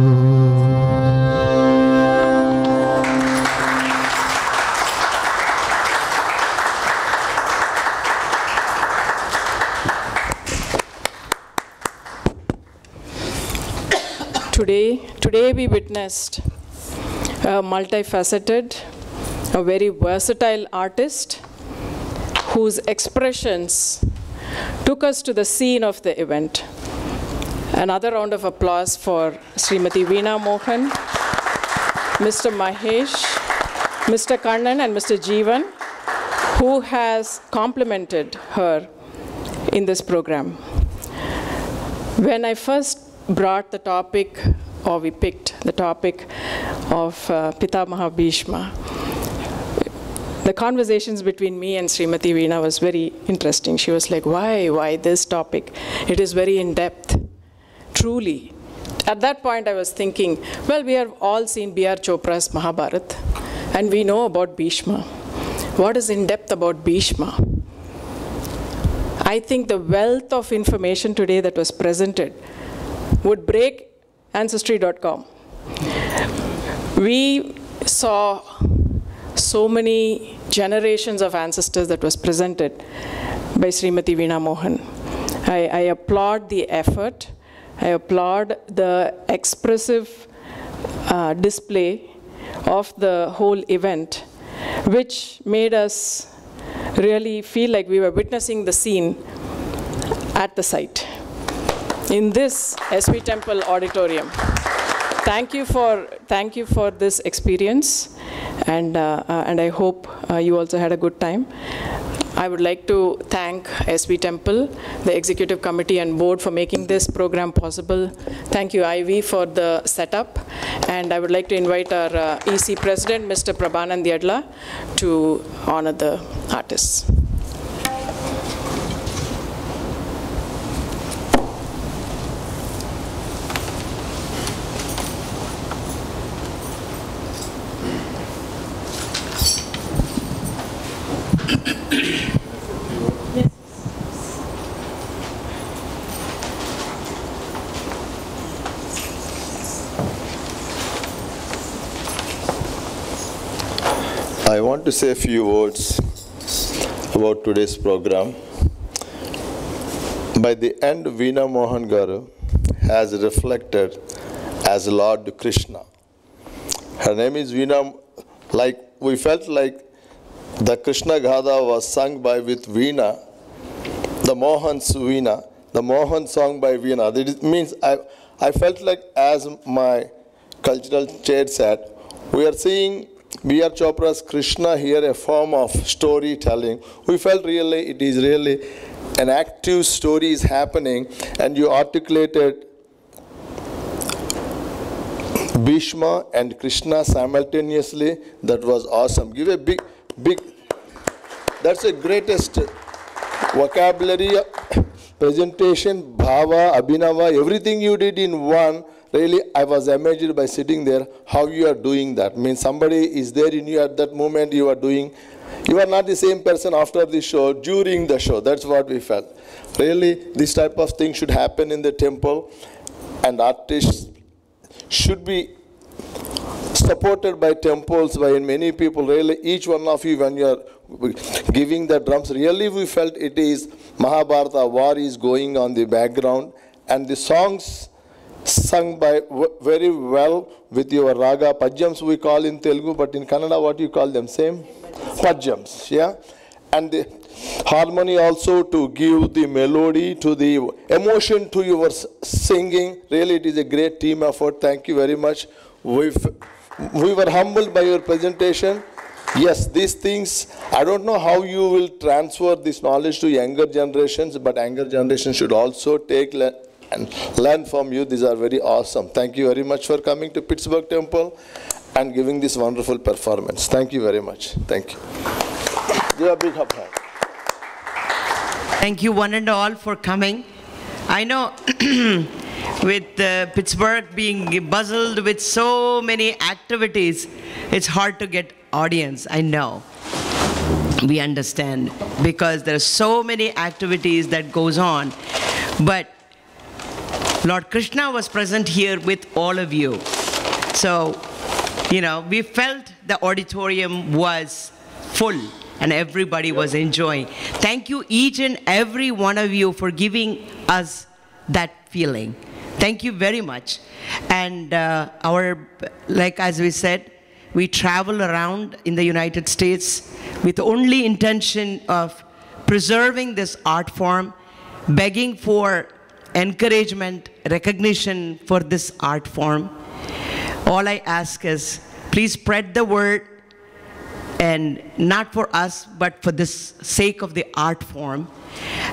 Today we witnessed a multifaceted, a very versatile artist whose expressions took us to the scene of the event. Another round of applause for Srimati Veena Mohan, Mr. Mahesh, Mr. Kannan, and Mr. Jeevan, who has complimented her in this program. When I first brought the topic, or we picked the topic of Pitamaha Bhishma, the conversations between me and Srimati Veena was very interesting. She was like, why this topic? It is very in-depth, truly. At that point, I was thinking, well, we have all seen B.R. Chopra's Mahabharata, and we know about Bhishma. What is in-depth about Bhishma? I think the wealth of information today that was presented would break Ancestry.com. We saw so many generations of ancestors that was presented by Srimati Veena Mohan. I applaud the effort. I applaud the expressive display of the whole event, which made us really feel like we were witnessing the scene at the site in this SV Temple Auditorium. Thank you for this experience, and I hope you also had a good time. I would like to thank SV Temple, the Executive Committee and Board for making this program possible. Thank you, Ivy, for the setup. And I would like to invite our EC President, Mr. Prabhanand Yadla, to honor the artists. I want to say a few words about today's program. By the end, Veena Mohan Garu has reflected as Lord Krishna. Her name is Veena. We felt like the Krishna Gatha was sung with Veena, the Mohan's Veena, the Mohan song by Veena. That means I felt like, as my cultural chair said, we are seeing B.R. Chopra's Krishna here, a form of storytelling. We felt really, it is really an active story is happening, and you articulated Bhishma and Krishna simultaneously. That was awesome. Give a big, that's the greatest vocabulary, presentation, bhava, abhinava, everything you did in one. Really, I was amazed by sitting there, how you are doing that. Means somebody is there in you at that moment you are doing. You are not the same person after the show, during the show. That's what we felt. Really, this type of thing should happen in the temple, and artists should be supported by temples, by many people. Really, each one of you, when you are giving the drums, really we felt it is Mahabharata, war is going on the background, and the songs sung by very well with your raga. Pajyams we call in Telugu, but in Kannada what you call them? Same? Pajyams, yeah? And the harmony also to give the melody, to the emotion to your singing. Really, it is a great team effort. Thank you very much. We were humbled by your presentation. Yes, these things, I don't know how you will transfer this knowledge to younger generations, but younger generations should also take and learn from you. These are very awesome. Thank you very much for coming to Pittsburgh Temple and giving this wonderful performance. Thank you very much. Thank you. Give a big applause. Thank you one and all for coming. I know with Pittsburgh being buzzed with so many activities, it's hard to get audience. I know. We understand, because there are so many activities that goes on. But Lord Krishna was present here with all of you. So, you know, we felt the auditorium was full and everybody was enjoying. Thank you each and every one of you for giving us that feeling. Thank you very much. And like as we said, we travel around in the United States with the only intention of preserving this art form begging for encouragement, recognition for this art form. All I ask is, please spread the word, and not for us, but for the sake of the art form.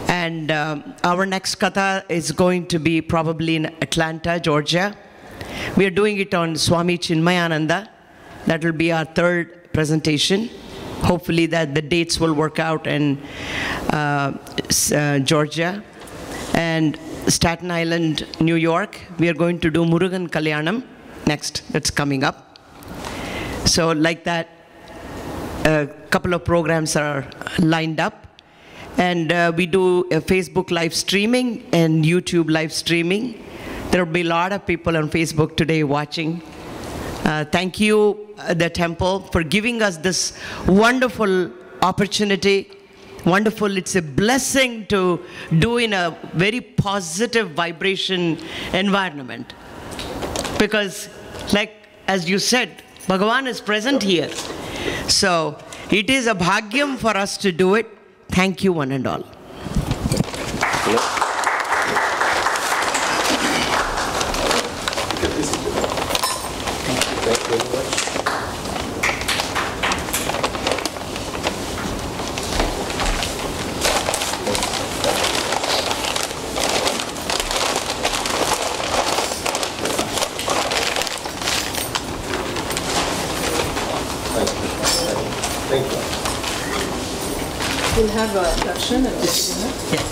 And our next katha is going to be probably in Atlanta, Georgia. We are doing it on Swami Chinmayananda. That will be our third presentation. Hopefully that the dates will work out in Georgia. And Staten Island, New York, we are going to do Murugan Kalyanam next. That's coming up. So like that, a couple of programs are lined up. And we do a Facebook live streaming and YouTube live streaming. There will be a lot of people on Facebook today watching. Thank you, the temple, for giving us this wonderful opportunity. Wonderful. It's a blessing to do in a very positive vibration environment. Because, like, as you said, Bhagavan is present here. So, it is a bhagyam for us to do it. Thank you, one and all. We'll have a darshan and dinner. Yeah.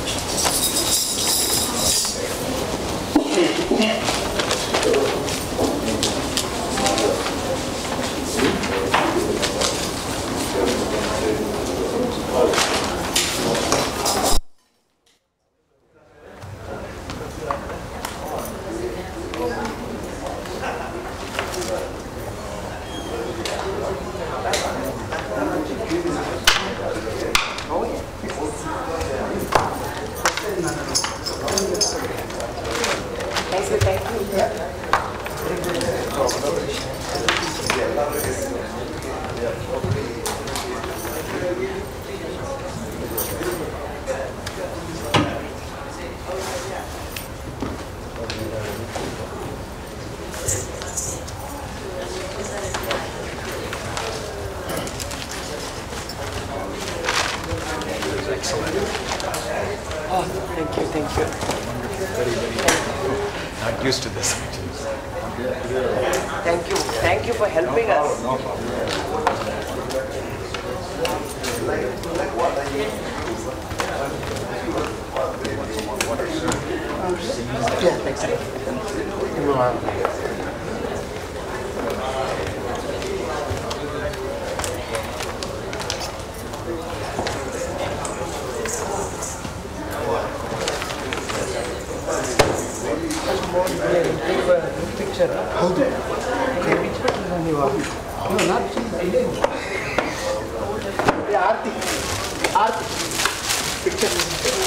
Not used to this. Thank you. Thank you for helping us. Aarti. Picture.